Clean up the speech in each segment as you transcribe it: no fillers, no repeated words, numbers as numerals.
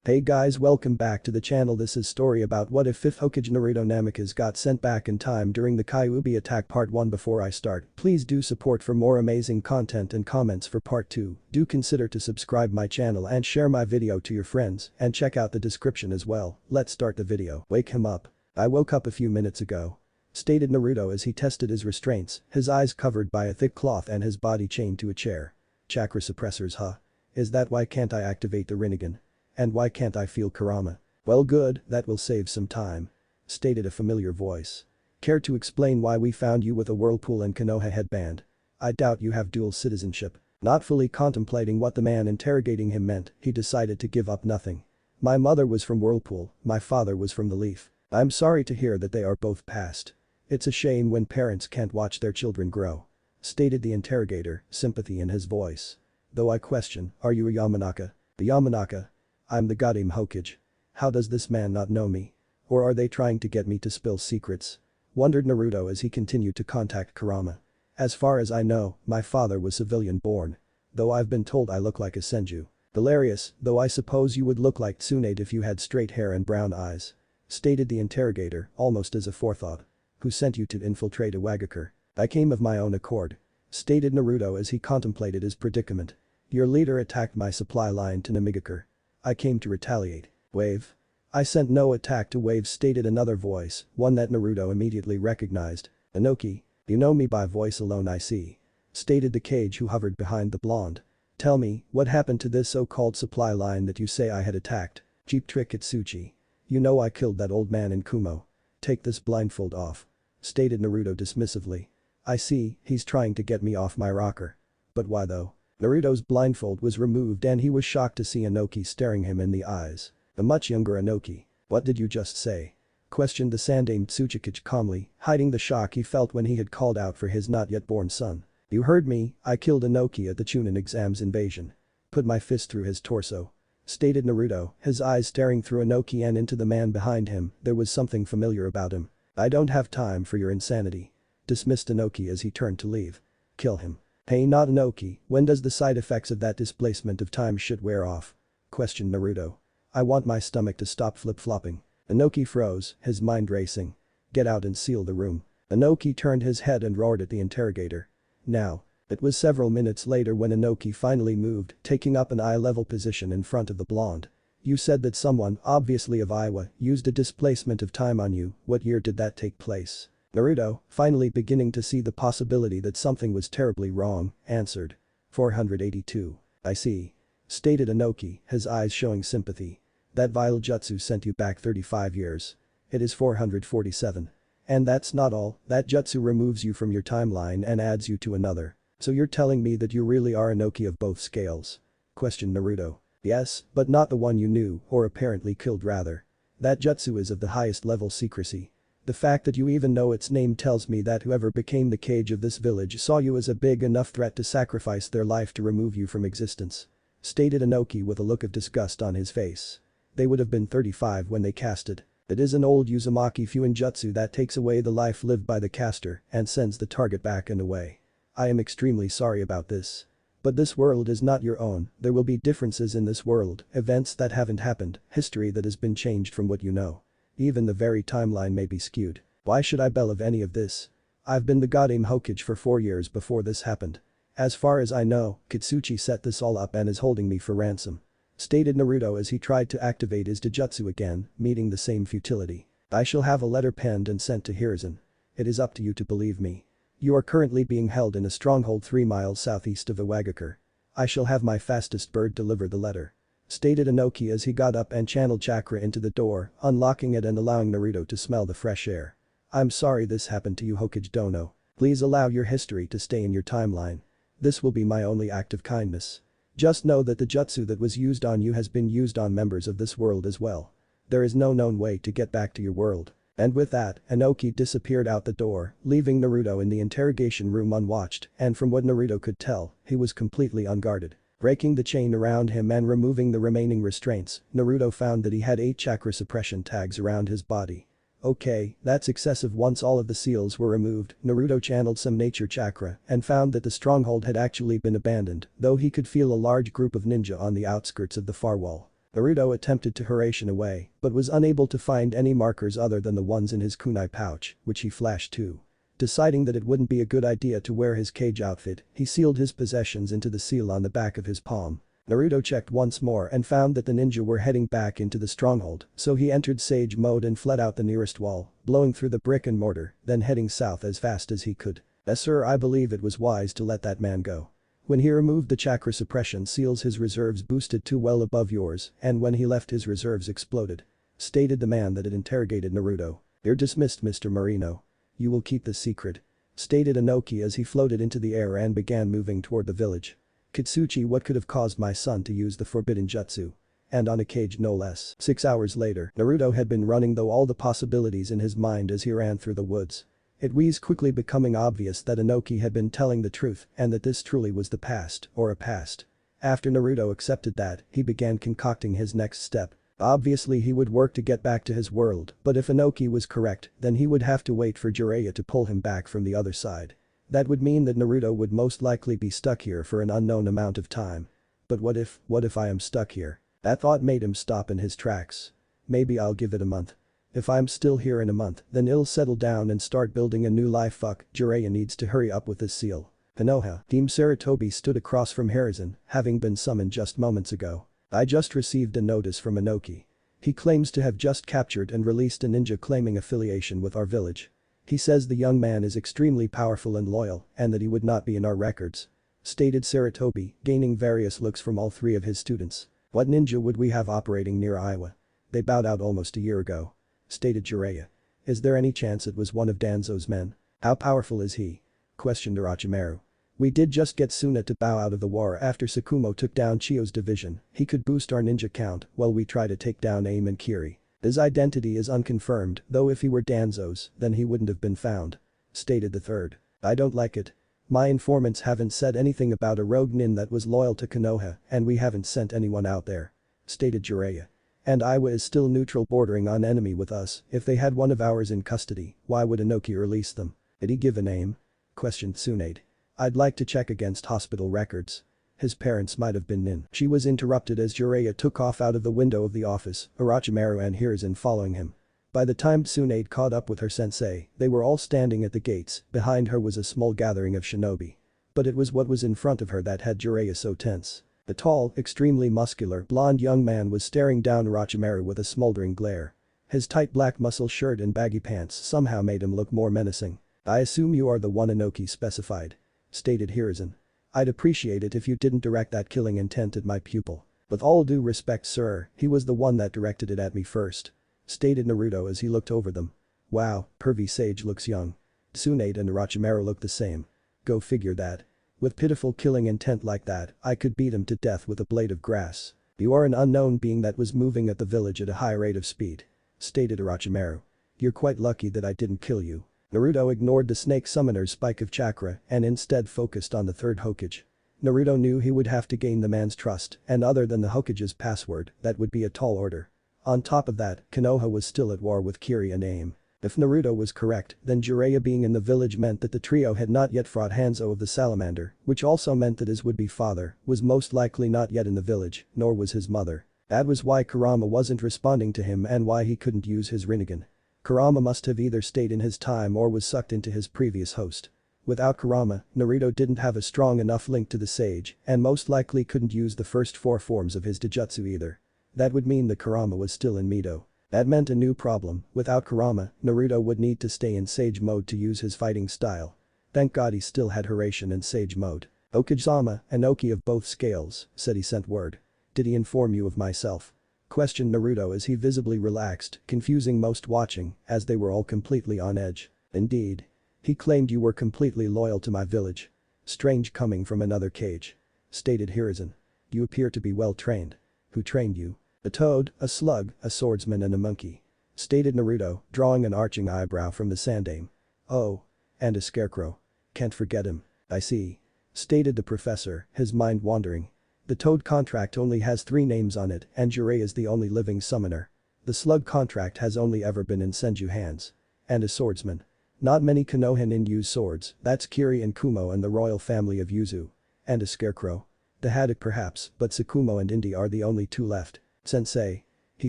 Hey guys, welcome back to the channel. This is story about what if 5th Hokage Naruto Namikaze got sent back in time during the Kyuubi attack part 1. Before I start, please do support for more amazing content and comments for part 2. Do consider to subscribe my channel and share my video to your friends and check out the description as well. Let's start the video. Wake him up. I woke up a few minutes ago. Stated Naruto as he tested his restraints, his eyes covered by a thick cloth and his body chained to a chair. Chakra suppressors, huh? Is that why can't I activate the Rinnegan? And why can't I feel Kurama? Well good, that will save some time. Stated a familiar voice. Care to explain why we found you with a whirlpool and Konoha headband? I doubt you have dual citizenship. Not fully contemplating what the man interrogating him meant, he decided to give up nothing. My mother was from Whirlpool, my father was from the Leaf. I'm sorry to hear that they are both passed. It's a shame when parents can't watch their children grow. Stated the interrogator, sympathy in his voice. Though I question, are you a Yamanaka? The Yamanaka? I'm the goddamn Hokage. How does this man not know me? Or are they trying to get me to spill secrets? Wondered Naruto as he continued to contact Kurama. As far as I know, my father was civilian born. Though I've been told I look like a Senju. Hilarious, though I suppose you would look like Tsunade if you had straight hair and brown eyes. Stated the interrogator, almost as a forethought. Who sent you to infiltrate a Wagakure? I came of my own accord. Stated Naruto as he contemplated his predicament. Your leader attacked my supply line to Namigakure. I came to retaliate. Wave? I sent no attack to Wave, stated another voice, one that Naruto immediately recognized. Inoki, you know me by voice alone I see. Stated the Kage who hovered behind the blonde. Tell me, what happened to this so-called supply line that you say I had attacked? Cheap trick Itsuchi. You know I killed that old man in Kumo. Take this blindfold off. Stated Naruto dismissively. I see, he's trying to get me off my rocker. But why though? Naruto's blindfold was removed and he was shocked to see Inoki staring him in the eyes. A much younger Inoki. What did you just say? Questioned the Sandaime Tsuchikage calmly, hiding the shock he felt when he had called out for his not yet born son. You heard me, I killed Inoki at the Chunin exam's invasion. Put my fist through his torso. Stated Naruto, his eyes staring through Inoki and into the man behind him. There was something familiar about him. I don't have time for your insanity. Dismissed Inoki as he turned to leave. Kill him. Hey, not Inoki, when does the side effects of that displacement of time shit wear off? Questioned Naruto. I want my stomach to stop flip-flopping. Inoki froze, his mind racing. Get out and seal the room. Inoki turned his head and roared at the interrogator. Now. It was several minutes later when Inoki finally moved, taking up an eye-level position in front of the blonde. You said that someone, obviously of Iowa, used a displacement of time on you. What year did that take place? Naruto, finally beginning to see the possibility that something was terribly wrong, answered. 482. I see. Stated Inoki, his eyes showing sympathy. That vile jutsu sent you back 35 years. It is 447. And that's not all, that jutsu removes you from your timeline and adds you to another. So you're telling me that you really are Inoki of both scales? Questioned Naruto. Yes, but not the one you knew, or apparently killed rather. That jutsu is of the highest level secrecy. The fact that you even know its name tells me that whoever became the Kage of this village saw you as a big enough threat to sacrifice their life to remove you from existence. Stated Inoki with a look of disgust on his face. They would have been 35 when they casted. It is an old Uzumaki Fuinjutsu that takes away the life lived by the caster and sends the target back and away. I am extremely sorry about this. But this world is not your own, there will be differences in this world, events that haven't happened, history that has been changed from what you know. Even the very timeline may be skewed. Why should I believe any of this? I've been the goddamn Hokage for 4 years before this happened. As far as I know, Kitsuchi set this all up and is holding me for ransom. Stated Naruto as he tried to activate his Dijutsu again, meeting the same futility. I shall have a letter penned and sent to Hiruzen. It is up to you to believe me. You are currently being held in a stronghold 3 miles southeast of Iwagakure. I shall have my fastest bird deliver the letter. Stated Inoki as he got up and channeled chakra into the door, unlocking it and allowing Naruto to smell the fresh air. I'm sorry this happened to you Hokage Dono. Please allow your history to stay in your timeline. This will be my only act of kindness. Just know that the jutsu that was used on you has been used on members of this world as well. There is no known way to get back to your world. And with that, Inoki disappeared out the door, leaving Naruto in the interrogation room unwatched, and from what Naruto could tell, he was completely unguarded. Breaking the chain around him and removing the remaining restraints, Naruto found that he had 8 chakra suppression tags around his body. Okay, that's excessive. Once all of the seals were removed, Naruto channeled some nature chakra and found that the stronghold had actually been abandoned, though he could feel a large group of ninja on the outskirts of the far wall. Naruto attempted to Hiraishin away, but was unable to find any markers other than the ones in his kunai pouch, which he flashed too. Deciding that it wouldn't be a good idea to wear his cage outfit, he sealed his possessions into the seal on the back of his palm. Naruto checked once more and found that the ninja were heading back into the stronghold, so he entered sage mode and fled out the nearest wall, blowing through the brick and mortar, then heading south as fast as he could. Sir, I believe it was wise to let that man go. When he removed the chakra suppression seals his reserves boosted too well above yours, and when he left his reserves exploded. Stated the man that had interrogated Naruto. You're dismissed, Mr. Marino. You will keep the secret. Stated Inoki as he floated into the air and began moving toward the village. Kitsuchi, what could have caused my son to use the forbidden jutsu? And on a cage no less. 6 hours later, Naruto had been running through all the possibilities in his mind as he ran through the woods. It was quickly becoming obvious that Inoki had been telling the truth and that this truly was the past, or a past. After Naruto accepted that, he began concocting his next step. Obviously he would work to get back to his world, but if Inoki was correct, then he would have to wait for Jiraiya to pull him back from the other side. That would mean that Naruto would most likely be stuck here for an unknown amount of time. But what if I am stuck here? That thought made him stop in his tracks. Maybe I'll give it a month. If I'm still here in a month, then I'll settle down and start building a new life. Fuck, Jiraiya needs to hurry up with this seal. Konoha, Team Sarutobi stood across from Hiruzen, having been summoned just moments ago. I just received a notice from Inoki. He claims to have just captured and released a ninja claiming affiliation with our village. He says the young man is extremely powerful and loyal and that he would not be in our records. Stated Sarutobi, gaining various looks from all three of his students. What ninja would we have operating near Iowa? They bowed out almost a year ago. Stated Jiraiya. Is there any chance it was one of Danzo's men? How powerful is he? Questioned Orochimaru. We did just get Tsunade to bow out of the war after Kumo took down Chiyo's division. He could boost our ninja count while we try to take down Aim and Kiri. His identity is unconfirmed, though if he were Danzo's, then he wouldn't have been found. Stated the third. I don't like it. My informants haven't said anything about a rogue nin that was loyal to Konoha and we haven't sent anyone out there. Stated Jiraiya. And Iowa is still neutral bordering on enemy with us. If they had one of ours in custody, why would Inoki release them? Did he give a name? Questioned Tsunade. I'd like to check against hospital records. His parents might have been nin. She was interrupted as Jiraiya took off out of the window of the office, Orochimaru and Hiruzen following him. By the time Tsunade caught up with her sensei, they were all standing at the gates. Behind her was a small gathering of shinobi. But it was what was in front of her that had Jiraiya so tense. The tall, extremely muscular, blonde young man was staring down Orochimaru with a smoldering glare. His tight black muscle shirt and baggy pants somehow made him look more menacing. I assume you are the one Inoki specified. Stated Hiruzen. I'd appreciate it if you didn't direct that killing intent at my pupil. With all due respect, sir, he was the one that directed it at me first. Stated Naruto as he looked over them. Wow, pervy sage looks young. Tsunade and Orochimaru look the same. Go figure that. With pitiful killing intent like that, I could beat him to death with a blade of grass. You are an unknown being that was moving at the village at a high rate of speed. Stated Orochimaru. You're quite lucky that I didn't kill you. Naruto ignored the snake summoner's spike of chakra and instead focused on the third Hokage. Naruto knew he would have to gain the man's trust, and other than the Hokage's password, that would be a tall order. On top of that, Konoha was still at war with Kiri and Aim. If Naruto was correct, then Jiraiya being in the village meant that the trio had not yet fought Hanzo of the Salamander, which also meant that his would-be father was most likely not yet in the village, nor was his mother. That was why Kurama wasn't responding to him and why he couldn't use his Rinnegan. Kurama must have either stayed in his time or was sucked into his previous host. Without Kurama, Naruto didn't have a strong enough link to the sage and most likely couldn't use the first 4 forms of his Dijutsu either. That would mean that Kurama was still in Mito. That meant a new problem. Without Kurama, Naruto would need to stay in Sage mode to use his fighting style. Thank God he still had Hiraishin in Sage mode. Okizama, Inoki of both scales, said he sent word. Did he inform you of myself? Questioned Naruto as he visibly relaxed, confusing most watching, as they were all completely on edge. Indeed. He claimed you were completely loyal to my village. Strange coming from another cage. Stated Hiruzen. You appear to be well trained. Who trained you? A toad, a slug, a swordsman and a monkey. Stated Naruto, drawing an arching eyebrow from the sandame. Oh. And a scarecrow. Can't forget him. I see. Stated the professor, his mind wandering. The toad contract only has 3 names on it and Jiraiya is the only living summoner. The slug contract has only ever been in Senju hands. And a swordsman. Not many Konoha nin use swords, that's Kiri and Kumo and the royal family of Yuzu. And a scarecrow. The Haddock perhaps, but Tsukumo and Indi are the only 2 left. Sensei. He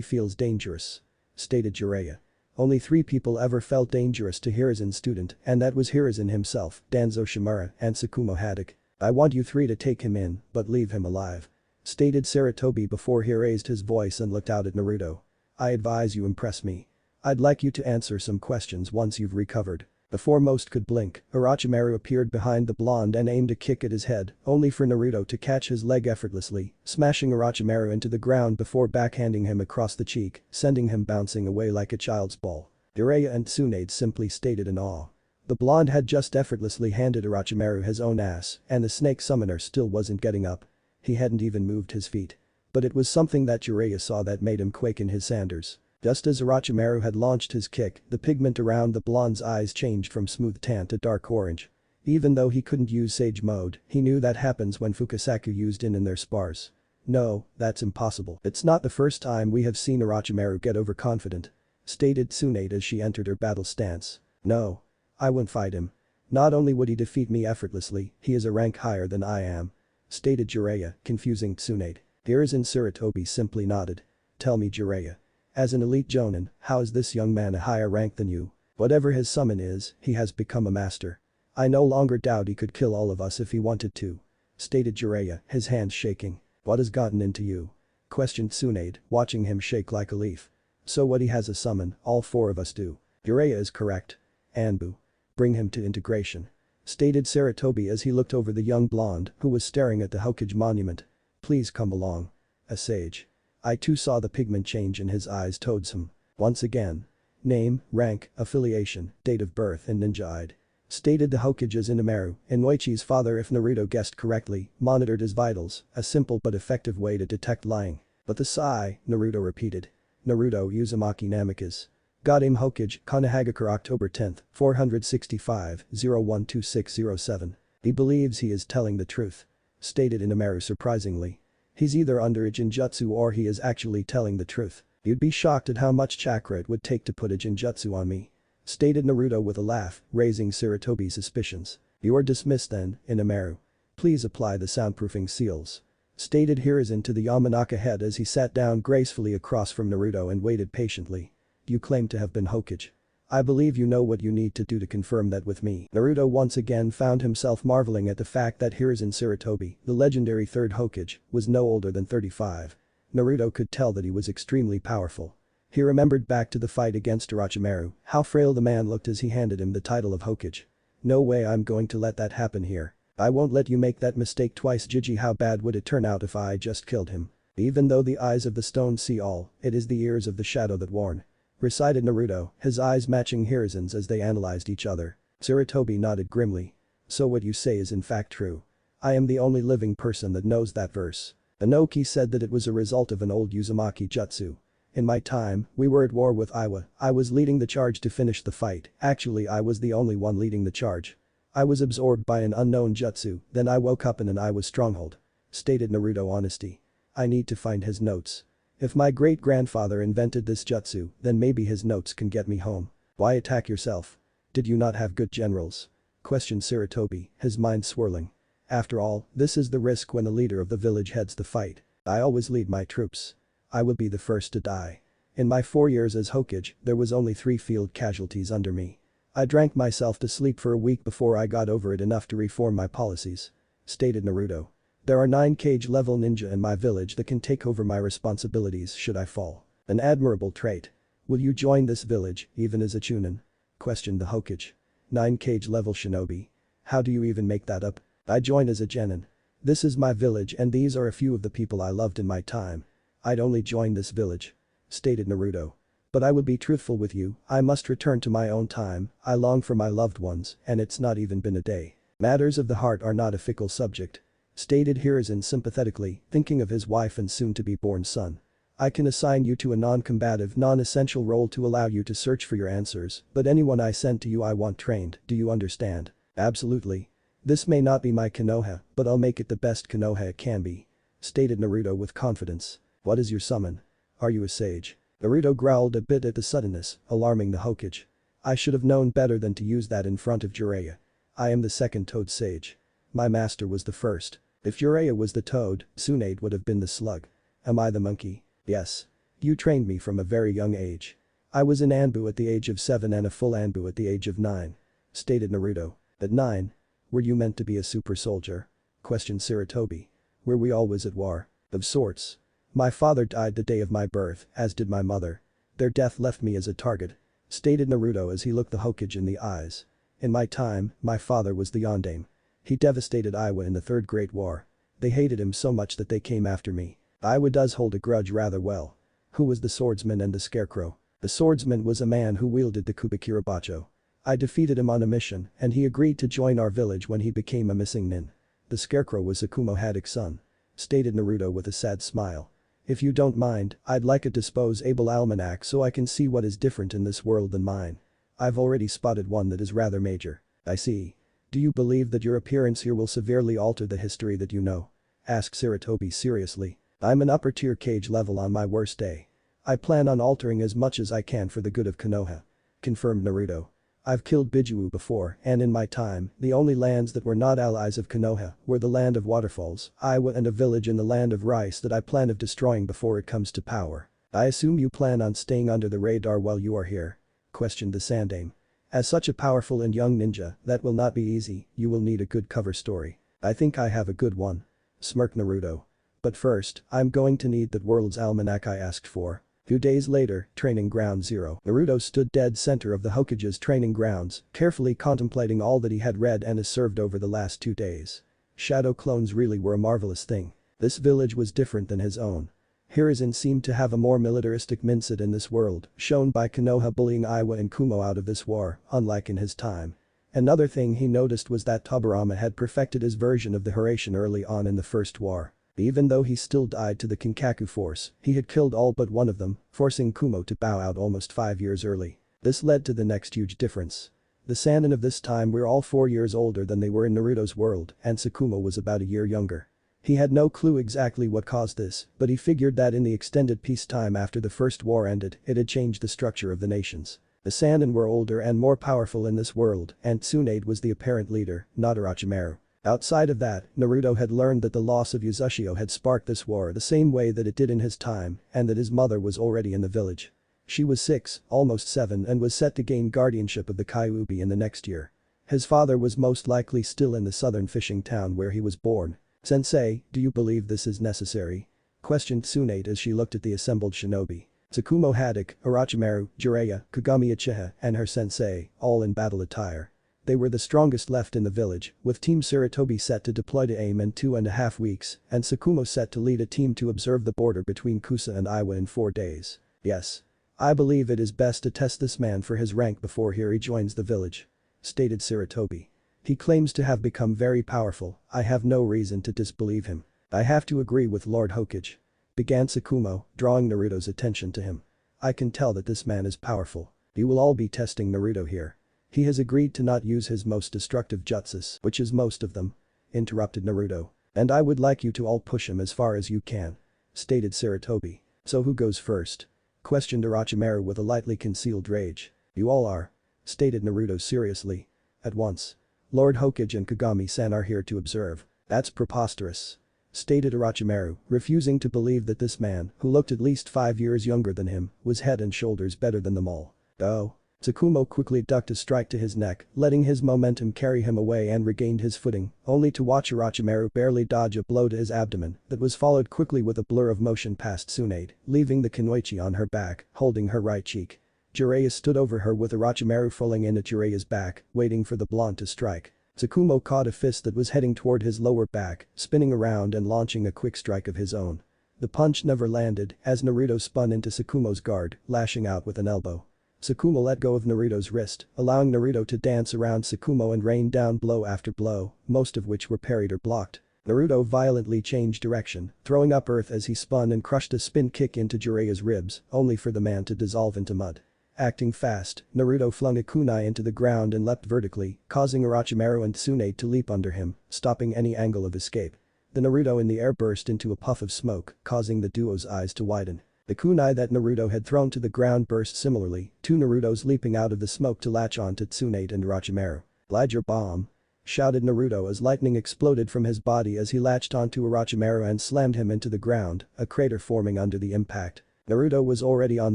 feels dangerous. Stated Jiraiya. Only 3 people ever felt dangerous to Hiruzen's student and that was Hiruzen himself, Danzo Shimura and Tsukumo Haddock. I want you 3 to take him in, but leave him alive. Stated Sarutobi before he raised his voice and looked out at Naruto. I advise you impress me. I'd like you to answer some questions once you've recovered. Before most could blink, Orochimaru appeared behind the blonde and aimed a kick at his head, only for Naruto to catch his leg effortlessly, smashing Orochimaru into the ground before backhanding him across the cheek, sending him bouncing away like a child's ball. Jiraiya and Tsunade simply stated in awe. The blonde had just effortlessly handed Orochimaru his own ass, and the snake summoner still wasn't getting up. He hadn't even moved his feet. But it was something that Jiraiya saw that made him quake in his sandals. Just as Orochimaru had launched his kick, the pigment around the blonde's eyes changed from smooth tan to dark orange. Even though he couldn't use Sage mode, he knew that happens when Fukasaku used in their spars. No, that's impossible. It's not the first time we have seen Orochimaru get overconfident. Stated Tsunade as she entered her battle stance. No. I won't fight him. Not only would he defeat me effortlessly, he is a rank higher than I am. Stated Jiraiya, confusing Tsunade. Hiruzen Sarutobi simply nodded. Tell me Jiraiya. As an elite jonin, how is this young man a higher rank than you? Whatever his summon is, he has become a master. I no longer doubt he could kill all of us if he wanted to. Stated Jiraiya, his hands shaking. What has gotten into you? Questioned Tsunade, watching him shake like a leaf. So what he has a summon, all 4 of us do. Jiraiya is correct. Anbu. Bring him to integration. Stated Sarutobi as he looked over the young blonde who was staring at the Hokage monument. Please come along. A sage. I too saw the pigment change in his eyes towards him. Once again. Name, rank, affiliation, date of birth and ninja ID. Stated the Hokage's Inomaru, Inoichi's father if Naruto guessed correctly, monitored his vitals, a simple but effective way to detect lying. But the Sai, Naruto repeated. Naruto Uzumaki Namikaze. Godame Hokage, Konohagakure October 10, 465, 012607. He believes he is telling the truth. Stated Inomaru surprisingly. He's either under a Jinjutsu or he is actually telling the truth. You'd be shocked at how much chakra it would take to put a Jinjutsu on me. Stated Naruto with a laugh, raising Sarutobi's suspicions. You are dismissed then, Inomaru. Please apply the soundproofing seals. Stated Hiruzen to the Yamanaka head as he sat down gracefully across from Naruto and waited patiently. You claim to have been Hokage. I believe you know what you need to do to confirm that with me. Naruto once again found himself marveling at the fact that Hiruzen Sarutobi, the legendary 3rd Hokage, was no older than 35. Naruto could tell that he was extremely powerful. He remembered back to the fight against Orochimaru, how frail the man looked as he handed him the title of Hokage. No way I'm going to let that happen here. I won't let you make that mistake twice Jiji how bad would it turn out if I just killed him. Even though the eyes of the stone see all, it is the ears of the shadow that warn. Recited Naruto, his eyes matching Hiruzen's as they analyzed each other. Sarutobi nodded grimly. So what you say is in fact true. I am the only living person that knows that verse. Inoki said that it was a result of an old Uzumaki jutsu. In my time, we were at war with Iwa, I was leading the charge to finish the fight, actually I was the only one leading the charge. I was absorbed by an unknown jutsu, then I woke up in an Iwa stronghold. Stated Naruto honesty. I need to find his notes. If my great-grandfather invented this jutsu, then maybe his notes can get me home. Why attack yourself? Did you not have good generals? Questioned Sarutobi, his mind swirling. After all, this is the risk when the leader of the village heads the fight. I always lead my troops. I will be the first to die. In my 4 years as Hokage, there was only 3 field casualties under me. I drank myself to sleep for a week before I got over it enough to reform my policies. Stated Naruto. There are 9 cage-level ninja in my village that can take over my responsibilities should I fall. An admirable trait. Will you join this village, even as a chunin? Questioned the Hokage. 9 cage-level shinobi. How do you even make that up? I join as a genin. This is my village and these are a few of the people I loved in my time. I'd only join this village. Stated Naruto. But I will be truthful with you, I must return to my own time, I long for my loved ones, and it's not even been a day. Matters of the heart are not a fickle subject. Stated Hiruzen sympathetically, thinking of his wife and soon-to-be-born son. I can assign you to a non-combative, non-essential role to allow you to search for your answers, but anyone I send to you I want trained, do you understand? Absolutely. This may not be my Konoha, but I'll make it the best Konoha it can be. Stated Naruto with confidence. What is your summon? Are you a sage? Naruto growled a bit at the suddenness, alarming the Hokage. I should have known better than to use that in front of Jiraiya. I am the second Toad Sage. My master was the first. If Jiraiya was the toad, Tsunade would have been the slug. Am I the monkey? Yes. You trained me from a very young age. I was an Anbu at the age of 7 and a full Anbu at the age of 9. Stated Naruto. At 9? Were you meant to be a super soldier? Questioned Sarutobi. Were we always at war? Of sorts. My father died the day of my birth, as did my mother. Their death left me as a target. Stated Naruto as he looked the Hokage in the eyes. In my time, my father was the Yondaime. He devastated Iowa in the Third Great War. They hated him so much that they came after me. Iowa does hold a grudge rather well. Who was the swordsman and the scarecrow? The swordsman was a man who wielded the Kubikirabacho. I defeated him on a mission and he agreed to join our village when he became a missing nin. The scarecrow was Kumo Haddock's son. Stated Naruto with a sad smile. If you don't mind, I'd like a disposable almanac so I can see what is different in this world than mine. I've already spotted one that is rather major. I see. Do you believe that your appearance here will severely alter the history that you know? Asked Sarutobi seriously. I'm an upper tier Kage level on my worst day. I plan on altering as much as I can for the good of Konoha. Confirmed Naruto. I've killed Bijuu before and in my time, the only lands that were not allies of Konoha were the land of waterfalls, Iowa and a village in the land of rice that I plan of destroying before it comes to power. I assume you plan on staying under the radar while you are here? Questioned the Sandaime. As such a powerful and young ninja, that will not be easy, you will need a good cover story. I think I have a good one. Smirked Naruto. But first, I'm going to need that world's almanac I asked for. 2 days later, Training Ground 0. Naruto stood dead center of the Hokage's training grounds, carefully contemplating all that he had read and observed over the last 2 days. Shadow clones really were a marvelous thing. This village was different than his own. Hiruzen seemed to have a more militaristic mindset in this world, shown by Konoha bullying Iowa and Kumo out of this war, unlike in his time. Another thing he noticed was that Tobirama had perfected his version of the Hiraishin early on in the First War. Even though he still died to the Kinkaku force, he had killed all but one of them, forcing Kumo to bow out almost 5 years early. This led to the next huge difference. The sannin of this time were all 4 years older than they were in Naruto's world, and Tsukumo was about a year younger. He had no clue exactly what caused this, but he figured that in the extended peacetime after the First War ended, it had changed the structure of the nations. The sannin were older and more powerful in this world, and Tsunade was the apparent leader, not Orochimaru. Outside of that, Naruto had learned that the loss of Uzushio had sparked this war the same way that it did in his time, and that his mother was already in the village. She was 6, almost 7 and was set to gain guardianship of the Kyuubi in the next year. His father was most likely still in the southern fishing town where he was born. Sensei, do you believe this is necessary? Questioned Tsunade as she looked at the assembled shinobi. Tsukumo Haddock, Orochimaru, Jiraiya, Kagami Uchiha, and her sensei, all in battle attire. They were the strongest left in the village, with Team Sarutobi set to deploy to AIM in 2.5 weeks, and Tsukumo set to lead a team to observe the border between Kusa and Iowa in 4 days. Yes. I believe it is best to test this man for his rank before he rejoins the village. Stated Sarutobi. He claims to have become very powerful, I have no reason to disbelieve him. I have to agree with Lord Hokage. Began Tsukumo, drawing Naruto's attention to him. I can tell that this man is powerful. You will all be testing Naruto here. He has agreed to not use his most destructive jutsus, which is most of them. Interrupted Naruto. And I would like you to all push him as far as you can. Stated Sarutobi. So who goes first? Questioned Orochimaru with a lightly concealed rage. You all are. Stated Naruto seriously. At once. Lord Hokage and Kagami-san are here to observe. That's preposterous. Stated Orochimaru, refusing to believe that this man, who looked at least 5 years younger than him, was head and shoulders better than them all. Oh. Tsukumo quickly ducked a strike to his neck, letting his momentum carry him away and regained his footing, only to watch Orochimaru barely dodge a blow to his abdomen that was followed quickly with a blur of motion past Tsunade, leaving the Kunoichi on her back, holding her right cheek. Jiraiya stood over her with Orochimaru falling in at Jiraiya's back, waiting for the blonde to strike. Tsukumo caught a fist that was heading toward his lower back, spinning around and launching a quick strike of his own. The punch never landed as Naruto spun into Tsukumo's guard, lashing out with an elbow. Tsukumo let go of Naruto's wrist, allowing Naruto to dance around Tsukumo and rain down blow after blow, most of which were parried or blocked. Naruto violently changed direction, throwing up earth as he spun and crushed a spin kick into Jiraiya's ribs, only for the man to dissolve into mud. Acting fast, Naruto flung a kunai into the ground and leapt vertically, causing Orochimaru and Tsunade to leap under him, stopping any angle of escape. The Naruto in the air burst into a puff of smoke, causing the duo's eyes to widen. The kunai that Naruto had thrown to the ground burst similarly, 2 Narutos leaping out of the smoke to latch on to Tsunade and Orochimaru. Glide your bomb. shouted Naruto as lightning exploded from his body as he latched onto Orochimaru and slammed him into the ground, a crater forming under the impact. Naruto was already on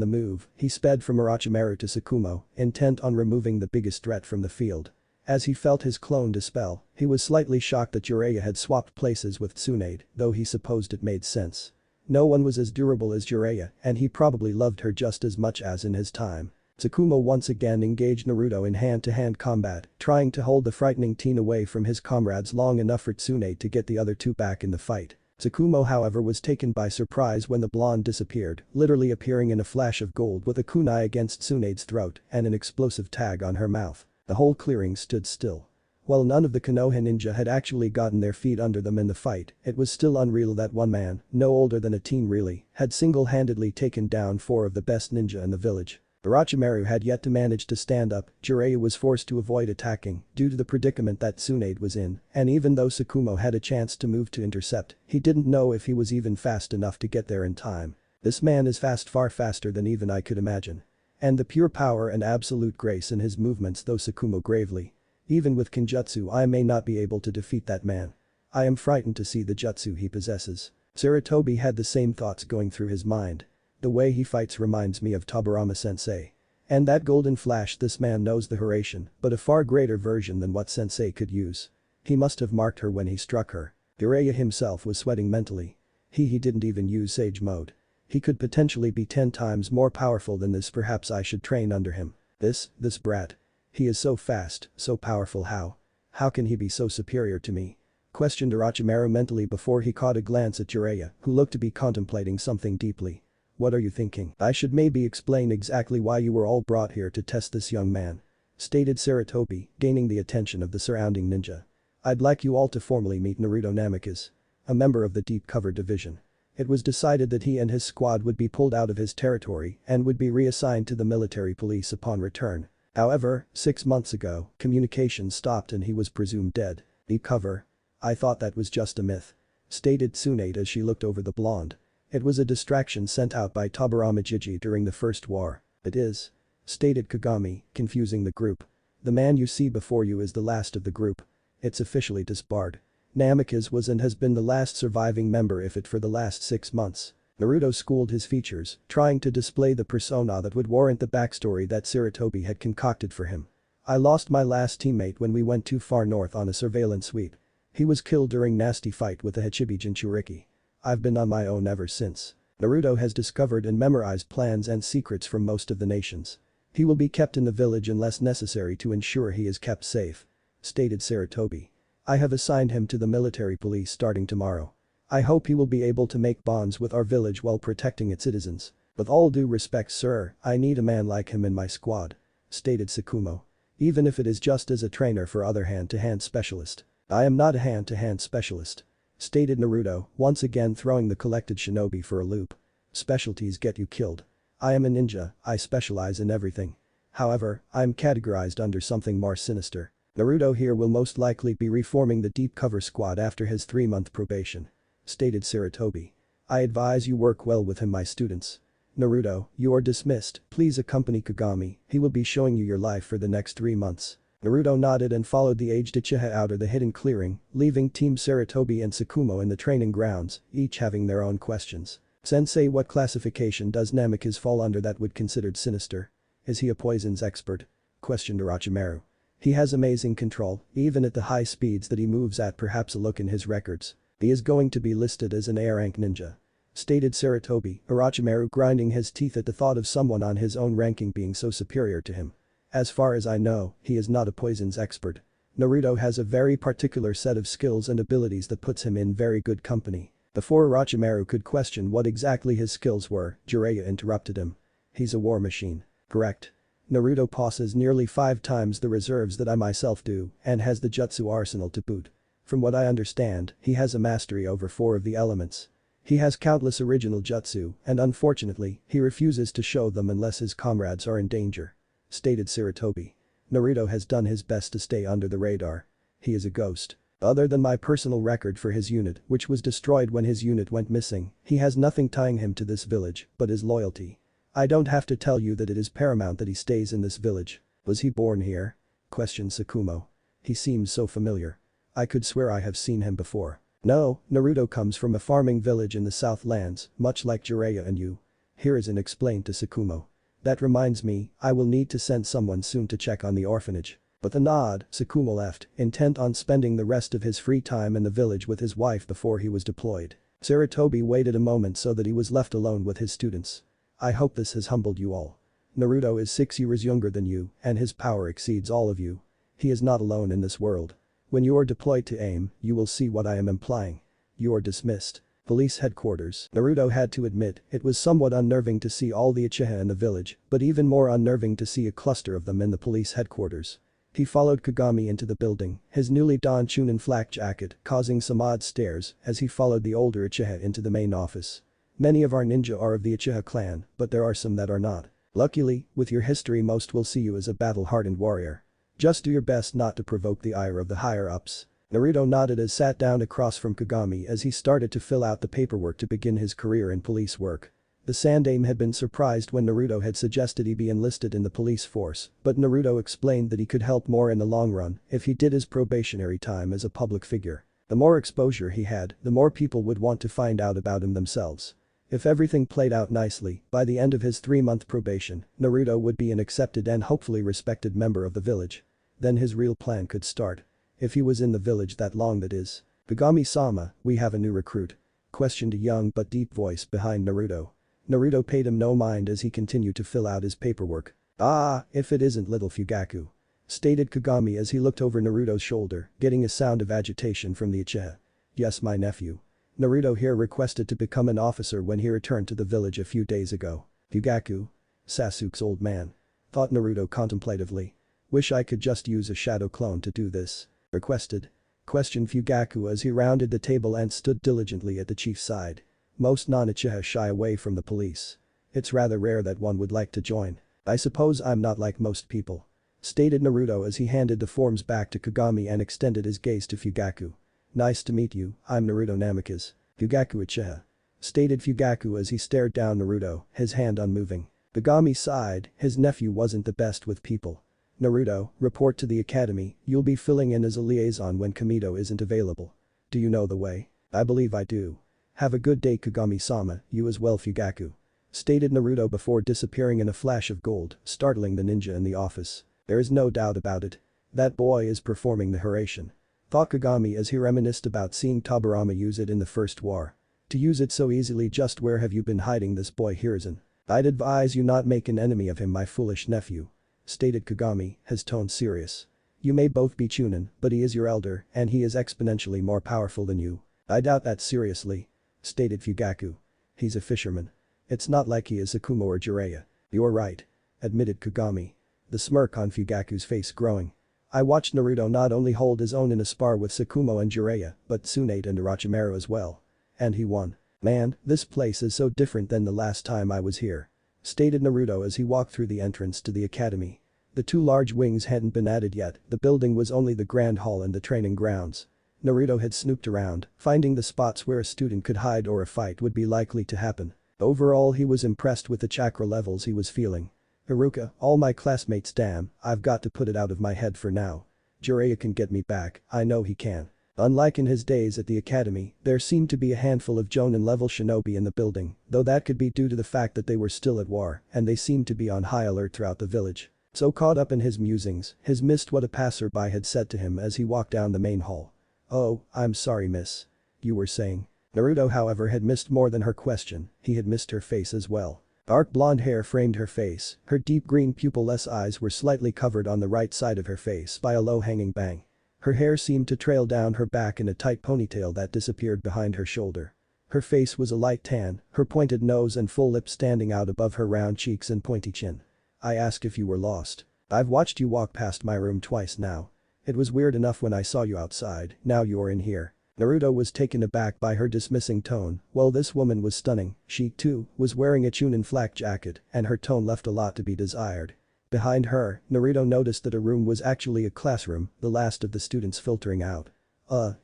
the move, he sped from Orochimaru to Tsukumo, intent on removing the biggest threat from the field. As he felt his clone dispel, he was slightly shocked that Jiraiya had swapped places with Tsunade, though he supposed it made sense. No one was as durable as Jiraiya, and he probably loved her just as much as in his time. Tsukumo once again engaged Naruto in hand-to-hand combat, trying to hold the frightening teen away from his comrades long enough for Tsunade to get the other two back in the fight. Tsukumo however was taken by surprise when the blonde disappeared, literally appearing in a flash of gold with a kunai against Tsunade's throat and an explosive tag on her mouth. The whole clearing stood still. While none of the Konoha ninja had actually gotten their feet under them in the fight, it was still unreal that one man, no older than a teen really, had single-handedly taken down 4 of the best ninja in the village. Orochimaru had yet to manage to stand up, Jiraiya was forced to avoid attacking due to the predicament that Tsunade was in, and even though Tsukumo had a chance to move to intercept, he didn't know if he was even fast enough to get there in time. This man is fast, far faster than even I could imagine. And the pure power and absolute grace in his movements, though Tsukumo gravely. Even with Kenjutsu I may not be able to defeat that man. I am frightened to see the jutsu he possesses. Sarutobi had the same thoughts going through his mind. The way he fights reminds me of Tobirama-sensei. And that golden flash, this man knows the Hiraishin, but a far greater version than what sensei could use. He must have marked her when he struck her. Jiraiya himself was sweating mentally. He didn't even use Sage Mode. He could potentially be 10 times more powerful than this, perhaps I should train under him. This brat. He is so fast, so powerful, how can he be so superior to me? Questioned Orochimaru mentally before he caught a glance at Jiraiya, who looked to be contemplating something deeply. What are you thinking? I should maybe explain exactly why you were all brought here to test this young man. Stated Sarutobi, gaining the attention of the surrounding ninja. I'd like you all to formally meet Naruto Namikaze. A member of the Deep Cover Division. It was decided that he and his squad would be pulled out of his territory and would be reassigned to the military police upon return. However, 6 months ago, communication stopped and he was presumed dead. Deep cover? I thought that was just a myth. Stated Tsunade as she looked over the blonde. It was a distraction sent out by Tobirama Jiji during the First War. It is. Stated Kagami, confusing the group. The man you see before you is the last of the group. It's officially disbarred. Namikaze was and has been the last surviving member, if it for the last 6 months. Naruto schooled his features, trying to display the persona that would warrant the backstory that Sarutobi had concocted for him. I lost my last teammate when we went too far north on a surveillance sweep. He was killed during nasty fight with the Hachibi Jinchuriki. I've been on my own ever since. Naruto has discovered and memorized plans and secrets from most of the nations. He will be kept in the village unless necessary to ensure he is kept safe. Stated Sarutobi. I have assigned him to the military police starting tomorrow. I hope he will be able to make bonds with our village while protecting its citizens. With all due respect, sir, I need a man like him in my squad. Stated Tsukumo. Even if it is just as a trainer for other hand-to-hand specialist. I am not a hand-to-hand specialist. Stated Naruto, once again throwing the collected shinobi for a loop. Specialties get you killed. I am a ninja, I specialize in everything. However, I am categorized under something more sinister. Naruto here will most likely be reforming the Deep Cover Squad after his 3-month probation. Stated Sarutobi. I advise you work well with him, my students. Naruto, you are dismissed, please accompany Kagami, he will be showing you your life for the next 3 months. Naruto nodded and followed the aged Uchiha out of the hidden clearing, leaving Team Sarutobi and Tsukumo in the training grounds, each having their own questions. Sensei, what classification does Namikaze fall under that would considered sinister? Is he a poisons expert? Questioned Orochimaru. He has amazing control, even at the high speeds that he moves at, perhaps a look in his records. He is going to be listed as an A-rank ninja. Stated Sarutobi, Orochimaru grinding his teeth at the thought of someone on his own ranking being so superior to him. As far as I know, he is not a poisons expert. Naruto has a very particular set of skills and abilities that puts him in very good company. Before Orochimaru could question what exactly his skills were, Jiraiya interrupted him. He's a war machine. Correct. Naruto possesses nearly 5 times the reserves that I myself do and has the jutsu arsenal to boot. From what I understand, he has a mastery over 4 of the elements. He has countless original jutsu and unfortunately, he refuses to show them unless his comrades are in danger. Stated Sarutobi. Naruto has done his best to stay under the radar. He is a ghost. Other than my personal record for his unit, which was destroyed when his unit went missing, he has nothing tying him to this village but his loyalty. I don't have to tell you that it is paramount that he stays in this village. Was he born here? Questioned Tsukumo. He seems so familiar. I could swear I have seen him before. No, Naruto comes from a farming village in the Southlands, much like Jiraiya and you. Hiruzen explained to Tsukumo. That reminds me, I will need to send someone soon to check on the orphanage. But the nod, Tsukumo left, intent on spending the rest of his free time in the village with his wife before he was deployed. Sarutobi waited a moment so that he was left alone with his students. I hope this has humbled you all. Naruto is 6 years younger than you, and his power exceeds all of you. He is not alone in this world. When you are deployed to AIM, you will see what I am implying. You are dismissed. Police headquarters. Naruto had to admit, it was somewhat unnerving to see all the Uchiha in the village, but even more unnerving to see a cluster of them in the police headquarters. He followed Kagami into the building, his newly donned Chunin flak jacket causing some odd stares as he followed the older Uchiha into the main office. Many of our ninja are of the Uchiha clan, but there are some that are not. Luckily, with your history most will see you as a battle-hardened warrior. Just do your best not to provoke the ire of the higher-ups. Naruto nodded as sat down across from Kagami as he started to fill out the paperwork to begin his career in police work. The Sandaime had been surprised when Naruto had suggested he be enlisted in the police force, but Naruto explained that he could help more in the long run if he did his probationary time as a public figure. The more exposure he had, the more people would want to find out about him themselves. If everything played out nicely, by the end of his 3-month probation, Naruto would be an accepted and hopefully respected member of the village. Then his real plan could start. If he was in the village that long, that is. Kagami-sama, we have a new recruit. Questioned a young but deep voice behind Naruto. Naruto paid him no mind as he continued to fill out his paperwork. Ah, if it isn't little Fugaku. Stated Kagami as he looked over Naruto's shoulder, getting a sound of agitation from the Uchiha. Yes, my nephew. Naruto here requested to become an officer when he returned to the village a few days ago. Fugaku? Sasuke's old man. Thought Naruto contemplatively. Wish I could just use a shadow clone to do this. Requested. Questioned Fugaku as he rounded the table and stood diligently at the chief's side. Most non-Uchiha shy away from the police. It's rather rare that one would like to join. I suppose I'm not like most people. Stated Naruto as he handed the forms back to Kagami and extended his gaze to Fugaku. Nice to meet you, I'm Naruto Namikaze. Fugaku Uchiha. Stated Fugaku as he stared down Naruto, his hand unmoving. Kagami sighed, his nephew wasn't the best with people. Naruto, report to the academy, you'll be filling in as a liaison when Kamito isn't available. Do you know the way? I believe I do. Have a good day Kagami-sama, you as well Fugaku. Stated Naruto before disappearing in a flash of gold, startling the ninja in the office. There is no doubt about it. That boy is performing the Hiraishin. Thought Kagami as he reminisced about seeing Tobirama use it in the first war. To use it so easily, just where have you been hiding this boy Hiruzen? I'd advise you not make an enemy of him, my foolish nephew. Stated Kagami, his tone serious. You may both be Chunin, but he is your elder and he is exponentially more powerful than you. I doubt that seriously. Stated Fugaku. He's a fisherman. It's not like he is a Kumo or Jiraiya. You're right. Admitted Kagami. The smirk on Fugaku's face growing. I watched Naruto not only hold his own in a spar with Tsukumo and Jiraiya, but Tsunade and Orochimaru as well. And he won. Man, this place is so different than the last time I was here. Stated Naruto as he walked through the entrance to the academy. The 2 large wings hadn't been added yet, the building was only the grand hall and the training grounds. Naruto had snooped around, finding the spots where a student could hide or a fight would be likely to happen. Overall, he was impressed with the chakra levels he was feeling. Haruka, all my classmates, damn, I've got to put it out of my head for now. Jiraiya can get me back, I know he can. Unlike in his days at the academy, there seemed to be a handful of Jonin-level shinobi in the building, though that could be due to the fact that they were still at war and they seemed to be on high alert throughout the village. So caught up in his musings, he missed what a passerby had said to him as he walked down the main hall. Oh, I'm sorry miss. You were saying. Naruto however had missed more than her question, he had missed her face as well. Dark blonde hair framed her face, her deep green pupil-less eyes were slightly covered on the right side of her face by a low-hanging bang. Her hair seemed to trail down her back in a tight ponytail that disappeared behind her shoulder. Her face was a light tan, her pointed nose and full lips standing out above her round cheeks and pointy chin. I asked if you were lost. I've watched you walk past my room twice now. It was weird enough when I saw you outside, now you're in here. Naruto was taken aback by her dismissing tone. Well, this woman was stunning, she, too, was wearing a Chunin flak jacket and her tone left a lot to be desired. Behind her, Naruto noticed that a room was actually a classroom, the last of the students filtering out.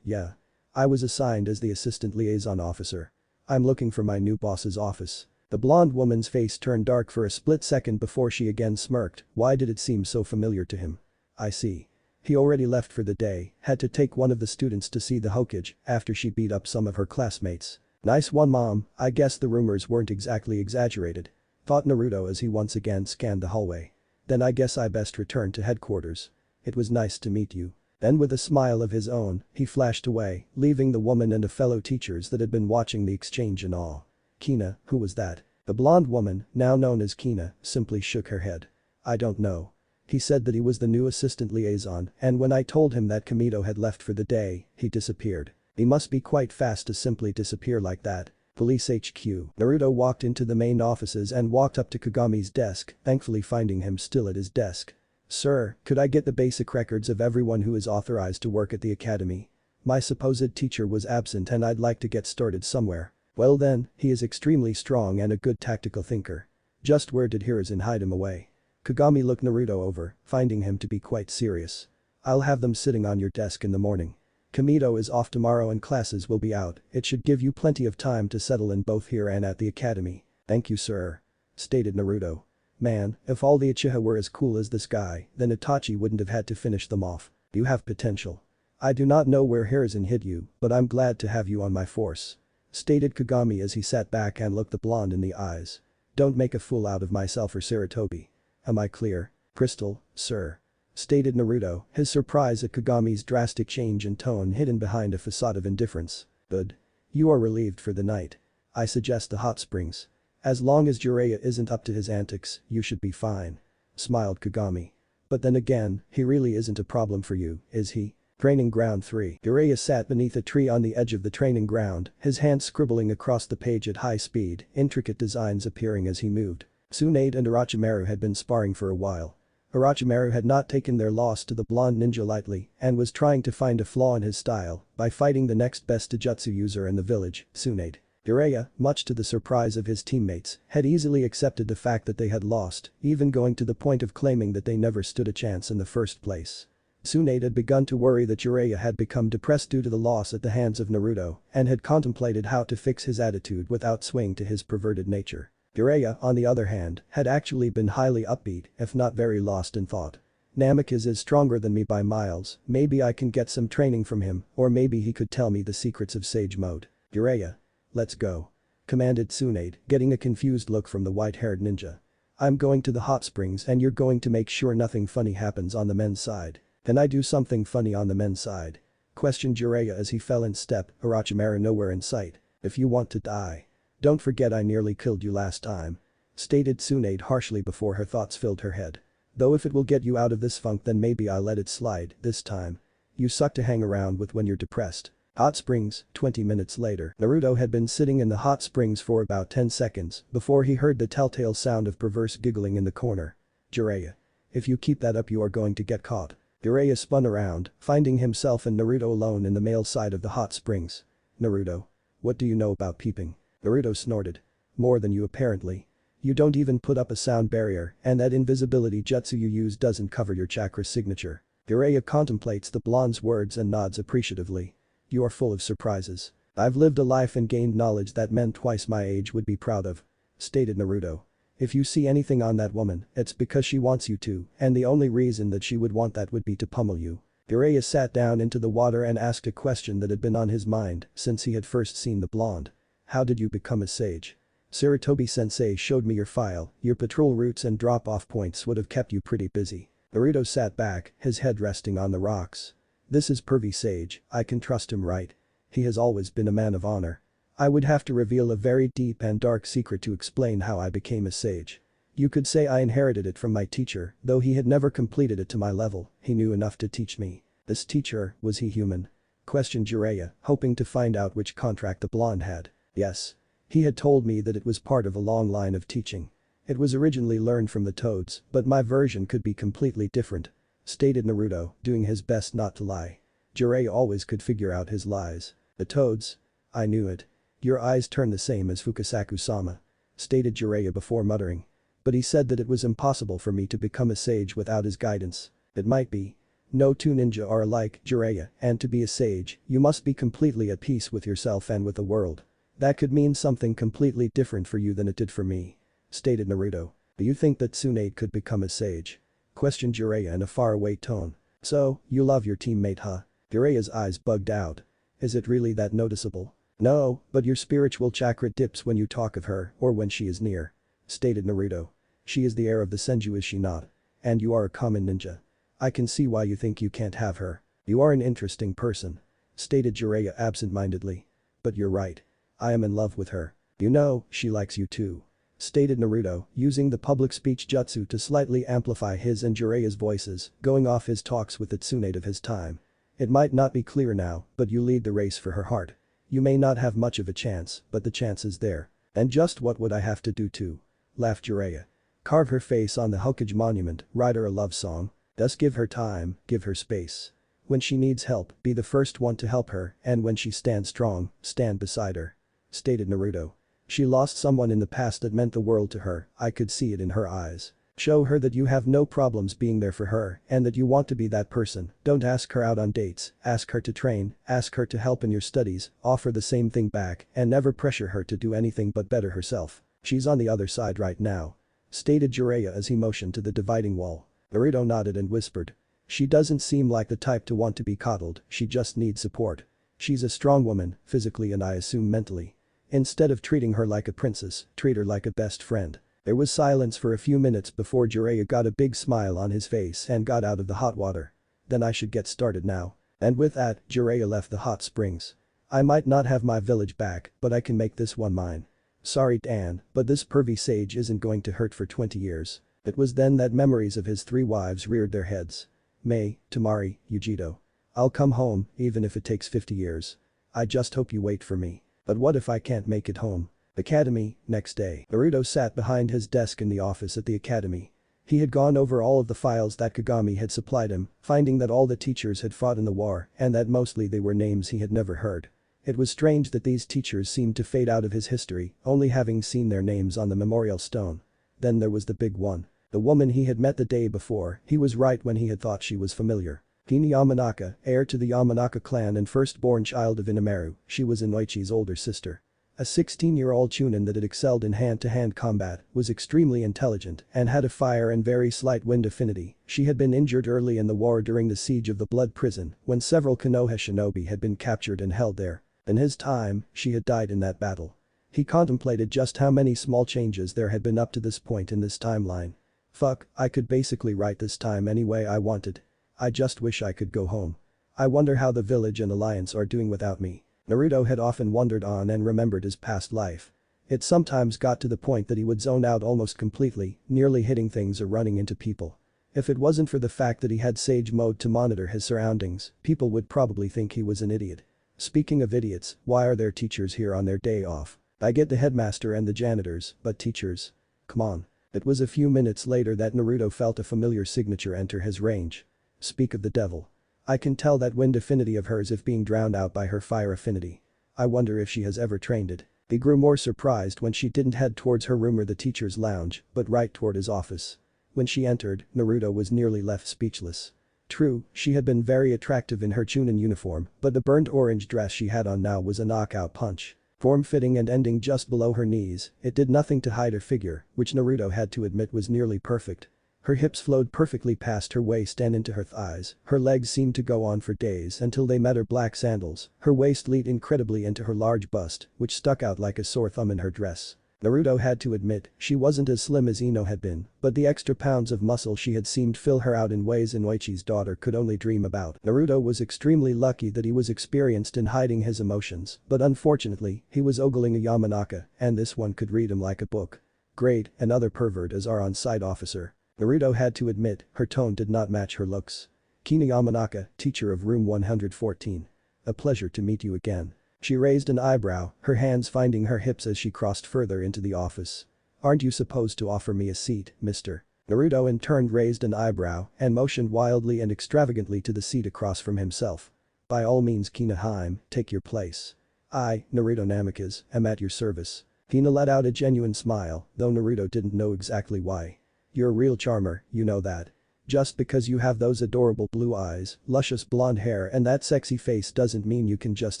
Yeah. I was assigned as the assistant liaison officer. I'm looking for my new boss's office. The blonde woman's face turned dark for a split second before she again smirked. Why did it seem so familiar to him? I see. He already left for the day, had to take one of the students to see the Hokage after she beat up some of her classmates. Nice one mom, I guess the rumors weren't exactly exaggerated. Thought Naruto as he once again scanned the hallway. Then I guess I best return to headquarters. It was nice to meet you. Then with a smile of his own, he flashed away, leaving the woman and the fellow teachers that had been watching the exchange in awe. Kina, who was that? The blonde woman, now known as Kina, simply shook her head. I don't know. He said that he was the new assistant liaison, and when I told him that Mito had left for the day, he disappeared. He must be quite fast to simply disappear like that. Police HQ. Naruto walked into the main offices and walked up to Kagami's desk, thankfully finding him still at his desk. Sir, could I get the basic records of everyone who is authorized to work at the academy? My supposed teacher was absent and I'd like to get started somewhere. Well then, he is extremely strong and a good tactical thinker. Just where did Hiruzen hide him away? Kagami looked Naruto over, finding him to be quite serious. I'll have them sitting on your desk in the morning. Mito is off tomorrow and classes will be out, it should give you plenty of time to settle in both here and at the academy. Thank you sir. Stated Naruto. Man, if all the Uchiha were as cool as this guy, then Itachi wouldn't have had to finish them off. You have potential. I do not know where Hiruzen hid you, but I'm glad to have you on my force. Stated Kagami as he sat back and looked the blonde in the eyes. Don't make a fool out of myself or Sarutobi. Am I clear? Crystal, sir. Stated Naruto, his surprise at Kagami's drastic change in tone hidden behind a facade of indifference. Good. You are relieved for the night. I suggest the hot springs. As long as Jiraiya isn't up to his antics, you should be fine. Smiled Kagami. But then again, he really isn't a problem for you, is he? Training Ground 3. Jiraiya sat beneath a tree on the edge of the training ground, his hand scribbling across the page at high speed, intricate designs appearing as he moved. Tsunade and Orochimaru had been sparring for a while. Orochimaru had not taken their loss to the blonde ninja lightly and was trying to find a flaw in his style by fighting the next best Taijutsu user in the village, Tsunade. Jiraiya, much to the surprise of his teammates, had easily accepted the fact that they had lost, even going to the point of claiming that they never stood a chance in the first place. Tsunade had begun to worry that Jiraiya had become depressed due to the loss at the hands of Naruto and had contemplated how to fix his attitude without swaying to his perverted nature. Jiraiya, on the other hand, had actually been highly upbeat, if not very lost in thought. Namek is stronger than me by miles, maybe I can get some training from him, or maybe he could tell me the secrets of Sage Mode. Jiraiya. Let's go. Commanded Tsunade, getting a confused look from the white-haired ninja. I'm going to the hot springs and you're going to make sure nothing funny happens on the men's side. Can I do something funny on the men's side? Questioned Jiraiya as he fell in step, Orochimaru nowhere in sight. If you want to die. Don't forget I nearly killed you last time. Stated Tsunade harshly before her thoughts filled her head. Though if it will get you out of this funk then maybe I'll let it slide, this time. You suck to hang around with when you're depressed. Hot springs, 20 minutes later. Naruto had been sitting in the hot springs for about 10 seconds before he heard the telltale sound of perverse giggling in the corner. Jiraiya. If you keep that up you are going to get caught. Jiraiya spun around, finding himself and Naruto alone in the male side of the hot springs. Naruto. What do you know about peeping? Naruto snorted. More than you apparently. You don't even put up a sound barrier and that invisibility jutsu you use doesn't cover your chakra signature. Jiraiya contemplates the blonde's words and nods appreciatively. You are full of surprises. I've lived a life and gained knowledge that men twice my age would be proud of. Stated Naruto. If you see anything on that woman, it's because she wants you to, and the only reason that she would want that would be to pummel you. Jiraiya sat down into the water and asked a question that had been on his mind since he had first seen the blonde. How did you become a sage? Sarutobi-sensei showed me your file, your patrol routes and drop-off points would have kept you pretty busy. Naruto sat back, his head resting on the rocks. This is pervy sage, I can trust him right? He has always been a man of honor. I would have to reveal a very deep and dark secret to explain how I became a sage. You could say I inherited it from my teacher, though he had never completed it to my level, he knew enough to teach me. This teacher, was he human? Questioned Jiraiya, hoping to find out which contract the blonde had. Yes. He had told me that it was part of a long line of teaching. It was originally learned from the toads, but my version could be completely different. Stated Naruto, doing his best not to lie. Jiraiya always could figure out his lies. The toads? I knew it. Your eyes turn the same as Fukasaku-sama. Stated Jiraiya before muttering. But he said that it was impossible for me to become a sage without his guidance. It might be. No two ninja are alike, Jiraiya, and to be a sage, you must be completely at peace with yourself and with the world. That could mean something completely different for you than it did for me. Stated Naruto. Do you think that Tsunade could become a sage? Questioned Jiraiya in a faraway tone. So, you love your teammate huh? Jiraiya's eyes bugged out. Is it really that noticeable? No, but your spiritual chakra dips when you talk of her or when she is near. Stated Naruto. She is the heir of the Senju, is she not? And you are a common ninja. I can see why you think you can't have her. You are an interesting person. Stated Jiraiya absent-mindedly. But you're right. I am in love with her. You know, she likes you too. Stated Naruto, using the public speech jutsu to slightly amplify his and Jiraiya's voices, going off his talks with the Tsunade of his time. It might not be clear now, but you lead the race for her heart. You may not have much of a chance, but the chance is there. And just what would I have to do to? Laughed Jiraiya. Carve her face on the Hokage monument, write her a love song. Thus give her time, give her space. When she needs help, be the first one to help her, and when she stands strong, stand beside her. Stated Naruto. She lost someone in the past that meant the world to her, I could see it in her eyes. Show her that you have no problems being there for her and that you want to be that person. Don't ask her out on dates, ask her to train, ask her to help in your studies, offer the same thing back and never pressure her to do anything but better herself. She's on the other side right now. Stated Jiraiya as he motioned to the dividing wall. Naruto nodded and whispered. She doesn't seem like the type to want to be coddled, she just needs support. She's a strong woman, physically and I assume mentally. Instead of treating her like a princess, treat her like a best friend. There was silence for a few minutes before Jiraiya got a big smile on his face and got out of the hot water. Then I should get started now. And with that, Jiraiya left the hot springs. I might not have my village back, but I can make this one mine. Sorry Dan, but this pervy sage isn't going to hurt for 20 years. It was then that memories of his 3 wives reared their heads. Mei, Temari, Yujito. I'll come home, even if it takes 50 years. I just hope you wait for me. But what if I can't make it home? Academy, next day. Naruto sat behind his desk in the office at the academy. He had gone over all of the files that Kagami had supplied him, finding that all the teachers had fought in the war and that mostly they were names he had never heard. It was strange that these teachers seemed to fade out of his history, only having seen their names on the memorial stone. Then there was the big one. The woman he had met the day before, he was right when he had thought she was familiar. Kina Yamanaka, heir to the Yamanaka clan and firstborn child of Inoimaru, she was Inoichi's older sister. A 16-year-old chunin that had excelled in hand-to-hand combat, was extremely intelligent and had a fire and very slight wind affinity. She had been injured early in the war during the siege of the Blood Prison when several Konoha shinobi had been captured and held there. In his time, she had died in that battle. He contemplated just how many small changes there had been up to this point in this timeline. Fuck, I could basically write this time any way I wanted. I just wish I could go home. I wonder how the village and alliance are doing without me. Naruto had often wondered on and remembered his past life. It sometimes got to the point that he would zone out almost completely, nearly hitting things or running into people. If it wasn't for the fact that he had Sage Mode to monitor his surroundings, people would probably think he was an idiot. Speaking of idiots, why are there teachers here on their day off? I get the headmaster and the janitors, but teachers? Come on. It was a few minutes later that Naruto felt a familiar signature enter his range. Speak of the devil. I can tell that wind affinity of hers if being drowned out by her fire affinity. I wonder if she has ever trained it. He grew more surprised when she didn't head towards her room or the teacher's lounge, but right toward his office. When she entered, Naruto was nearly left speechless. True, she had been very attractive in her chunin uniform, but the burnt orange dress she had on now was a knockout punch. Form-fitting and ending just below her knees, it did nothing to hide her figure, which Naruto had to admit was nearly perfect. Her hips flowed perfectly past her waist and into her thighs, her legs seemed to go on for days until they met her black sandals, her waist lead incredibly into her large bust, which stuck out like a sore thumb in her dress. Naruto had to admit, she wasn't as slim as Ino had been, but the extra pounds of muscle she had seemed fill her out in ways Inoichi's daughter could only dream about. Naruto was extremely lucky that he was experienced in hiding his emotions, but unfortunately, he was ogling a Yamanaka, and this one could read him like a book. Great, another pervert as our on-site officer. Naruto had to admit, her tone did not match her looks. Kina Yamanaka, teacher of room 114. A pleasure to meet you again. She raised an eyebrow, her hands finding her hips as she crossed further into the office. Aren't you supposed to offer me a seat, mister? Naruto in turn raised an eyebrow and motioned wildly and extravagantly to the seat across from himself. By all means Kina-hime, take your place. I, Naruto Namikaze, am at your service. Kina let out a genuine smile, though Naruto didn't know exactly why. You're a real charmer, you know that. Just because you have those adorable blue eyes, luscious blonde hair and that sexy face doesn't mean you can just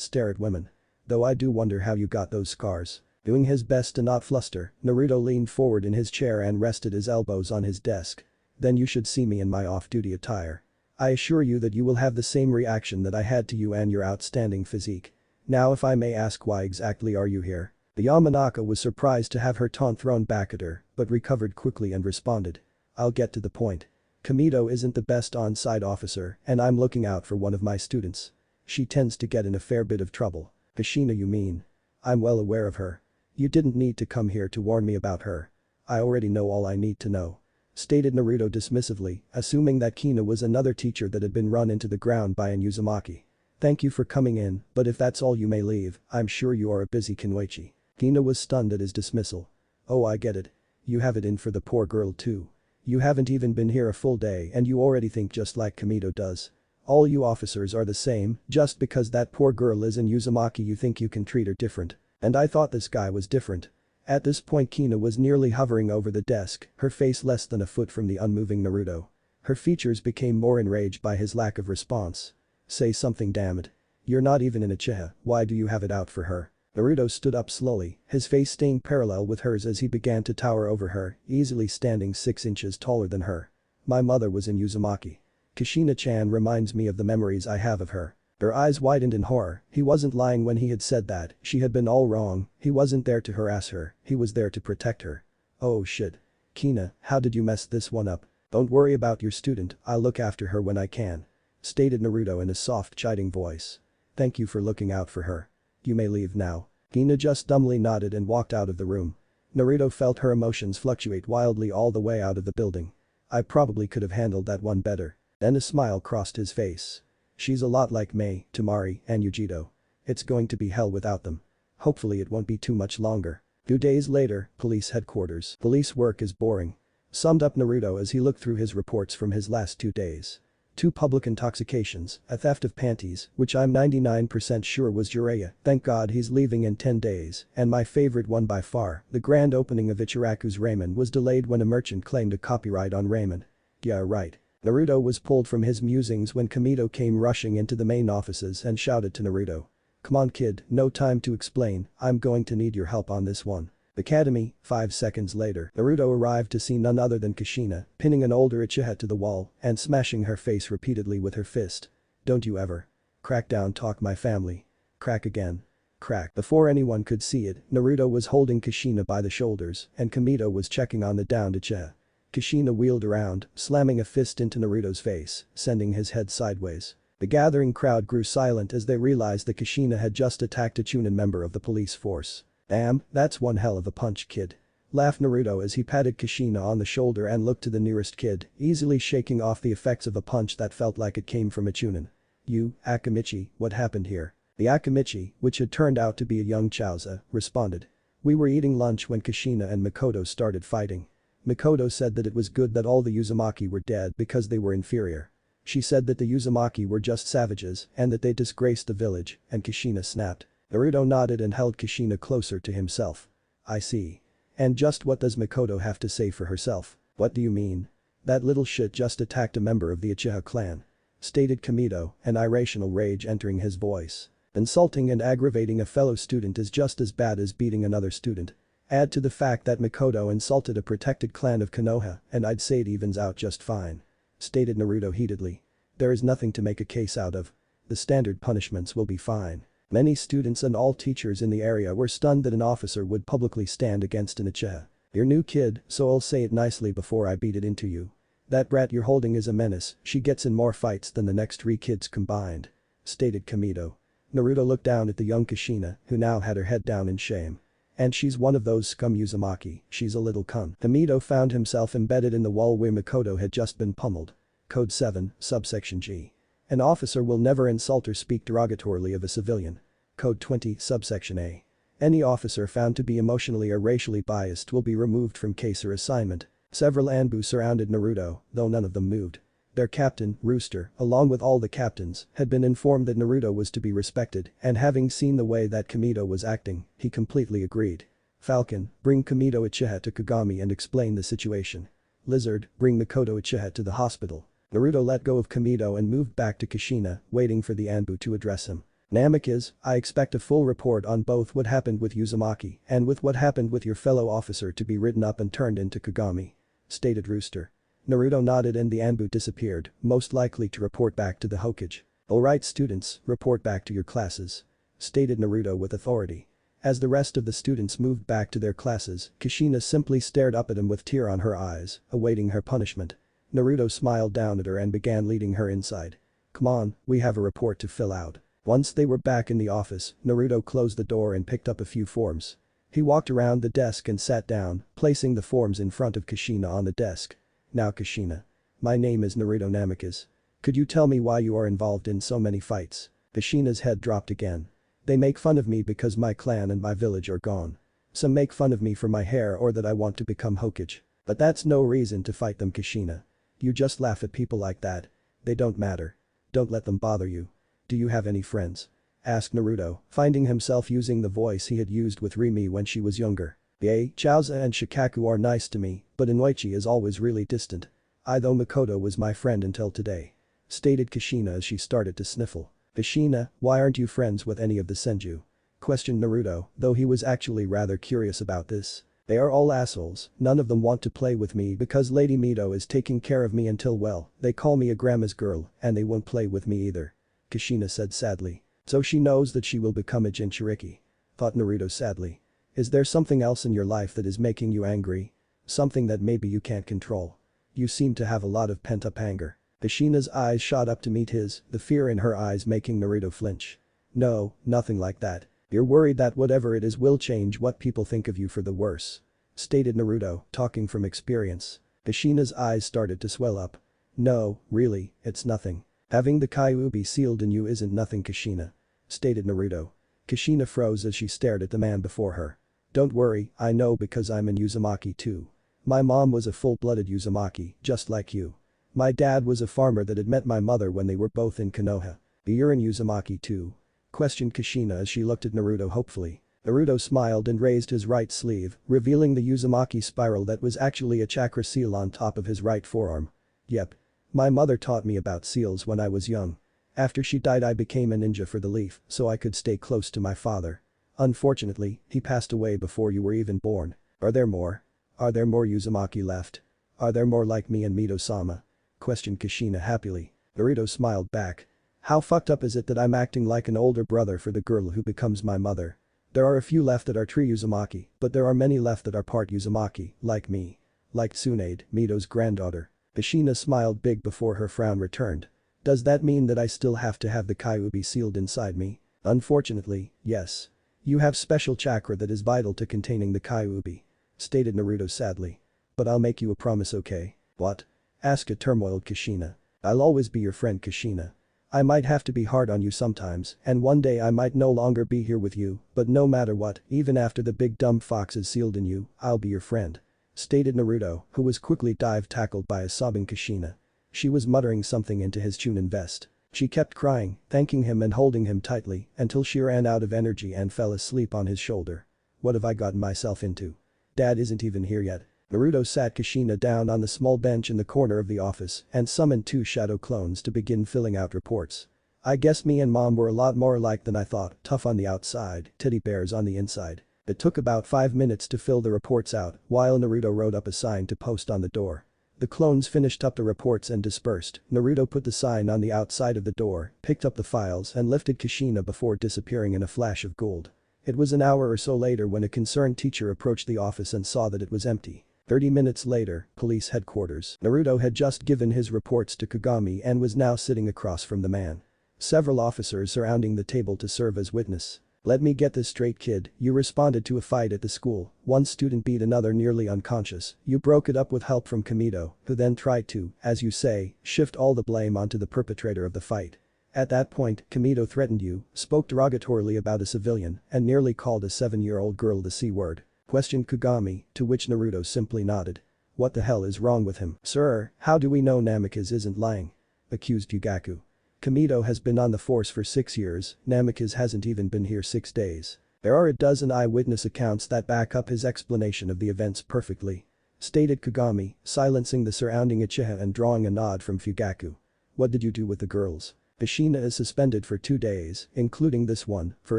stare at women. Though I do wonder how you got those scars. Doing his best to not fluster, Naruto leaned forward in his chair and rested his elbows on his desk. Then you should see me in my off-duty attire. I assure you that you will have the same reaction that I had to you and your outstanding physique. Now if I may ask, why exactly are you here? The Yamanaka was surprised to have her taunt thrown back at her, but recovered quickly and responded. I'll get to the point. Kamito isn't the best on-site officer and I'm looking out for one of my students. She tends to get in a fair bit of trouble. Kushina, you mean? I'm well aware of her. You didn't need to come here to warn me about her. I already know all I need to know. Stated Naruto dismissively, assuming that Kina was another teacher that had been run into the ground by an Uzumaki. Thank you for coming in, but if that's all you may leave, I'm sure you are a busy Kunoichi. Kina was stunned at his dismissal. Oh, I get it. You have it in for the poor girl too. You haven't even been here a full day and you already think just like Kamito does. All you officers are the same, just because that poor girl is an Uzumaki you think you can treat her different. And I thought this guy was different. At this point Kina was nearly hovering over the desk, her face less than a foot from the unmoving Naruto. Her features became more enraged by his lack of response. Say something, damn it. You're not even in Uchiha, why do you have it out for her? Naruto stood up slowly, his face staying parallel with hers as he began to tower over her, easily standing 6 inches taller than her. My mother was in Uzumaki. Kushina-chan reminds me of the memories I have of her. Her eyes widened in horror, he wasn't lying when he had said that, she had been all wrong, he wasn't there to harass her, he was there to protect her. Oh shit. Kina, how did you mess this one up? Don't worry about your student, I'll look after her when I can. Stated Naruto in a soft chiding voice. Thank you for looking out for her. You may leave now. Kina just dumbly nodded and walked out of the room. Naruto felt her emotions fluctuate wildly all the way out of the building. I probably could have handled that one better. Then a smile crossed his face. She's a lot like Mei, Temari, and Yujito. It's going to be hell without them. Hopefully it won't be too much longer. 2 days later, police headquarters. Police work is boring. Summed up Naruto as he looked through his reports from his last 2 days. 2 public intoxications, a theft of panties, which I'm 99% sure was Jiraiya, thank God he's leaving in 10 days, and my favorite one by far, the grand opening of Ichiraku's ramen was delayed when a merchant claimed a copyright on ramen. Yeah right. Naruto was pulled from his musings when Kamito came rushing into the main offices and shouted to Naruto. Come on kid, no time to explain, I'm going to need your help on this one. Academy, 5 seconds later, Naruto arrived to see none other than Kushina, pinning an older Uchiha to the wall and smashing her face repeatedly with her fist. Don't you ever. Crack down, talk my family. Crack again. Crack. Before anyone could see it, Naruto was holding Kushina by the shoulders and Kamito was checking on the downed Uchiha. Kushina wheeled around, slamming a fist into Naruto's face, sending his head sideways. The gathering crowd grew silent as they realized that Kushina had just attacked a Chunin member of the police force. Damn, that's one hell of a punch kid. Laughed Naruto as he patted Kushina on the shoulder and looked to the nearest kid, easily shaking off the effects of a punch that felt like it came from a Chunin. You, Akamichi, what happened here? The Akamichi, which had turned out to be a young Chauza, responded. We were eating lunch when Kushina and Makoto started fighting. Makoto said that it was good that all the Uzumaki were dead because they were inferior. She said that the Uzumaki were just savages and that they disgraced the village, and Kushina snapped. Naruto nodded and held Kushina closer to himself. I see. And just what does Makoto have to say for herself? What do you mean? That little shit just attacked a member of the Uchiha clan. Stated Kamito, an irrational rage entering his voice. Insulting and aggravating a fellow student is just as bad as beating another student. Add to the fact that Makoto insulted a protected clan of Konoha and I'd say it evens out just fine. Stated Naruto heatedly. There is nothing to make a case out of. The standard punishments will be fine. Many students and all teachers in the area were stunned that an officer would publicly stand against an Uchiha. You're new kid, so I'll say it nicely before I beat it into you. That brat you're holding is a menace, she gets in more fights than the next 3 kids combined. Stated Kamito. Naruto looked down at the young Kushina, who now had her head down in shame. And she's one of those scum Uzumaki, she's a little cunt. Kamito found himself embedded in the wall where Makoto had just been pummeled. Code 7, subsection G. An officer will never insult or speak derogatorily of a civilian. Code 20, subsection A. Any officer found to be emotionally or racially biased will be removed from case or assignment. Several Anbu surrounded Naruto, though none of them moved. Their captain, Rooster, along with all the captains, had been informed that Naruto was to be respected, and having seen the way that Kamito was acting, he completely agreed. Falcon, bring Kamito Uchiha to Kagami and explain the situation. Lizard, bring Makoto Uchiha to the hospital. Naruto let go of Kamito and moved back to Kushina, waiting for the Anbu to address him. Namikaze, I expect a full report on both what happened with Uzumaki and with what happened with your fellow officer to be written up and turned into Kagami. Stated Rooster. Naruto nodded and the Anbu disappeared, most likely to report back to the Hokage. "Alright students, report back to your classes," stated Naruto with authority. As the rest of the students moved back to their classes, Kushina simply stared up at him with tear on her eyes, awaiting her punishment. Naruto smiled down at her and began leading her inside. "Come on, we have a report to fill out." Once they were back in the office, Naruto closed the door and picked up a few forms. He walked around the desk and sat down, placing the forms in front of Kushina on the desk. "Now Kushina. My name is Naruto Namikaze. Could you tell me why you are involved in so many fights?" Kushina's head dropped again. "They make fun of me because my clan and my village are gone. Some make fun of me for my hair or that I want to become Hokage. But that's no reason to fight them, Kushina. You just laugh at people like that. They don't matter. Don't let them bother you. Do you have any friends?" asked Naruto, finding himself using the voice he had used with Rimi when she was younger. "Chaozu and Shikaku are nice to me, but Inoichi is always really distant. Though Makoto was my friend until today," stated Kushina as she started to sniffle. "Kushina, why aren't you friends with any of the Senju?" questioned Naruto, though he was actually rather curious about this. "They are all assholes, none of them want to play with me because Lady Mito is taking care of me until well, they call me a grandma's girl and they won't play with me either," Kushina said sadly. "So she knows that she will become a Jinchuriki," thought Naruto sadly. "Is there something else in your life that is making you angry? Something that maybe you can't control? You seem to have a lot of pent-up anger." Kushina's eyes shot up to meet his, the fear in her eyes making Naruto flinch. "No, nothing like that. You're worried that whatever it is will change what people think of you for the worse," stated Naruto, talking from experience. Kushina's eyes started to swell up. "No, really, it's nothing. Having the Kyuubi sealed in you isn't nothing, Kushina," stated Naruto. Kushina froze as she stared at the man before her. "Don't worry, I know because I'm an Uzumaki too. My mom was a full-blooded Uzumaki, just like you. My dad was a farmer that had met my mother when they were both in Konoha. You're an Uzumaki too?" questioned Kushina as she looked at Naruto hopefully. Naruto smiled and raised his right sleeve, revealing the Uzumaki spiral that was actually a chakra seal on top of his right forearm. "Yep. My mother taught me about seals when I was young. After she died I became a ninja for the leaf so I could stay close to my father. Unfortunately, he passed away before you were even born. Are there more? Are there more Uzumaki left? Are there more like me and Mito-sama?" questioned Kushina happily. Naruto smiled back. "How fucked up is it that I'm acting like an older brother for the girl who becomes my mother? There are a few left that are true Uzumaki, but there are many left that are part Uzumaki, like me. Like Tsunade, Mito's granddaughter." Kushina smiled big before her frown returned. "Does that mean that I still have to have the Kyuubi sealed inside me?" "Unfortunately, yes. You have special chakra that is vital to containing the Kyuubi," stated Naruto sadly. "But I'll make you a promise, okay?" "What?" asked a turmoiled Kushina. "I'll always be your friend, Kushina. I might have to be hard on you sometimes and one day I might no longer be here with you, but no matter what, even after the big dumb fox is sealed in you, I'll be your friend," stated Naruto, who was quickly tackled by a sobbing Kushina. She was muttering something into his chunin vest. She kept crying, thanking him and holding him tightly until she ran out of energy and fell asleep on his shoulder. "What have I gotten myself into? Dad isn't even here yet." Naruto sat Kushina down on the small bench in the corner of the office and summoned 2 shadow clones to begin filling out reports. "I guess me and mom were a lot more alike than I thought, tough on the outside, teddy bears on the inside." It took about 5 minutes to fill the reports out while Naruto wrote up a sign to post on the door. The clones finished up the reports and dispersed. Naruto put the sign on the outside of the door, picked up the files and lifted Kushina before disappearing in a flash of gold. It was an hour or so later when a concerned teacher approached the office and saw that it was empty. 30 minutes later, police headquarters. Naruto had just given his reports to Kagami and was now sitting across from the man. Several officers surrounding the table to serve as witness. "Let me get this straight, kid, you responded to a fight at the school, one student beat another nearly unconscious, you broke it up with help from Mito, who then tried to, as you say, shift all the blame onto the perpetrator of the fight. At that point, Mito threatened you, spoke derogatorily about a civilian, and nearly called a 7-year-old girl the C-word," questioned Kagami, to which Naruto simply nodded. "What the hell is wrong with him?" "Sir, how do we know Namikaze isn't lying?" accused Yugaku. "Mito has been on the force for 6 years, Namikaze hasn't even been here 6 days. There are a dozen eyewitness accounts that back up his explanation of the events perfectly," stated Kagami, silencing the surrounding Uchiha and drawing a nod from Fugaku. "What did you do with the girls?" "Kushina is suspended for 2 days, including this one, for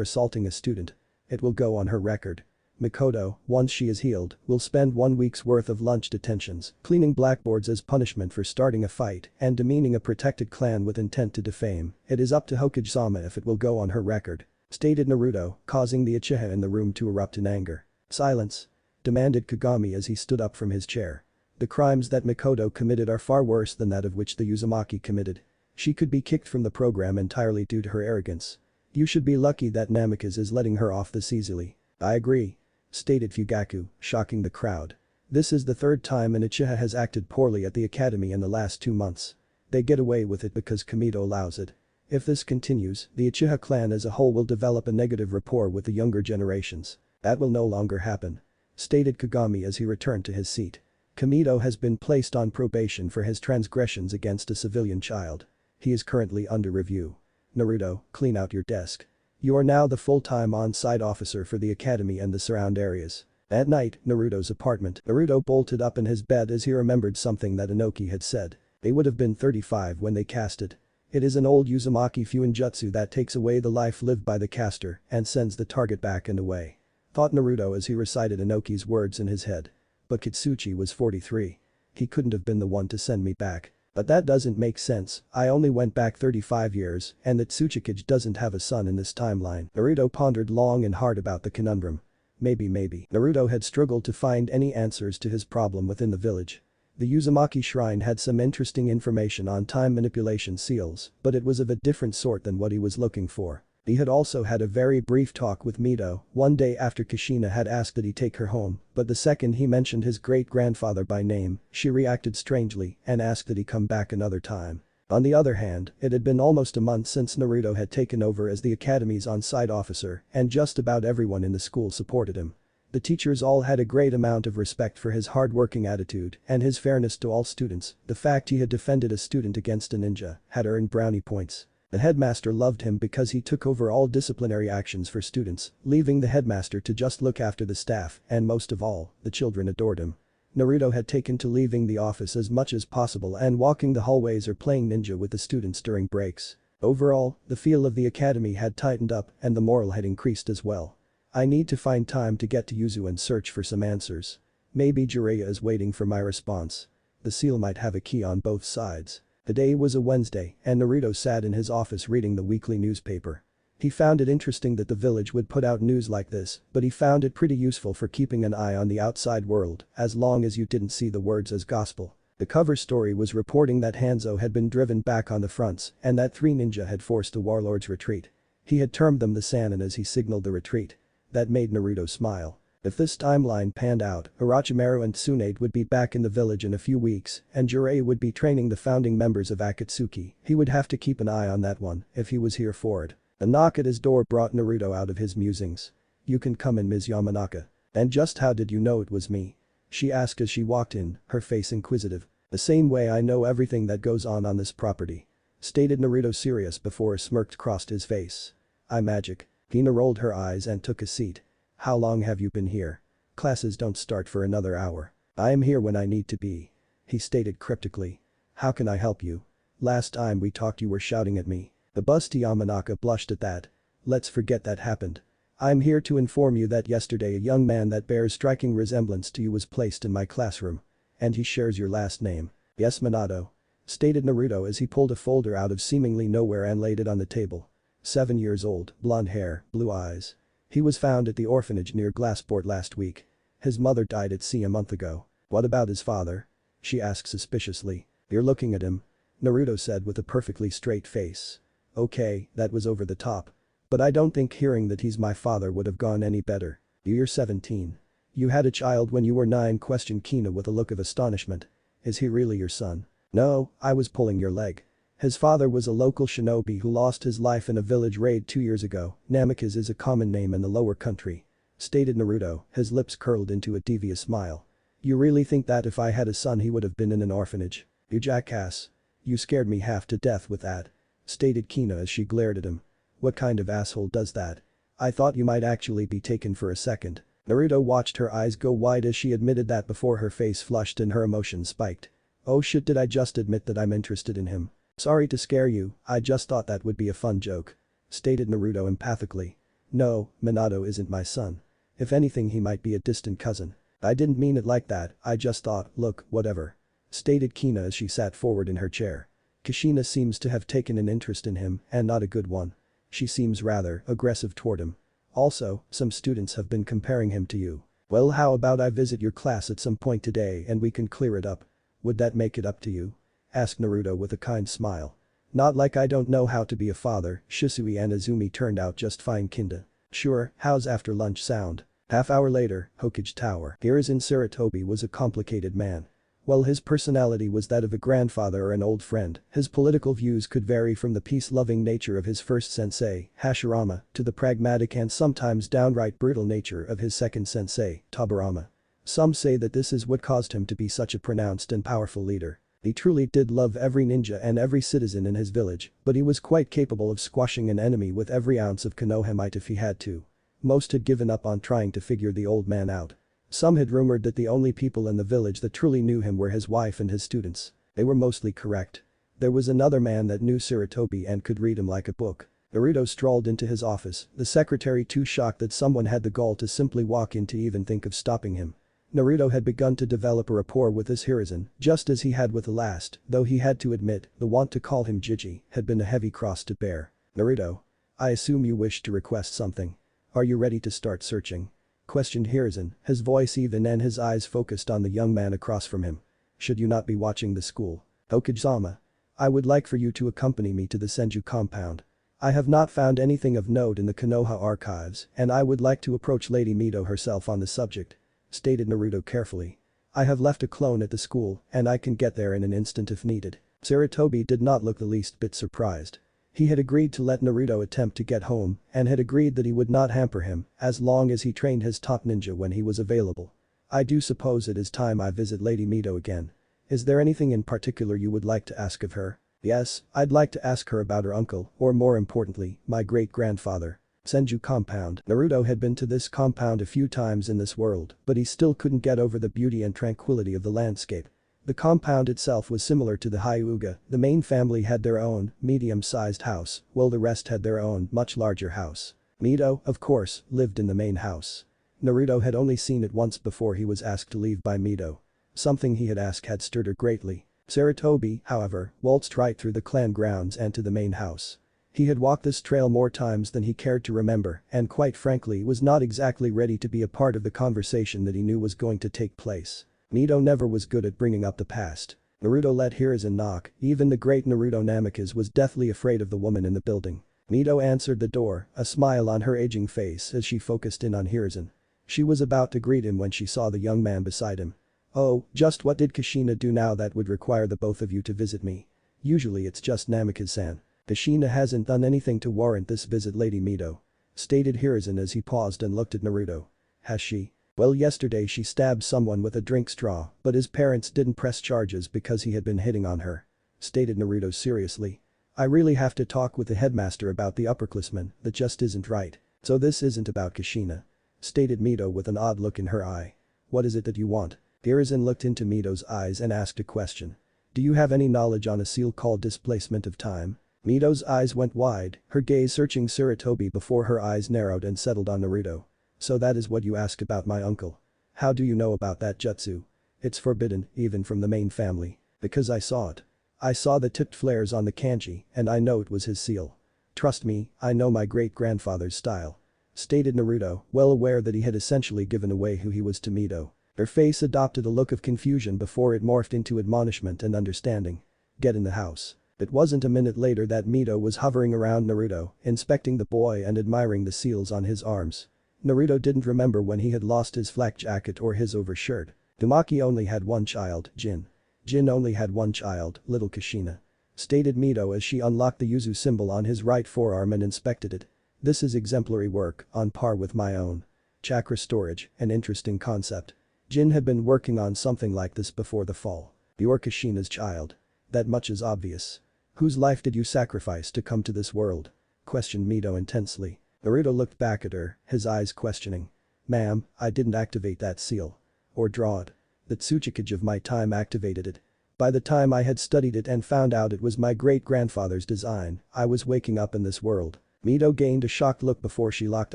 assaulting a student. It will go on her record," Mikoto, once she is healed, will spend 1 week's worth of lunch detentions, cleaning blackboards as punishment for starting a fight and demeaning a protected clan with intent to defame. It is up to Hokage-sama if it will go on her record. Stated Naruto, causing the Uchiha in the room to erupt in anger. Silence. Demanded Kagami as he stood up from his chair. The crimes that Mikoto committed are far worse than that of which the Uzumaki committed. She could be kicked from the program entirely due to her arrogance. You should be lucky that Namikaze is letting her off this easily. I agree. Stated Fugaku, shocking the crowd. This is the third time an Uchiha has acted poorly at the academy in the last 2 months. They get away with it because Kamito allows it. If this continues, the Uchiha clan as a whole will develop a negative rapport with the younger generations. That will no longer happen. Stated Kagami as he returned to his seat. Kamito has been placed on probation for his transgressions against a civilian child. He is currently under review. Naruto, clean out your desk. You are now the full-time on-site officer for the academy and the surround areas. At night, Naruto's apartment. Naruto bolted up in his bed as he remembered something that Inoki had said. They would have been 35 when they casted. It is an old Uzumaki Fuinjutsu that takes away the life lived by the caster and sends the target back and away. Thought Naruto as he recited Inoki's words in his head. But Kitsuchi was 43. He couldn't have been the one to send me back. But that doesn't make sense, I only went back 35 years and that Tsuchikage doesn't have a son in this timeline. Naruto pondered long and hard about the conundrum. Maybe. Naruto had struggled to find any answers to his problem within the village. The Uzumaki shrine had some interesting information on time manipulation seals, but it was of a different sort than what he was looking for. He had also had a very brief talk with Mito one day after Kushina had asked that he take her home, but the second he mentioned his great-grandfather by name, she reacted strangely and asked that he come back another time. On the other hand, it had been almost a month since Naruto had taken over as the academy's on-site officer and just about everyone in the school supported him. The teachers all had a great amount of respect for his hard-working attitude and his fairness to all students. The fact he had defended a student against a ninja had earned brownie points. The headmaster loved him because he took over all disciplinary actions for students, leaving the headmaster to just look after the staff, and most of all, the children adored him. Naruto had taken to leaving the office as much as possible and walking the hallways or playing ninja with the students during breaks. Overall, the feel of the academy had tightened up and the morale had increased as well. I need to find time to get to Yuzu and search for some answers. Maybe Jiraiya is waiting for my response. The seal might have a key on both sides. The day was a Wednesday and Naruto sat in his office reading the weekly newspaper. He found it interesting that the village would put out news like this, but he found it pretty useful for keeping an eye on the outside world as long as you didn't see the words as gospel. The cover story was reporting that Hanzo had been driven back on the fronts and that 3 ninja had forced a warlord's retreat. He had termed them the sannin as he signaled the retreat. That made Naruto smile. If this timeline panned out, Orochimaru and Tsunade would be back in the village in a few weeks and Jiraiya would be training the founding members of Akatsuki. He would have to keep an eye on that one if he was here for it. A knock at his door brought Naruto out of his musings. You can come in, Ms. Yamanaka. And just how did you know it was me? She asked as she walked in, her face inquisitive. The same way I know everything that goes on this property. Stated Naruto serious before a smirk crossed his face. I magic. Kina rolled her eyes and took a seat. How long have you been here? Classes don't start for another hour. I am here when I need to be. He stated cryptically. How can I help you? Last time we talked you were shouting at me. The busty Yamanaka blushed at that. Let's forget that happened. I'm here to inform you that yesterday a young man that bears striking resemblance to you was placed in my classroom. And he shares your last name. Yes, Manado. Stated Naruto as he pulled a folder out of seemingly nowhere and laid it on the table. 7 years old, blonde hair, blue eyes. He was found at the orphanage near Glassport last week. His mother died at sea a month ago. What about his father? She asked suspiciously. You're looking at him. Naruto said with a perfectly straight face. Okay, that was over the top. But I don't think hearing that he's my father would have gone any better. You're 17. You had a child when you were 9, questioned Kina with a look of astonishment. Is he really your son? No, I was pulling your leg. His father was a local shinobi who lost his life in a village raid 2 years ago. Namikaze is a common name in the lower country. Stated Naruto, his lips curled into a devious smile. You really think that if I had a son he would have been in an orphanage? You jackass. You scared me half to death with that. Stated Kina as she glared at him. What kind of asshole does that? I thought you might actually be taken for a second. Naruto watched her eyes go wide as she admitted that before her face flushed and her emotions spiked. Oh shit, did I just admit that I'm interested in him? Sorry to scare you, I just thought that would be a fun joke. Stated Naruto empathically. No, Manado isn't my son. If anything, he might be a distant cousin. I didn't mean it like that, I just thought, look, whatever. Stated Kina as she sat forward in her chair. Kushina seems to have taken an interest in him, and not a good one. She seems rather aggressive toward him. Also, some students have been comparing him to you. Well, how about I visit your class at some point today and we can clear it up? Would that make it up to you? Asked Naruto with a kind smile. Not like I don't know how to be a father, Shisui and Azumi turned out just fine kinda. Sure, how's after lunch sound? Half-hour later, Hokage Tower. Hiruzen Sarutobi was a complicated man. While his personality was that of a grandfather or an old friend, his political views could vary from the peace-loving nature of his first sensei, Hashirama, to the pragmatic and sometimes downright brutal nature of his second sensei, Tobirama. Some say that this is what caused him to be such a pronounced and powerful leader. He truly did love every ninja and every citizen in his village, but he was quite capable of squashing an enemy with every ounce of Konohamite if he had to. Most had given up on trying to figure the old man out. Some had rumored that the only people in the village that truly knew him were his wife and his students. They were mostly correct. There was another man that knew Sarutobi and could read him like a book. Naruto strolled into his office, the secretary too shocked that someone had the gall to simply walk in to even think of stopping him. Naruto had begun to develop a rapport with this Hiruzen, just as he had with the last, though he had to admit, the want to call him Jiji had been a heavy cross to bear. Naruto. I assume you wish to request something. Are you ready to start searching? Questioned Hiruzen, his voice even and his eyes focused on the young man across from him. Should you not be watching the school? Hokage-sama. I would like for you to accompany me to the Senju compound. I have not found anything of note in the Konoha archives and I would like to approach Lady Mito herself on the subject. Stated Naruto carefully. I have left a clone at the school and I can get there in an instant if needed. Sarutobi did not look the least bit surprised. He had agreed to let Naruto attempt to get home and had agreed that he would not hamper him as long as he trained his top ninja when he was available. I do suppose it is time I visit Lady Mito again. Is there anything in particular you would like to ask of her? Yes, I'd like to ask her about her uncle, or more importantly, my great-grandfather. Senju compound. Naruto had been to this compound a few times in this world, but he still couldn't get over the beauty and tranquility of the landscape. The compound itself was similar to the Hyuga, the main family had their own, medium-sized house, while the rest had their own, much larger house. Mito, of course, lived in the main house. Naruto had only seen it once before he was asked to leave by Mito. Something he had asked had stirred her greatly. Sarutobi, however, waltzed right through the clan grounds and to the main house. He had walked this trail more times than he cared to remember and quite frankly was not exactly ready to be a part of the conversation that he knew was going to take place. Mito never was good at bringing up the past. Naruto let Hiruzen knock, even the great Naruto Namikaze was deathly afraid of the woman in the building. Mito answered the door, a smile on her aging face as she focused in on Hiruzen. She was about to greet him when she saw the young man beside him. Oh, just what did Kushina do now that would require the both of you to visit me? Usually it's just Namikaze-san. Kushina hasn't done anything to warrant this visit, Lady Mito. Stated Hiruzen as he paused and looked at Naruto. Has she? Well, yesterday she stabbed someone with a drink straw, but his parents didn't press charges because he had been hitting on her. Stated Naruto seriously. I really have to talk with the headmaster about the upperclassmen, that just isn't right. So this isn't about Kushina. Stated Mito with an odd look in her eye. What is it that you want? Hiruzen looked into Mito's eyes and asked a question. Do you have any knowledge on a seal called displacement of time? Mito's eyes went wide, her gaze searching Sarutobi before her eyes narrowed and settled on Naruto. So that is what you ask about my uncle. How do you know about that jutsu? It's forbidden, even from the main family. Because I saw it. I saw the tipped flares on the kanji and I know it was his seal. Trust me, I know my great-grandfather's style. Stated Naruto, well aware that he had essentially given away who he was to Mito. Her face adopted a look of confusion before it morphed into admonishment and understanding. Get in the house. It wasn't a minute later that Mito was hovering around Naruto, inspecting the boy and admiring the seals on his arms. Naruto didn't remember when he had lost his flak jacket or his overshirt. Tamaki only had one child, Jin. Jin only had one child, little Kushina. Stated Mito as she unlocked the Yuzu symbol on his right forearm and inspected it. This is exemplary work, on par with my own. Chakra storage, an interesting concept. Jin had been working on something like this before the fall. You're Kushina's child. That much is obvious. Whose life did you sacrifice to come to this world? Questioned Mito intensely. Naruto looked back at her, his eyes questioning. Ma'am, I didn't activate that seal. Or draw it. The Tsuchikage of my time activated it. By the time I had studied it and found out it was my great-grandfather's design, I was waking up in this world. Mito gained a shocked look before she locked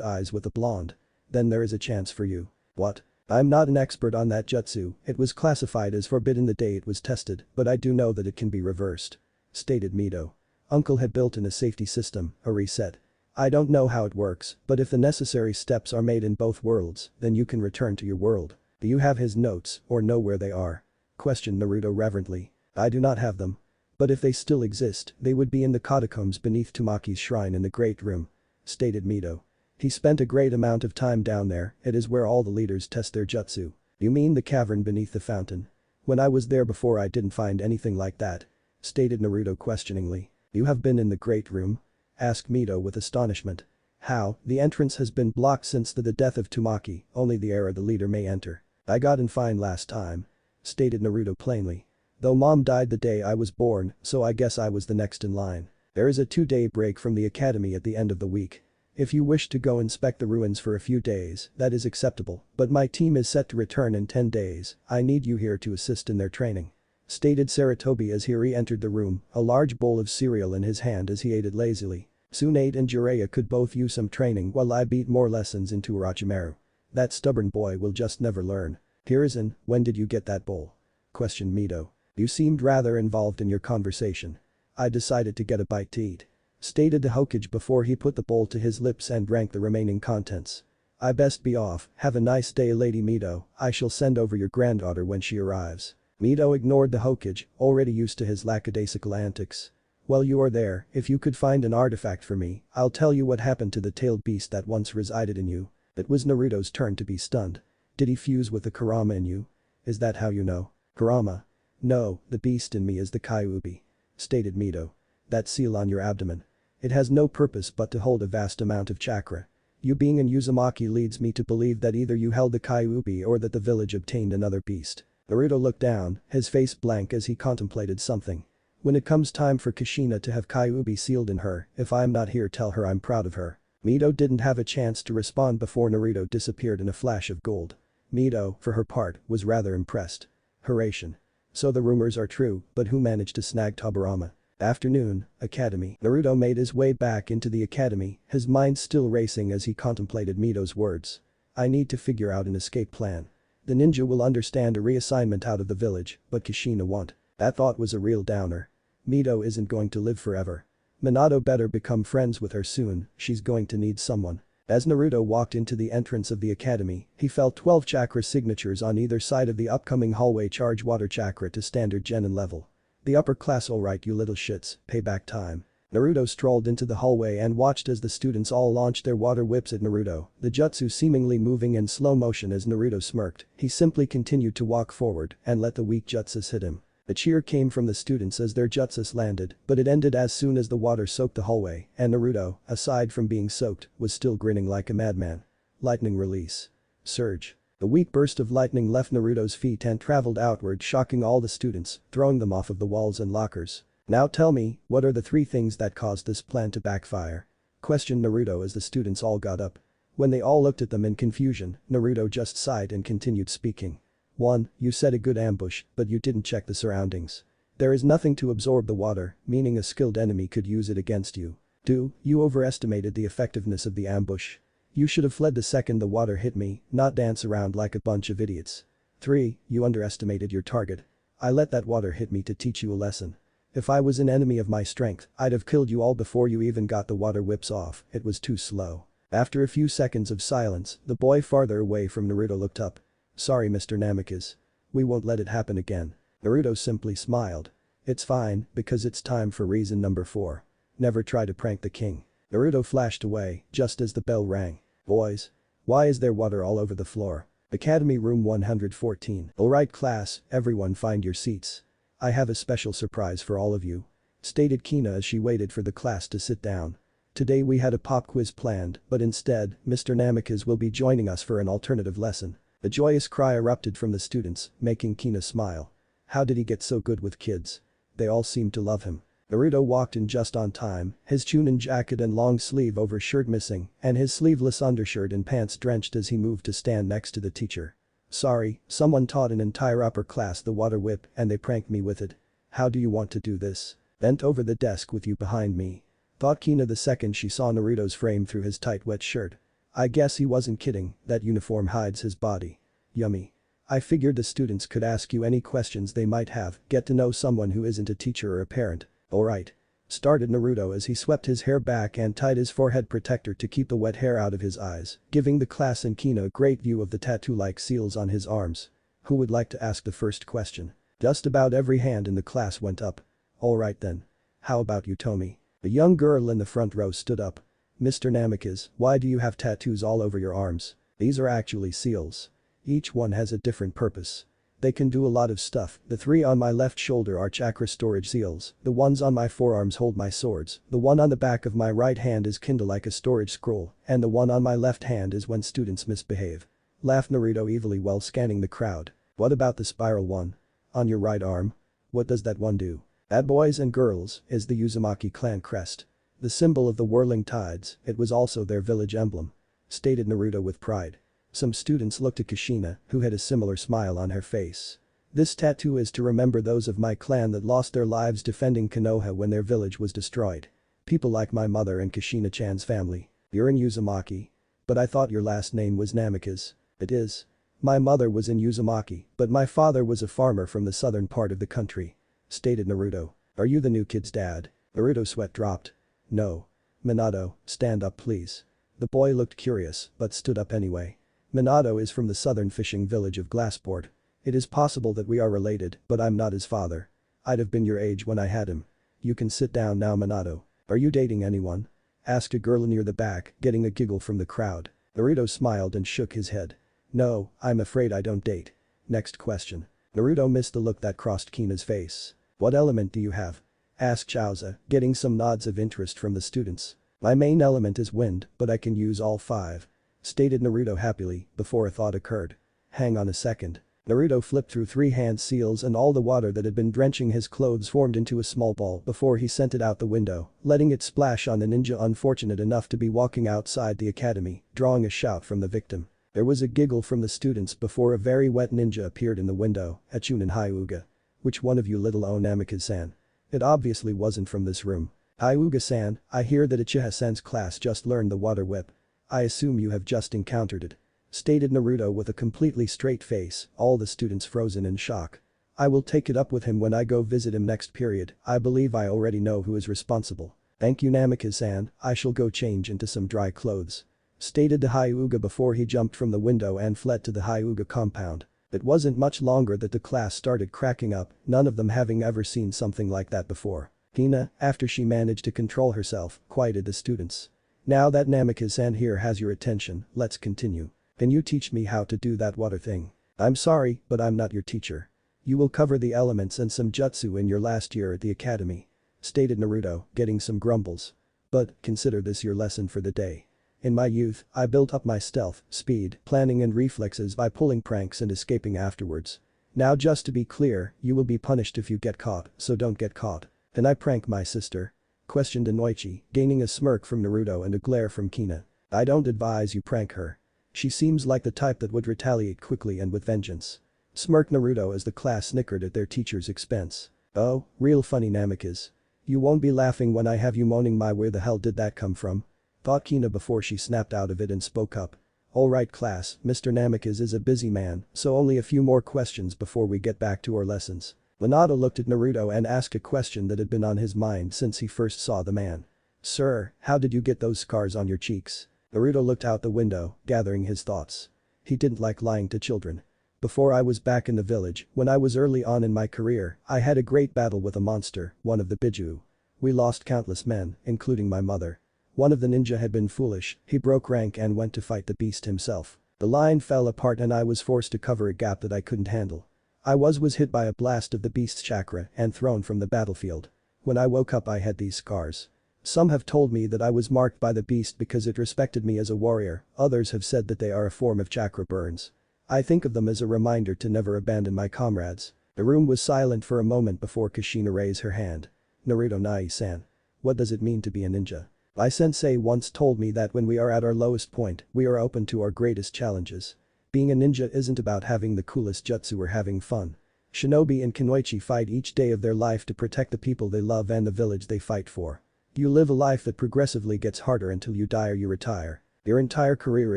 eyes with the blonde. then there is a chance for you. What? I'm not an expert on that jutsu, it was classified as forbidden the day it was tested, but I do know that it can be reversed. Stated Mito. Uncle had built in a safety system, a reset. I don't know how it works, but if the necessary steps are made in both worlds, then you can return to your world. Do you have his notes, or know where they are? Questioned Naruto reverently. I do not have them. But if they still exist, they would be in the catacombs beneath Tamaki's shrine in the Great Room. Stated Mito. He spent a great amount of time down there, it is where all the leaders test their jutsu. You mean the cavern beneath the fountain? When I was there before I didn't find anything like that. Stated Naruto questioningly. You have been in the Great Room? Asked Mito with astonishment. How? The entrance has been blocked since the death of Tamaki, only the era the leader may enter. I got in fine last time. Stated Naruto plainly. Though mom died the day I was born, so I guess I was the next in line. There is a 2-day break from the academy at the end of the week. If you wish to go inspect the ruins for a few days, that is acceptable, but my team is set to return in 10 days, I need you here to assist in their training. Stated Saratobi as Hiri entered the room, a large bowl of cereal in his hand as he ate it lazily. Tsunade and Jiraiya could both use some training while I beat more lessons into Orochimaru. That stubborn boy will just never learn. Hiruzen, when did you get that bowl? Questioned Mito. You seemed rather involved in your conversation. I decided to get a bite to eat. Stated the Hokage before he put the bowl to his lips and drank the remaining contents. I best be off, have a nice day Lady Mito, I shall send over your granddaughter when she arrives. Mito ignored the Hokage, already used to his lackadaisical antics. While you are there, if you could find an artifact for me, I'll tell you what happened to the tailed beast that once resided in you. It was Naruto's turn to be stunned. Did he fuse with the Kurama in you? Is that how you know? Kurama? No, the beast in me is the Kyuubi. Stated Mito. That seal on your abdomen. It has no purpose but to hold a vast amount of chakra. You being in Uzumaki leads me to believe that either you held the Kyuubi or that the village obtained another beast. Naruto looked down, his face blank as he contemplated something. When it comes time for Kushina to have Kyuubi sealed in her, if I'm not here tell her I'm proud of her. Mito didn't have a chance to respond before Naruto disappeared in a flash of gold. Mito, for her part, was rather impressed. Hurration. So the rumors are true, but who managed to snag Tobirama? Afternoon, Academy. Naruto made his way back into the academy, his mind still racing as he contemplated Mito's words. I need to figure out an escape plan. The ninja will understand a reassignment out of the village, but Kushina won't. That thought was a real downer. Mito isn't going to live forever. Manado better become friends with her soon, she's going to need someone. As Naruto walked into the entrance of the academy, he felt 12 chakra signatures on either side of the upcoming hallway charge water chakra to standard genin level. The upper class alright you little shits, payback time. Naruto strolled into the hallway and watched as the students all launched their water whips at Naruto, the jutsu seemingly moving in slow motion as Naruto smirked, he simply continued to walk forward and let the weak jutsus hit him. A cheer came from the students as their jutsus landed, but it ended as soon as the water soaked the hallway, and Naruto, aside from being soaked, was still grinning like a madman. Lightning release. Surge. The weak burst of lightning left Naruto's feet and traveled outward, shocking all the students, throwing them off of the walls and lockers. Now tell me, what are the 3 things that caused this plan to backfire? Questioned Naruto as the students all got up. When they all looked at them in confusion, Naruto just sighed and continued speaking. 1. You set a good ambush, but you didn't check the surroundings. There is nothing to absorb the water, meaning a skilled enemy could use it against you. 2. You overestimated the effectiveness of the ambush. You should have fled the second the water hit me, not dance around like a bunch of idiots. 3. You underestimated your target. I let that water hit me to teach you a lesson. If I was an enemy of my strength, I'd have killed you all before you even got the water whips off, it was too slow. After a few seconds of silence, the boy farther away from Naruto looked up. Sorry Mr. Namikaze. We won't let it happen again. Naruto simply smiled. It's fine, because it's time for reason number 4. Never try to prank the king. Naruto flashed away, just as the bell rang. Boys. Why is there water all over the floor? Academy room 114. Alright class, everyone find your seats. I have a special surprise for all of you. Stated Kina as she waited for the class to sit down. Today we had a pop quiz planned, but instead, Mr. Namikaze will be joining us for an alternative lesson. A joyous cry erupted from the students, making Kina smile. How did he get so good with kids? They all seemed to love him. Naruto walked in just on time, his chunin jacket and long sleeve over shirt missing, and his sleeveless undershirt and pants drenched as he moved to stand next to the teacher. Sorry, someone taught an entire upper class the water whip and they pranked me with it. How do you want to do this? Bent over the desk with you behind me. Thought Kina the second she saw Naruto's frame through his tight wet shirt. I guess he wasn't kidding, that uniform hides his body. Yummy. I figured the students could ask you any questions they might have, get to know someone who isn't a teacher or a parent. Alright. Started Naruto as he swept his hair back and tied his forehead protector to keep the wet hair out of his eyes, giving the class and Kina a great view of the tattoo-like seals on his arms. Who would like to ask the first question? Just about every hand in the class went up. Alright then. How about you, Tumi? A young girl in the front row stood up. Mr. Namikaze, why do you have tattoos all over your arms? These are actually seals. Each one has a different purpose. They can do a lot of stuff. The 3 on my left shoulder are chakra storage seals, the ones on my forearms hold my swords, the one on the back of my right hand is kinda like a storage scroll, and the one on my left hand is when students misbehave. Laughed Naruto evilly while scanning the crowd. What about the spiral one? On your right arm? What does that one do? That, boys and girls, is the Uzumaki clan crest. The symbol of the whirling tides, it was also their village emblem. Stated Naruto with pride. Some students looked at Kushina, who had a similar smile on her face. This tattoo is to remember those of my clan that lost their lives defending Konoha when their village was destroyed. People like my mother and Kushina-chan's family. You're in Uzumaki. But I thought your last name was Namikaze. It is. My mother was in Uzumaki, but my father was a farmer from the southern part of the country. Stated Naruto. Are you the new kid's dad? Naruto's sweat dropped. No. Manado, stand up please. The boy looked curious, but stood up anyway. Manado is from the southern fishing village of Glassport. It is possible that we are related, but I'm not his father. I'd have been your age when I had him. You can sit down now, Manado. Are you dating anyone? Asked a girl near the back, getting a giggle from the crowd. Naruto smiled and shook his head. No, I'm afraid I don't date. Next question. Naruto missed the look that crossed Kina's face. What element do you have? Asked Chaoza, getting some nods of interest from the students. My main element is wind, but I can use all 5. Stated Naruto happily, before a thought occurred. Hang on a second. Naruto flipped through 3 hand seals and all the water that had been drenching his clothes formed into a small ball before he sent it out the window, letting it splash on the ninja unfortunate enough to be walking outside the academy, drawing a shout from the victim. There was a giggle from the students before a very wet ninja appeared in the window, at Chunin Hyuga. Which one of you little Namikaze-san? It obviously wasn't from this room. Hyuga-san, I hear that Uchiha-san's class just learned the water whip. I assume you have just encountered it. Stated Naruto with a completely straight face, all the students frozen in shock. I will take it up with him when I go visit him next period, I believe I already know who is responsible. Thank you Namikaze-san, I shall go change into some dry clothes. Stated to Hyuga before he jumped from the window and fled to the Hyuga compound. It wasn't much longer that the class started cracking up, none of them having ever seen something like that before. Kina, after she managed to control herself, quieted the students. Now that Namikaze-san here has your attention, let's continue. Can you teach me how to do that water thing? I'm sorry, but I'm not your teacher. You will cover the elements and some jutsu in your last year at the academy. Stated Naruto, getting some grumbles. But, consider this your lesson for the day. In my youth, I built up my stealth, speed, planning and reflexes by pulling pranks and escaping afterwards. Now just to be clear, you will be punished if you get caught, so don't get caught. Can I prank my sister? Questioned Inoichi, gaining a smirk from Naruto and a glare from Kina. I don't advise you prank her. She seems like the type that would retaliate quickly and with vengeance. Smirked Naruto as the class snickered at their teacher's expense. Oh, real funny Namikaze. You won't be laughing when I have you moaning my where the hell did that come from? Thought Kina before she snapped out of it and spoke up. Alright class, Mr. Namikaze is a busy man, so only a few more questions before we get back to our lessons. Manado looked at Naruto and asked a question that had been on his mind since he first saw the man. Sir, how did you get those scars on your cheeks? Naruto looked out the window, gathering his thoughts. He didn't like lying to children. Before I was back in the village, when I was early on in my career, I had a great battle with a monster, one of the Biju. We lost countless men, including my mother. One of the ninja had been foolish, he broke rank and went to fight the beast himself. The line fell apart and I was forced to cover a gap that I couldn't handle. I was hit by a blast of the beast's chakra and thrown from the battlefield. When I woke up I had these scars. Some have told me that I was marked by the beast because it respected me as a warrior, others have said that they are a form of chakra burns. I think of them as a reminder to never abandon my comrades. The room was silent for a moment before Kushina raised her hand. Naruto Nai-san. What does it mean to be a ninja? My sensei once told me that when we are at our lowest point, we are open to our greatest challenges. Being a ninja isn't about having the coolest jutsu or having fun. Shinobi and Kunoichi fight each day of their life to protect the people they love and the village they fight for. You live a life that progressively gets harder until you die or you retire. Your entire career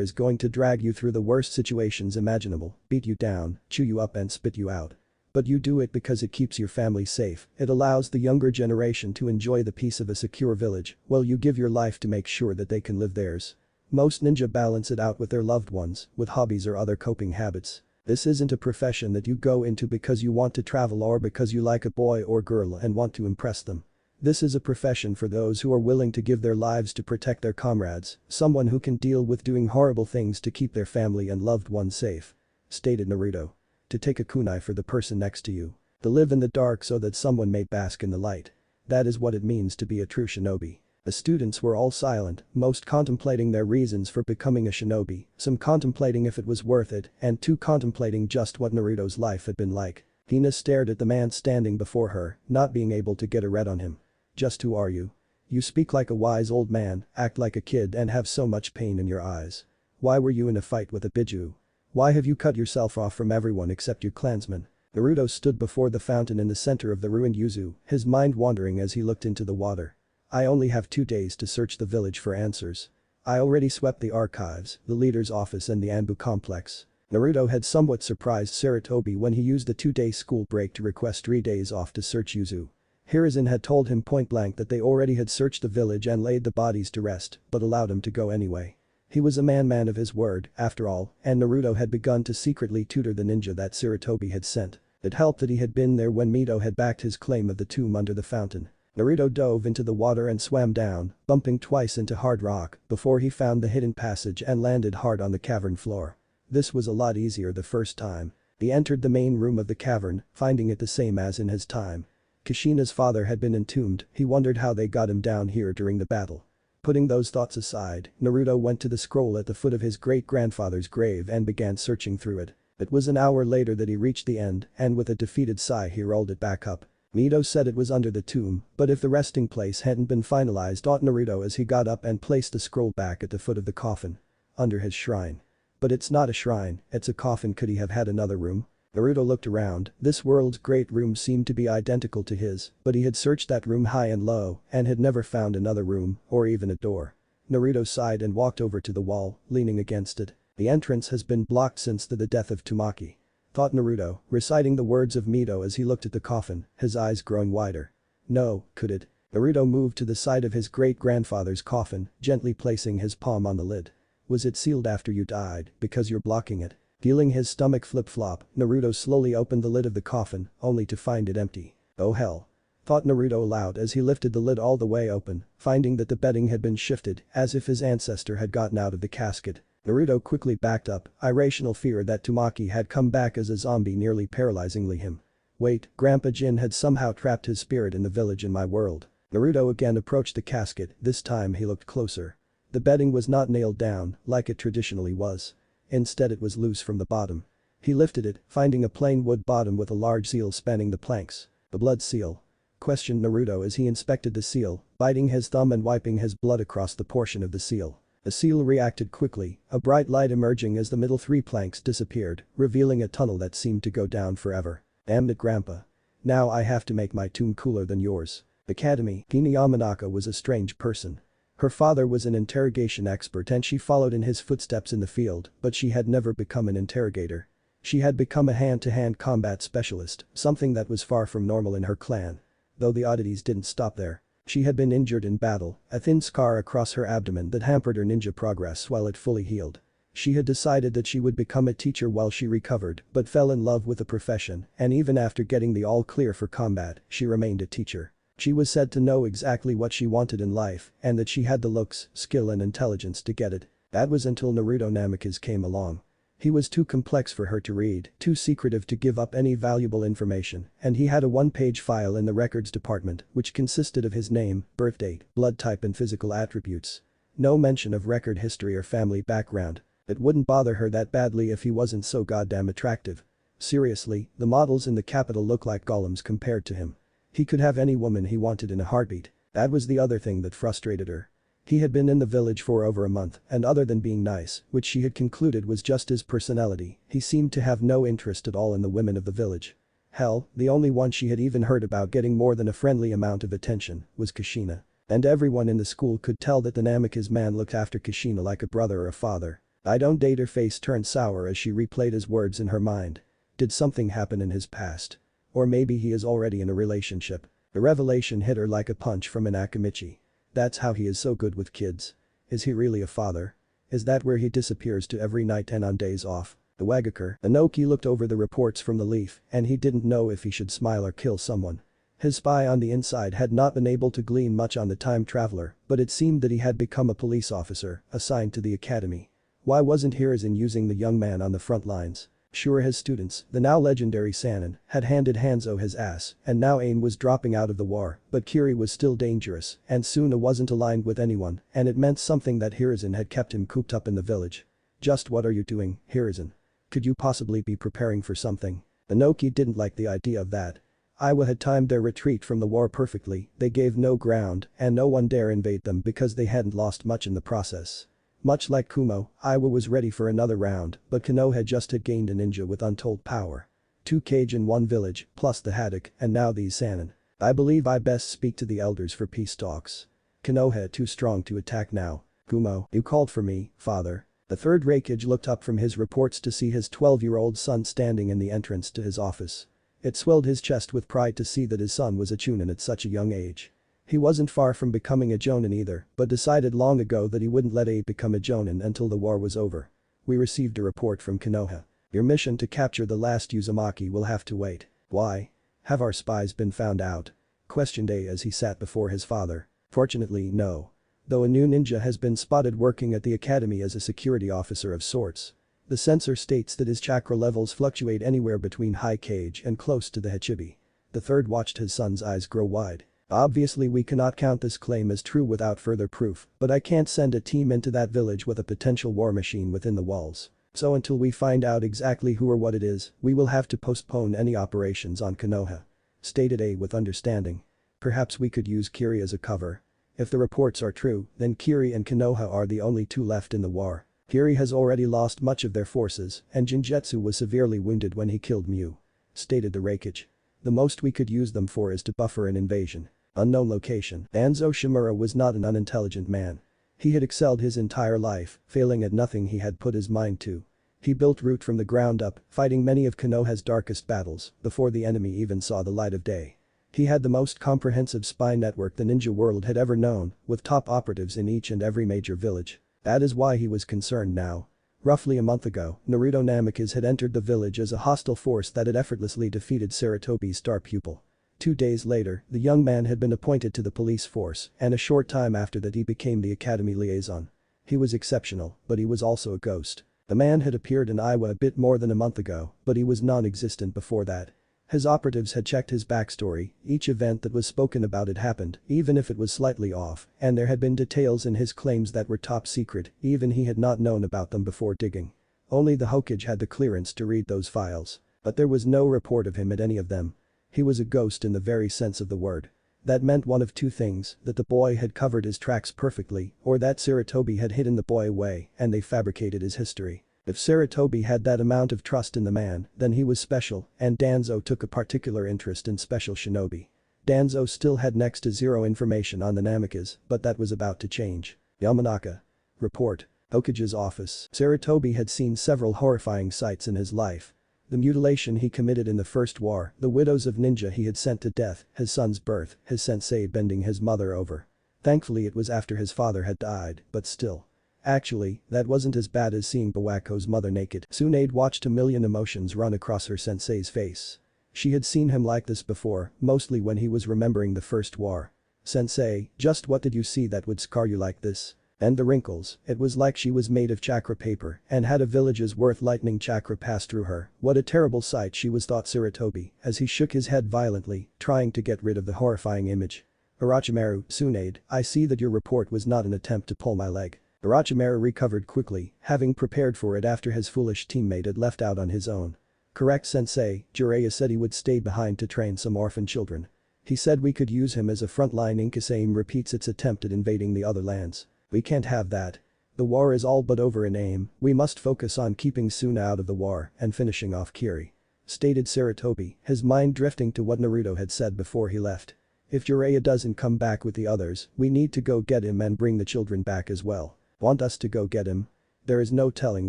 is going to drag you through the worst situations imaginable, beat you down, chew you up and spit you out. But you do it because it keeps your family safe, it allows the younger generation to enjoy the peace of a secure village, while you give your life to make sure that they can live theirs. Most ninja balance it out with their loved ones, with hobbies or other coping habits. This isn't a profession that you go into because you want to travel or because you like a boy or girl and want to impress them. This is a profession for those who are willing to give their lives to protect their comrades, someone who can deal with doing horrible things to keep their family and loved ones safe. Stated Naruto. To take a kunai for the person next to you. To live in the dark so that someone may bask in the light. That is what it means to be a true shinobi. The students were all silent, most contemplating their reasons for becoming a shinobi, some contemplating if it was worth it, and two contemplating just what Naruto's life had been like. Hina stared at the man standing before her, not being able to get a read on him. Just who are you? You speak like a wise old man, act like a kid and have so much pain in your eyes. Why were you in a fight with a Biju? Why have you cut yourself off from everyone except your clansmen? Naruto stood before the fountain in the center of the ruined yuzu, his mind wandering as he looked into the water. I only have 2 days to search the village for answers. I already swept the archives, the leader's office and the Anbu complex. Naruto had somewhat surprised Sarutobi when he used the 2-day school break to request 3 days off to search yuzu. Hiruzen had told him point blank that they already had searched the village and laid the bodies to rest, but allowed him to go anyway. He was a man of his word, after all, and Naruto had begun to secretly tutor the ninja that Sarutobi had sent. It helped that he had been there when Mito had backed his claim of the tomb under the fountain. Naruto dove into the water and swam down, bumping twice into hard rock before he found the hidden passage and landed hard on the cavern floor. This was a lot easier the first time. He entered the main room of the cavern, finding it the same as in his time. Kushina's father had been entombed, he wondered how they got him down here during the battle. Putting those thoughts aside, Naruto went to the scroll at the foot of his great-grandfather's grave and began searching through it. It was an hour later that he reached the end, and with a defeated sigh he rolled it back up. Mito said it was under the tomb, but if the resting place hadn't been finalized, thought Naruto as he got up and placed the scroll back at the foot of the coffin. Under his shrine. But it's not a shrine, it's a coffin. Could he have had another room? Naruto looked around, this world's great room seemed to be identical to his, but he had searched that room high and low and had never found another room, or even a door. Naruto sighed and walked over to the wall, leaning against it. The entrance has been blocked since the death of Tamaki. Thought Naruto, reciting the words of Mito as he looked at the coffin, his eyes growing wider. No, could it? Naruto moved to the side of his great-grandfather's coffin, gently placing his palm on the lid. Was it sealed after you died, because you're blocking it? Feeling his stomach flip-flop, Naruto slowly opened the lid of the coffin, only to find it empty. Oh hell. Thought Naruto aloud as he lifted the lid all the way open, finding that the bedding had been shifted, as if his ancestor had gotten out of the casket. Naruto quickly backed up, irrational fear that Tamaki had come back as a zombie nearly paralyzingly him. Wait, Grandpa Jin had somehow trapped his spirit in the village in my world. Naruto again approached the casket, this time he looked closer. The bedding was not nailed down, like it traditionally was. Instead it was loose from the bottom. He lifted it, finding a plain wood bottom with a large seal spanning the planks. The blood seal? Questioned Naruto as he inspected the seal, biting his thumb and wiping his blood across the portion of the seal. The seal reacted quickly, a bright light emerging as the middle 3 planks disappeared, revealing a tunnel that seemed to go down forever. Damn it, Grandpa. Now I have to make my tomb cooler than yours. Academy. Kina Yamanaka was a strange person. Her father was an interrogation expert and she followed in his footsteps in the field, but she had never become an interrogator. She had become a hand-to-hand combat specialist, something that was far from normal in her clan. Though the oddities didn't stop there. She had been injured in battle, a thin scar across her abdomen that hampered her ninja progress while it fully healed. She had decided that she would become a teacher while she recovered, but fell in love with the profession, and even after getting the all clear for combat, she remained a teacher. She was said to know exactly what she wanted in life, and that she had the looks, skill and intelligence to get it. That was until Naruto Namikaze came along. He was too complex for her to read, too secretive to give up any valuable information, and he had a 1-page file in the records department which consisted of his name, birth date, blood type and physical attributes. No mention of record history or family background. It wouldn't bother her that badly if he wasn't so goddamn attractive. Seriously, the models in the capital look like golems compared to him. He could have any woman he wanted in a heartbeat. That was the other thing that frustrated her. He had been in the village for over a month, and other than being nice, which she had concluded was just his personality, he seemed to have no interest at all in the women of the village. Hell, the only one she had even heard about getting more than a friendly amount of attention was Kushina. And everyone in the school could tell that the Namikaze man looked after Kushina like a brother or a father. I don't date. Her face turned sour as she replayed his words in her mind. Did something happen in his past? Or maybe he is already in a relationship. The revelation hit her like a punch from an Akamichi. That's how he is so good with kids. Is he really a father? Is that where he disappears to every night and on days off? The Wagakure. Inoki looked over the reports from the leaf and he didn't know if he should smile or kill someone. His spy on the inside had not been able to glean much on the time traveler, but it seemed that he had become a police officer assigned to the academy. Why wasn't Hiruzen using the young man on the front lines? Sure, his students, the now legendary Sannin, had handed Hanzo his ass and now Ain was dropping out of the war, but Kiri was still dangerous and Suna wasn't aligned with anyone and it meant something that Hiruzen had kept him cooped up in the village. Just what are you doing, Hiruzen? Could you possibly be preparing for something? Inoki didn't like the idea of that. Iwa had timed their retreat from the war perfectly, they gave no ground and no one dare invade them because they hadn't lost much in the process. Much like Kumo, Iwa was ready for another round, but Konoha had gained a ninja with untold power. 2 Kage in 1 village, plus the Haddock, and now these Sannin. I believe I best speak to the elders for peace talks. Konoha too strong to attack now. Kumo, you called for me, father. The third Raikage looked up from his reports to see his 12-year-old son standing in the entrance to his office. It swelled his chest with pride to see that his son was a chunin at such a young age. He wasn't far from becoming a jonin either, but decided long ago that he wouldn't let Abe become a jonin until the war was over. We received a report from Konoha. Your mission to capture the last Uzumaki will have to wait. Why? Have our spies been found out? Questioned Abe as he sat before his father. Fortunately, no. Though a new ninja has been spotted working at the academy as a security officer of sorts. The censor states that his chakra levels fluctuate anywhere between high Kage and close to the Hachibi. The third watched his son's eyes grow wide. Obviously we cannot count this claim as true without further proof, but I can't send a team into that village with a potential war machine within the walls. So until we find out exactly who or what it is, we will have to postpone any operations on Konoha. Stated A with understanding. Perhaps we could use Kiri as a cover. If the reports are true, then Kiri and Konoha are the only 2 left in the war. Kiri has already lost much of their forces, and Jinjetsu was severely wounded when he killed Mew. Stated the Raikage. The most we could use them for is to buffer an invasion. Unknown location. Danzo Shimura was not an unintelligent man. He had excelled his entire life, failing at nothing he had put his mind to. He built Root from the ground up, fighting many of Konoha's darkest battles, before the enemy even saw the light of day. He had the most comprehensive spy network the ninja world had ever known, with top operatives in each and every major village. That is why he was concerned now. Roughly a month ago, Naruto Namikaze had entered the village as a hostile force that had effortlessly defeated Saratobi's star pupil. 2 days later, the young man had been appointed to the police force, and a short time after that he became the academy liaison. He was exceptional, but he was also a ghost. The man had appeared in Iowa a bit more than a month ago, but he was non-existent before that. His operatives had checked his backstory, each event that was spoken about had happened, even if it was slightly off, and there had been details in his claims that were top secret, even he had not known about them before digging. Only the Hokage had the clearance to read those files. But there was no report of him at any of them. He was a ghost in the very sense of the word. That meant one of 2 things, that the boy had covered his tracks perfectly, or that Saratobi had hidden the boy away and they fabricated his history. If Saratobi had that amount of trust in the man, then he was special, and Danzo took a particular interest in special shinobi. Danzo still had next to zero information on the Namikaze, but that was about to change. Yamanaka. Report. Hokage's office. Saratobi had seen several horrifying sights in his life. The mutilation he committed in the first war, the widows of ninja he had sent to death, his son's birth, his sensei bending his mother over. Thankfully it was after his father had died, but still. Actually, that wasn't as bad as seeing Bawako's mother naked. Tsunade watched a million emotions run across her sensei's face. She had seen him like this before, mostly when he was remembering the first war. Sensei, just what did you see that would scar you like this? And the wrinkles, it was like she was made of chakra paper and had a village's worth lightning chakra pass through her. What a terrible sight she was, thought Saratobi, as he shook his head violently, trying to get rid of the horrifying image. Orochimaru, Tsunade, I see that your report was not an attempt to pull my leg. Orochimaru recovered quickly, having prepared for it after his foolish teammate had left out on his own. Correct, Sensei, Jiraiya said he would stay behind to train some orphan children. He said we could use him as a frontline in case AIM repeats its attempt at invading the other lands. We can't have that. The war is all but over in AIM, we must focus on keeping Suna out of the war and finishing off Kiri. Stated Saratobi, his mind drifting to what Naruto had said before he left. If Jiraiya doesn't come back with the others, we need to go get him and bring the children back as well. Want us to go get him? There is no telling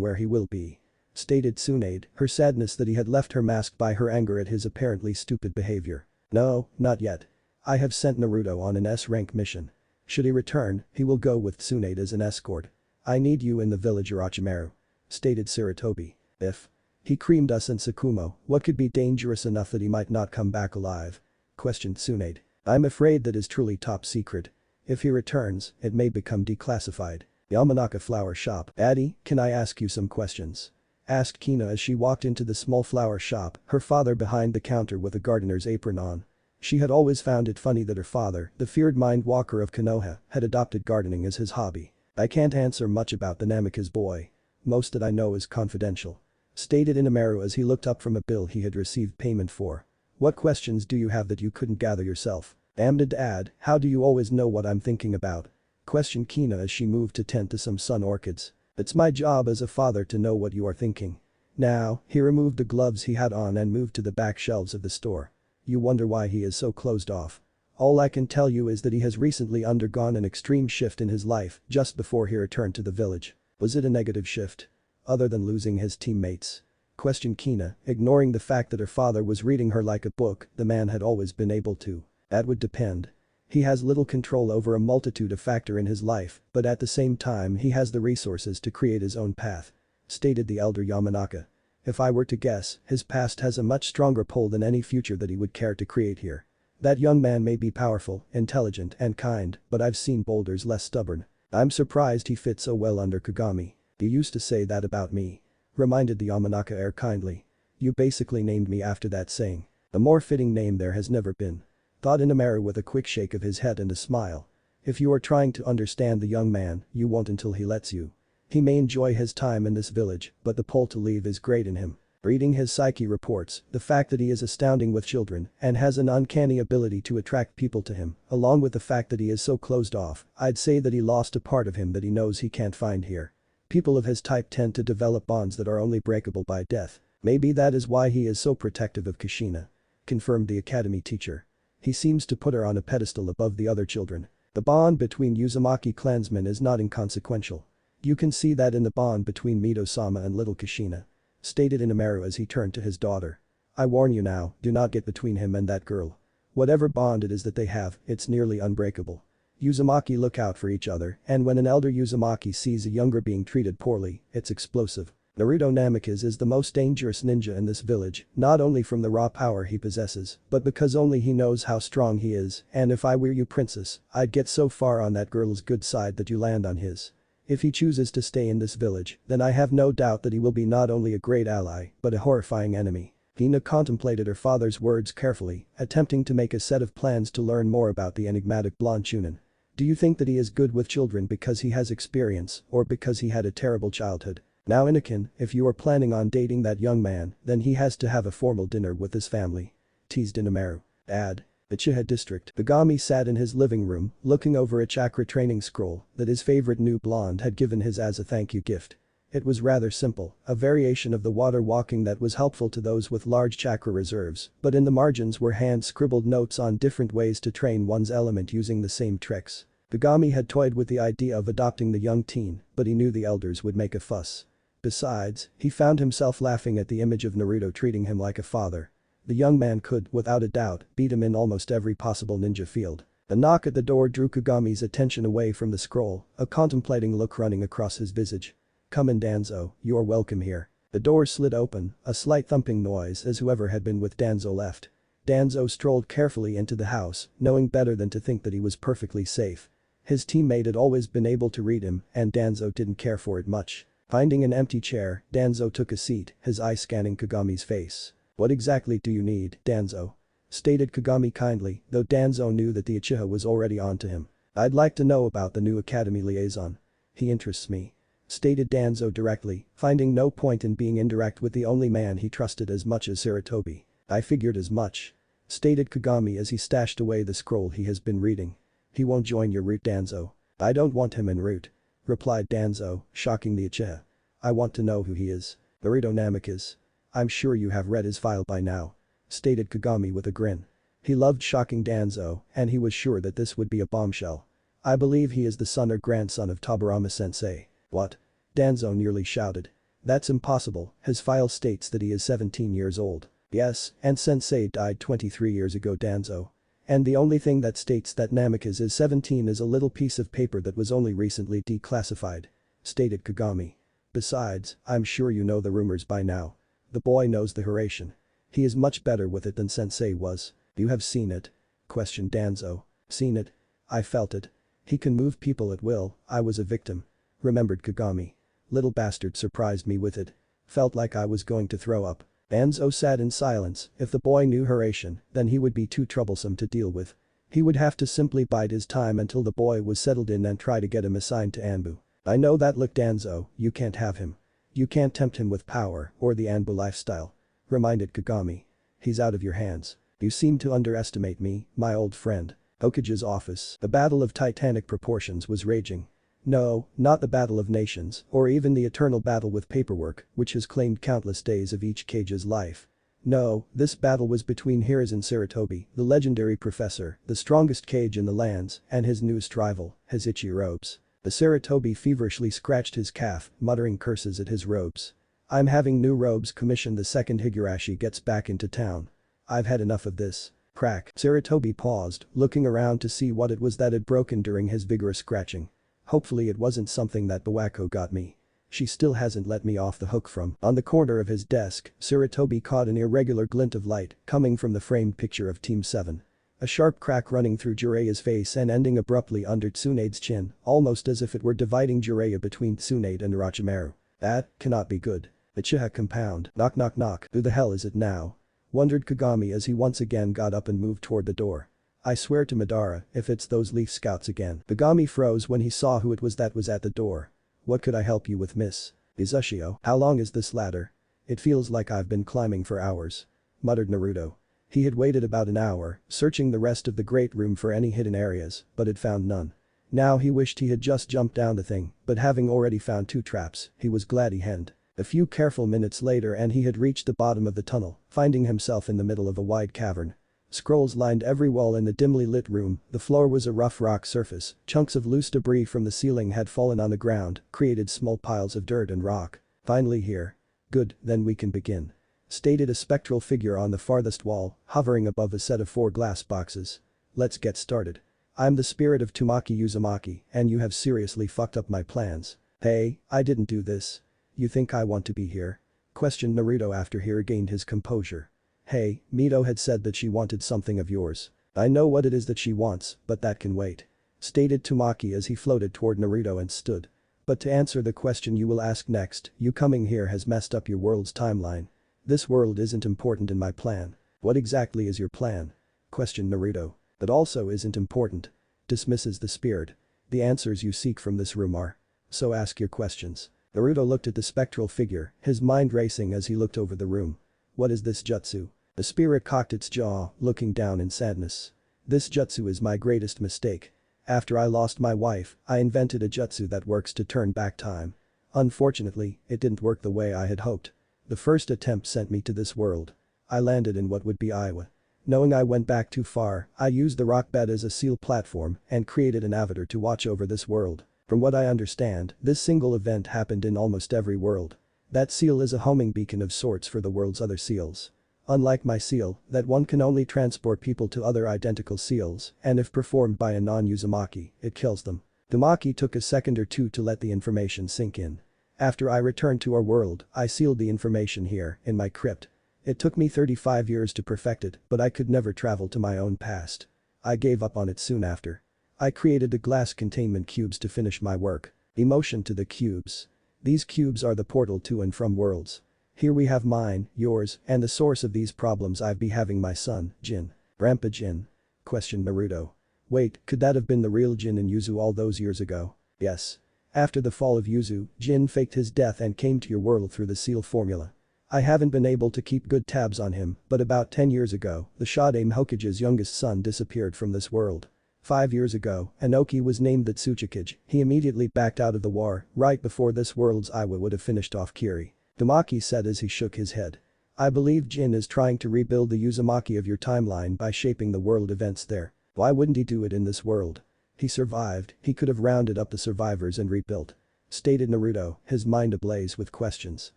where he will be. Stated Tsunade, her sadness that he had left her masked by her anger at his apparently stupid behavior. No, not yet. I have sent Naruto on an S-rank mission. Should he return, he will go with Tsunade as an escort. I need you in the village Orochimaru. Stated Sarutobi. If he creamed us and Kumo, what could be dangerous enough that he might not come back alive? Questioned Tsunade. I'm afraid that is truly top secret. If he returns, it may become declassified. Yamanaka flower shop. Addie, can I ask you some questions? Asked Kina as she walked into the small flower shop, her father behind the counter with a gardener's apron on. She had always found it funny that her father, the feared mind walker of Konoha, had adopted gardening as his hobby. I can't answer much about the Namikaze boy. Most that I know is confidential. Stated Inoichi as he looked up from a bill he had received payment for. What questions do you have that you couldn't gather yourself? Amdid to add, how do you always know what I'm thinking about? Questioned Kina as she moved to tend to some sun orchids. It's my job as a father to know what you are thinking. Now, he removed the gloves he had on and moved to the back shelves of the store. You wonder why he is so closed off. All I can tell you is that he has recently undergone an extreme shift in his life just before he returned to the village. Was it a negative shift? Other than losing his teammates? Questioned Kina, ignoring the fact that her father was reading her like a book the man had always been able to. That would depend. He has little control over a multitude of factors in his life, but at the same time he has the resources to create his own path. Stated the elder Yamanaka. If I were to guess, his past has a much stronger pull than any future that he would care to create here. That young man may be powerful, intelligent and kind, but I've seen boulders less stubborn. I'm surprised he fits so well under Kagami. You used to say that about me. Reminded the Yamanaka heir kindly. You basically named me after that saying. A more fitting name there has never been. Thought Inoichi with a quick shake of his head and a smile. If you are trying to understand the young man, you won't until he lets you. He may enjoy his time in this village, but the pull to leave is great in him. Reading his psyche reports, the fact that he is astounding with children and has an uncanny ability to attract people to him, along with the fact that he is so closed off, I'd say that he lost a part of him that he knows he can't find here. People of his type tend to develop bonds that are only breakable by death. Maybe that is why he is so protective of Kushina. Confirmed the academy teacher. He seems to put her on a pedestal above the other children. The bond between Uzumaki clansmen is not inconsequential. You can see that in the bond between Mito-sama and little Kushina. Stated Inoichi as he turned to his daughter. I warn you now, do not get between him and that girl. Whatever bond it is that they have, it's nearly unbreakable. Uzumaki look out for each other, and when an elder Uzumaki sees a younger being treated poorly, it's explosive. Naruto Namikaze is the most dangerous ninja in this village, not only from the raw power he possesses, but because only he knows how strong he is, and if I were you princess, I'd get so far on that girl's good side that you land on his. If he chooses to stay in this village, then I have no doubt that he will be not only a great ally, but a horrifying enemy. Kina contemplated her father's words carefully, attempting to make a set of plans to learn more about the enigmatic blonde Chunin. Do you think that he is good with children because he has experience, or because he had a terrible childhood? Now Anakin, if you are planning on dating that young man, then he has to have a formal dinner with his family. Teased Inoichi. Add. Uchiha District. Kagami sat in his living room, looking over a chakra training scroll that his favorite new blonde had given his as a thank you gift. It was rather simple, a variation of the water walking that was helpful to those with large chakra reserves, but in the margins were hand-scribbled notes on different ways to train one's element using the same tricks. Kagami had toyed with the idea of adopting the young teen, but he knew the elders would make a fuss. Besides, he found himself laughing at the image of Naruto treating him like a father. The young man could, without a doubt, beat him in almost every possible ninja field. A knock at the door drew Kagami's attention away from the scroll, a contemplating look running across his visage. Come in Danzo, you are welcome here. The door slid open, a slight thumping noise as whoever had been with Danzo left. Danzo strolled carefully into the house, knowing better than to think that he was perfectly safe. His teammate had always been able to read him, and Danzo didn't care for it much. Finding an empty chair, Danzo took a seat, his eye scanning Kagami's face. What exactly do you need, Danzo? Stated Kagami kindly, though Danzo knew that the Uchiha was already on to him. I'd like to know about the new academy liaison. He interests me. Stated Danzo directly, finding no point in being indirect with the only man he trusted as much as Sarutobi. I figured as much. Stated Kagami as he stashed away the scroll he has been reading. He won't join your route, Danzo. I don't want him en route. Replied Danzo, shocking the Uchiha. I want to know who he is. Naruto Namikaze. I'm sure you have read his file by now. Stated Kagami with a grin. He loved shocking Danzo, and he was sure that this would be a bombshell. I believe he is the son or grandson of Tobirama-sensei. What? Danzo nearly shouted. That's impossible, his file states that he is 17 years old. Yes, and sensei died 23 years ago, Danzo. And the only thing that states that Namikaze is 17 is a little piece of paper that was only recently declassified. Stated Kagami. Besides, I'm sure you know the rumors by now. The boy knows the Hiraishin. He is much better with it than sensei was. You have seen it? Questioned Danzo. Seen it? I felt it. He can move people at will, I was a victim. Remembered Kagami. Little bastard surprised me with it. Felt like I was going to throw up. Danzo sat in silence. If the boy knew Hiraishin, then he would be too troublesome to deal with. He would have to simply bide his time until the boy was settled in and try to get him assigned to Anbu. I know that. Look, Danzo, you can't have him. You can't tempt him with power or the Anbu lifestyle. Reminded Kagami. He's out of your hands. You seem to underestimate me, my old friend. Hokage's office. A battle of titanic proportions was raging. No, not the battle of nations, or even the eternal battle with paperwork, which has claimed countless days of each Kage's life. No, this battle was between Hiruzen Sarutobi, the legendary professor, the strongest Kage in the lands, and his newest rival, his itchy robes. The Sarutobi feverishly scratched his calf, muttering curses at his robes. I'm having new robes commissioned the second Higurashi gets back into town. I've had enough of this. Crack. Sarutobi paused, looking around to see what it was that had broken during his vigorous scratching. Hopefully it wasn't something that Bawako got me. She still hasn't let me off the hook from. On the corner of his desk, Sarutobi caught an irregular glint of light coming from the framed picture of Team 7. A sharp crack running through Jiraiya's face and ending abruptly under Tsunade's chin, almost as if it were dividing Jiraiya between Tsunade and Orochimaru. That cannot be good. The Chiha compound. Knock knock knock. Who the hell is it now? Wondered Kagami as he once again got up and moved toward the door. I swear to Madara, if it's those Leaf Scouts again. Kagami froze when he saw who it was that was at the door. What could I help you with, miss? Izushio. How long is this ladder? It feels like I've been climbing for hours. Muttered Naruto. He had waited about an hour, searching the rest of the great room for any hidden areas, but had found none. Now he wished he had just jumped down the thing, but having already found 2 traps, he was glad he hadn't. A few careful minutes later and he had reached the bottom of the tunnel, finding himself in the middle of a wide cavern. Scrolls lined every wall in the dimly lit room, the floor was a rough rock surface, chunks of loose debris from the ceiling had fallen on the ground, created small piles of dirt and rock. Finally here. Good, then we can begin. Stated a spectral figure on the farthest wall, hovering above a set of 4 glass boxes. Let's get started. I'm the spirit of Tamaki Uzumaki, and you have seriously fucked up my plans. Hey, I didn't do this. You think I want to be here? Questioned Naruto after he regained his composure. Hey, Mito had said that she wanted something of yours. I know what it is that she wants, but that can wait. Stated Tamaki as he floated toward Naruto and stood. But to answer the question you will ask next, you coming here has messed up your world's timeline. This world isn't important in my plan. What exactly is your plan? Questioned Naruto. That also isn't important. Dismisses the spirit. The answers you seek from this room are. So ask your questions. Naruto looked at the spectral figure, his mind racing as he looked over the room. What is this jutsu? The spirit cocked its jaw, looking down in sadness. This jutsu is my greatest mistake. After I lost my wife, I invented a jutsu that works to turn back time. Unfortunately, it didn't work the way I had hoped. The first attempt sent me to this world. I landed in what would be Iowa. Knowing I went back too far, I used the rock bed as a seal platform and created an avatar to watch over this world. From what I understand, this single event happened in almost every world. That seal is a homing beacon of sorts for the world's other seals. Unlike my seal, that one can only transport people to other identical seals, and if performed by a non-Uzumaki, it kills them. Uzumaki took a second or two to let the information sink in. After I returned to our world, I sealed the information here, in my crypt. It took me 35 years to perfect it, but I could never travel to my own past. I gave up on it soon after. I created the glass containment cubes to finish my work. Emotion to the cubes. These cubes are the portal to and from worlds. Here we have mine, yours, and the source of these problems I've been having my son, Jin. Grandpa Jin? Questioned Naruto. Wait, could that have been the real Jin and Yuzu all those years ago? Yes. After the fall of Yuzu, Jin faked his death and came to your world through the seal formula. I haven't been able to keep good tabs on him, but about 10 years ago, the Shodaime Hokage's youngest son disappeared from this world. 5 years ago, Inoki was named the Tsuchikage. He immediately backed out of the war, right before this world's Iwa would have finished off Kiri. Tamaki said as he shook his head. I believe Jin is trying to rebuild the Uzumaki of your timeline by shaping the world events there. Why wouldn't he do it in this world? He survived, he could have rounded up the survivors and rebuilt. Stated Naruto, his mind ablaze with questions.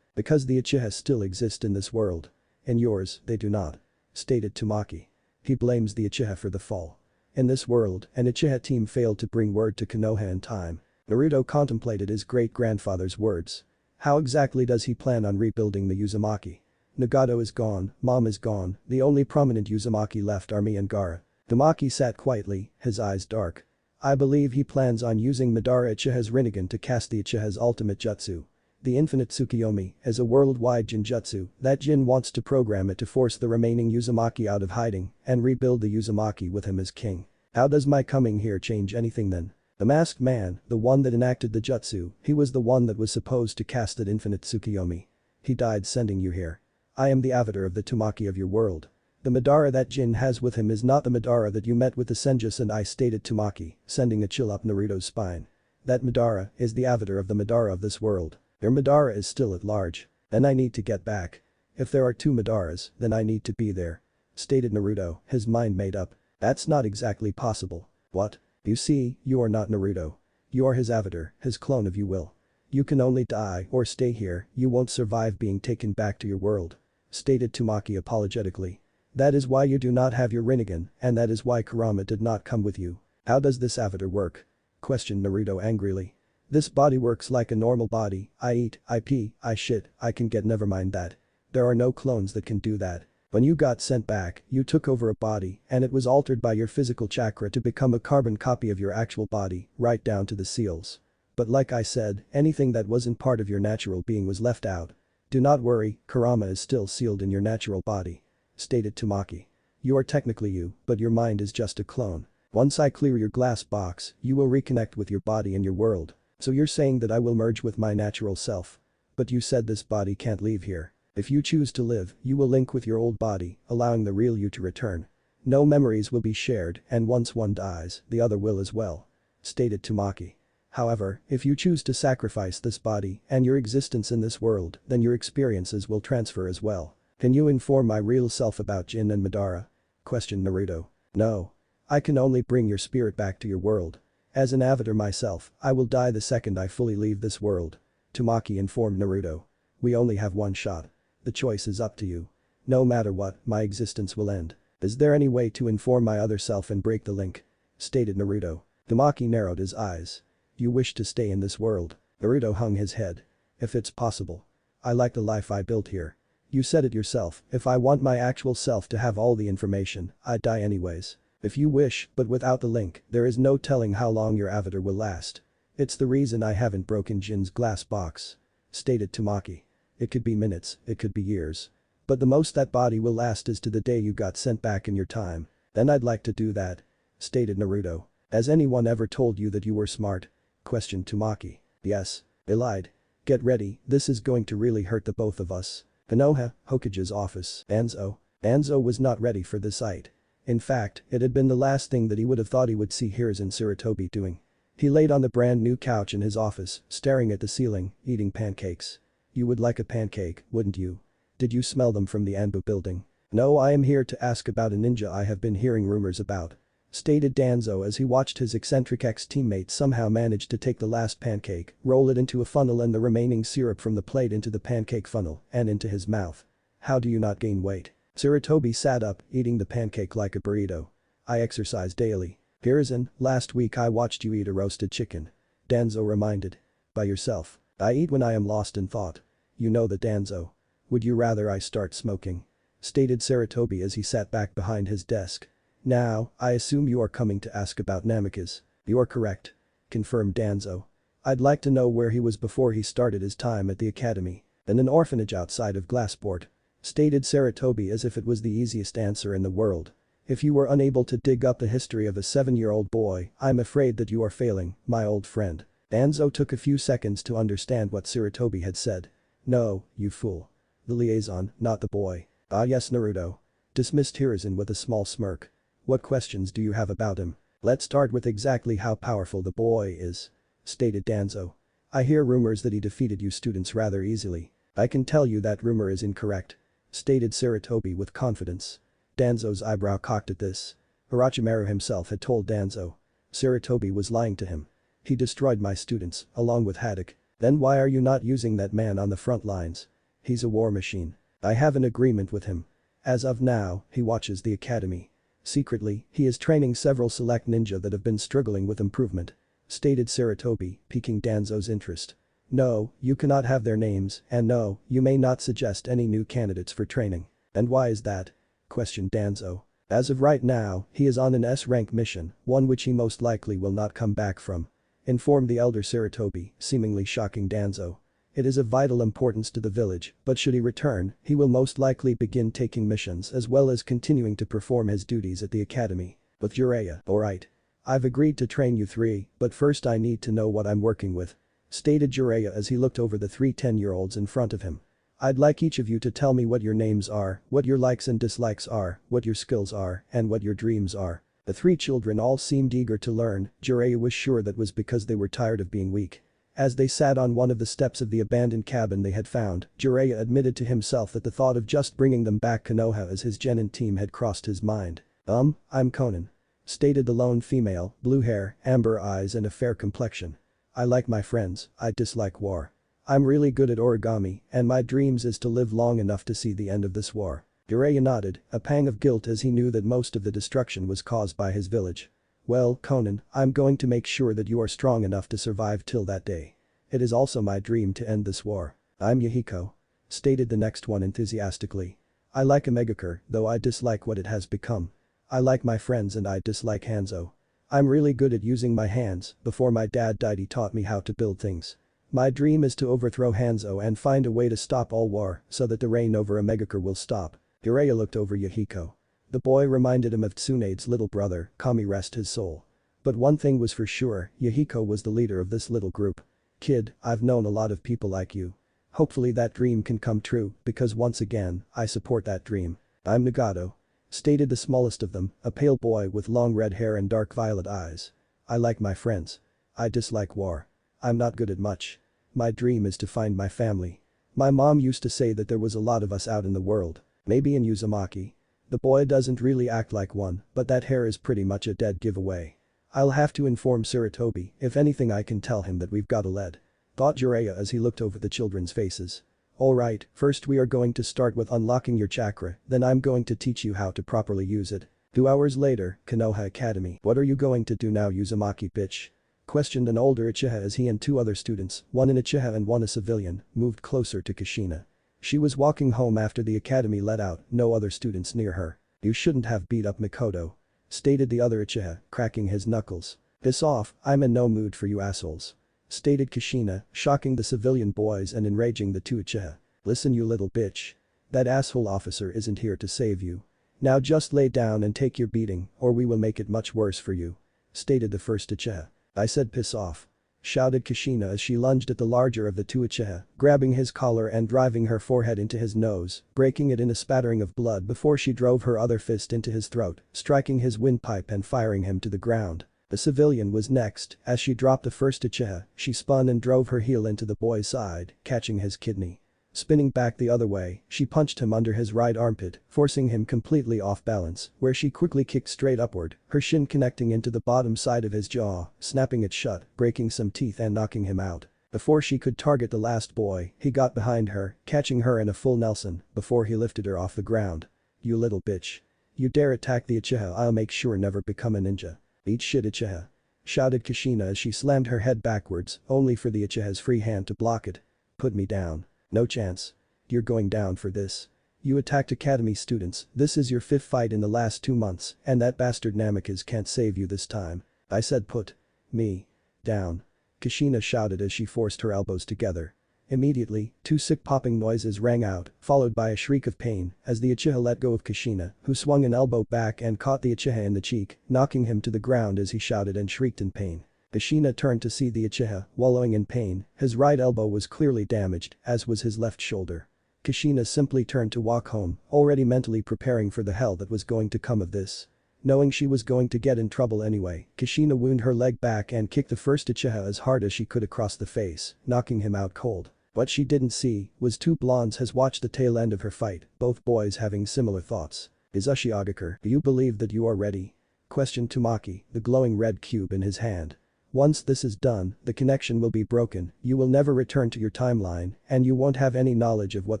Because the Uchiha still exist in this world. In yours, they do not. Stated Tamaki. He blames the Uchiha for the fall. In this world, an Uchiha team failed to bring word to Konoha in time. Naruto contemplated his great-grandfather's words. How exactly does he plan on rebuilding the Uzumaki? Nagato is gone, Mom is gone, the only prominent Uzumaki left are me and Gaara. Tamaki sat quietly, his eyes dark. I believe he plans on using Madara Uchiha's Rinnegan to cast the Uchiha's ultimate jutsu. The Infinite Tsukiyomi is a worldwide Jinjutsu that Jin wants to program it to force the remaining Uzumaki out of hiding and rebuild the Uzumaki with him as king. How does my coming here change anything then? The masked man, the one that enacted the jutsu, he was the one that was supposed to cast that Infinite Tsukiyomi. He died sending you here. I am the avatar of the Tamaki of your world. The Madara that Jin has with him is not the Madara that you met with the Senjus and I, stated Tamaki, sending a chill up Naruto's spine. That Madara is the avatar of the Madara of this world. Your Madara is still at large. Then I need to get back. If there are two Madaras, then I need to be there. Stated Naruto, his mind made up. That's not exactly possible. What? You see, you are not Naruto. You are his avatar, his clone if you will. You can only die or stay here, you won't survive being taken back to your world. Stated Tamaki apologetically. That is why you do not have your Rinnegan, and that is why Kurama did not come with you. How does this avatar work? Questioned Naruto angrily. This body works like a normal body, I eat, I pee, I shit, I can get, never mind that. There are no clones that can do that. When you got sent back, you took over a body and it was altered by your physical chakra to become a carbon copy of your actual body, right down to the seals. But like I said, anything that wasn't part of your natural being was left out. Do not worry, Kurama is still sealed in your natural body. Stated Tamaki. You are technically you, but your mind is just a clone. Once I clear your glass box, you will reconnect with your body and your world. So you're saying that I will merge with my natural self. But you said this body can't leave here. If you choose to live, you will link with your old body, allowing the real you to return. No memories will be shared, and once one dies, the other will as well. Stated Tamaki. However, if you choose to sacrifice this body and your existence in this world, then your experiences will transfer as well. Can you inform my real self about Jin and Madara? Questioned Naruto. No. I can only bring your spirit back to your world. As an avatar myself, I will die the second I fully leave this world. Tamaki informed Naruto. We only have one shot. The choice is up to you. No matter what, my existence will end. Is there any way to inform my other self and break the link? Stated Naruto. Tamaki narrowed his eyes. You wish to stay in this world? Naruto hung his head. If it's possible. I like the life I built here. You said it yourself, if I want my actual self to have all the information, I'd die anyways. If you wish, but without the link, there is no telling how long your avatar will last. It's the reason I haven't broken Jin's glass box. Stated Tamaki. It could be minutes, it could be years. But the most that body will last is to the day you got sent back in your time. Then I'd like to do that. Stated Naruto. Has anyone ever told you that you were smart? Questioned Tamaki. Yes. They lied. Get ready, this is going to really hurt the both of us. Konoha, Hokage's office. Danzo was not ready for this sight. In fact, it had been the last thing that he would have thought he would see Hiruzen Sarutobi doing. He laid on the brand new couch in his office, staring at the ceiling, eating pancakes. You would like a pancake, wouldn't you? Did you smell them from the Anbu building? No, I am here to ask about a ninja I have been hearing rumors about. Stated Danzo as he watched his eccentric ex-teammate somehow manage to take the last pancake, roll it into a funnel and the remaining syrup from the plate into the pancake funnel and into his mouth. How do you not gain weight? Sarutobi sat up, eating the pancake like a burrito. I exercise daily. Hiruzen, last week I watched you eat a roasted chicken. Danzo reminded. By yourself. I eat when I am lost in thought. You know that, Danzo. Would you rather I start smoking? Stated Sarutobi as he sat back behind his desk. Now, I assume you are coming to ask about Namikaze. You are correct. Confirmed Danzo. I'd like to know where he was before he started his time at the academy. In an orphanage outside of Glassport. Stated Sarutobi as if it was the easiest answer in the world. If you were unable to dig up the history of a 7-year-old boy, I'm afraid that you are failing, my old friend. Danzo took a few seconds to understand what Sarutobi had said. No, you fool. The liaison, not the boy. Ah yes, Naruto. Dismissed Hiruzen with a small smirk. What questions do you have about him? Let's start with exactly how powerful the boy is. Stated Danzo. I hear rumors that he defeated you students rather easily. I can tell you that rumor is incorrect. stated Saratobi with confidence. Danzo's eyebrow cocked at this. Orochimaru himself had told Danzo. Saratobi was lying to him. He destroyed my students, along with Haddock. Then why are you not using that man on the front lines? He's a war machine. I have an agreement with him. As of now, he watches the academy. Secretly, he is training several select ninja that have been struggling with improvement. Stated Saratobi, piquing Danzo's interest. No, you cannot have their names, and no, you may not suggest any new candidates for training. And why is that? Questioned Danzo. As of right now, he is on an S-rank mission, one which he most likely will not come back from. Informed the elder Saratobi, seemingly shocking Danzo. It is of vital importance to the village, but should he return, he will most likely begin taking missions as well as continuing to perform his duties at the academy. With Jiraiya, alright. I've agreed to train you three, but first I need to know what I'm working with. Stated Jiraiya as he looked over the three 10-year-olds in front of him. I'd like each of you to tell me what your names are, what your likes and dislikes are, what your skills are, and what your dreams are. The three children all seemed eager to learn. Jiraiya was sure that was because they were tired of being weak. As they sat on one of the steps of the abandoned cabin they had found, Jiraiya admitted to himself that the thought of just bringing them back Konoha as his genin team had crossed his mind. I'm Conan. Stated the lone female, blue hair, amber eyes and a fair complexion. I like my friends, I dislike war. I'm really good at origami, and my dreams is to live long enough to see the end of this war. Jiraiya nodded, a pang of guilt as he knew that most of the destruction was caused by his village. Well, Conan, I'm going to make sure that you are strong enough to survive till that day. It is also my dream to end this war. I'm Yahiko. Stated the next one enthusiastically. I like Omegakure, though I dislike what it has become. I like my friends and I dislike Hanzo. I'm really good at using my hands, before my dad died he taught me how to build things. My dream is to overthrow Hanzo and find a way to stop all war so that the reign over Omegakure will stop. Jiraiya looked over Yahiko. The boy reminded him of Tsunade's little brother, Kami rest his soul. But one thing was for sure, Yahiko was the leader of this little group. Kid, I've known a lot of people like you. Hopefully that dream can come true, because once again, I support that dream. I'm Nagato. Stated the smallest of them, a pale boy with long red hair and dark violet eyes. I like my friends. I dislike war. I'm not good at much. My dream is to find my family. My mom used to say that there was a lot of us out in the world. Maybe in Uzumaki. The boy doesn't really act like one, but that hair is pretty much a dead giveaway. I'll have to inform Saratobi, if anything I can tell him that we've got a lead. Thought Jiraiya as he looked over the children's faces. Alright, first we are going to start with unlocking your chakra, then I'm going to teach you how to properly use it. 2 hours later, Konoha Academy. What are you going to do now Uzumaki bitch? Questioned an older Uchiha as he and 2 other students, one an Uchiha and one a civilian, moved closer to Kushina. She was walking home after the academy let out, no other students near her. You shouldn't have beat up Mikoto. Stated the other Uchiha, cracking his knuckles. Piss off, I'm in no mood for you assholes. Stated Kushina, shocking the civilian boys and enraging the 2 Uchiha. Listen you little bitch. That asshole officer isn't here to save you. Now just lay down and take your beating, or we will make it much worse for you. Stated the first Uchiha. I said piss off. Shouted Kushina as she lunged at the larger of the 2 Uchiha, grabbing his collar and driving her forehead into his nose, breaking it in a spattering of blood before she drove her other fist into his throat, striking his windpipe and firing him to the ground. The civilian was next, as she dropped the first Uchiha, she spun and drove her heel into the boy's side, catching his kidney. Spinning back the other way, she punched him under his right armpit, forcing him completely off balance, where she quickly kicked straight upward, her shin connecting into the bottom side of his jaw, snapping it shut, breaking some teeth and knocking him out. Before she could target the last boy, he got behind her, catching her in a full Nelson, before he lifted her off the ground. You little bitch. You dare attack the Uchiha, I'll make sure never become a ninja. Eat shit Uchiha. Shouted Kushina as she slammed her head backwards, only for the Uchiha's free hand to block it. Put me down. No chance. You're going down for this. You attacked academy students, this is your 5th fight in the last 2 months, and that bastard Namikaze can't save you this time. I said put me down. Kushina shouted as she forced her elbows together. Immediately, 2 sick popping noises rang out, followed by a shriek of pain as the Uchiha let go of Kushina, who swung an elbow back and caught the Uchiha in the cheek, knocking him to the ground as he shouted and shrieked in pain. Kushina turned to see the Uchiha, wallowing in pain, his right elbow was clearly damaged, as was his left shoulder. Kushina simply turned to walk home, already mentally preparing for the hell that was going to come of this. Knowing she was going to get in trouble anyway, Kushina wound her leg back and kicked the first Uchiha as hard as she could across the face, knocking him out cold. What she didn't see was two blondes has watched the tail end of her fight, both boys having similar thoughts. Is Ushiagakure, do you believe that you are ready? Questioned Tamaki, the glowing red cube in his hand. Once this is done, the connection will be broken, you will never return to your timeline, and you won't have any knowledge of what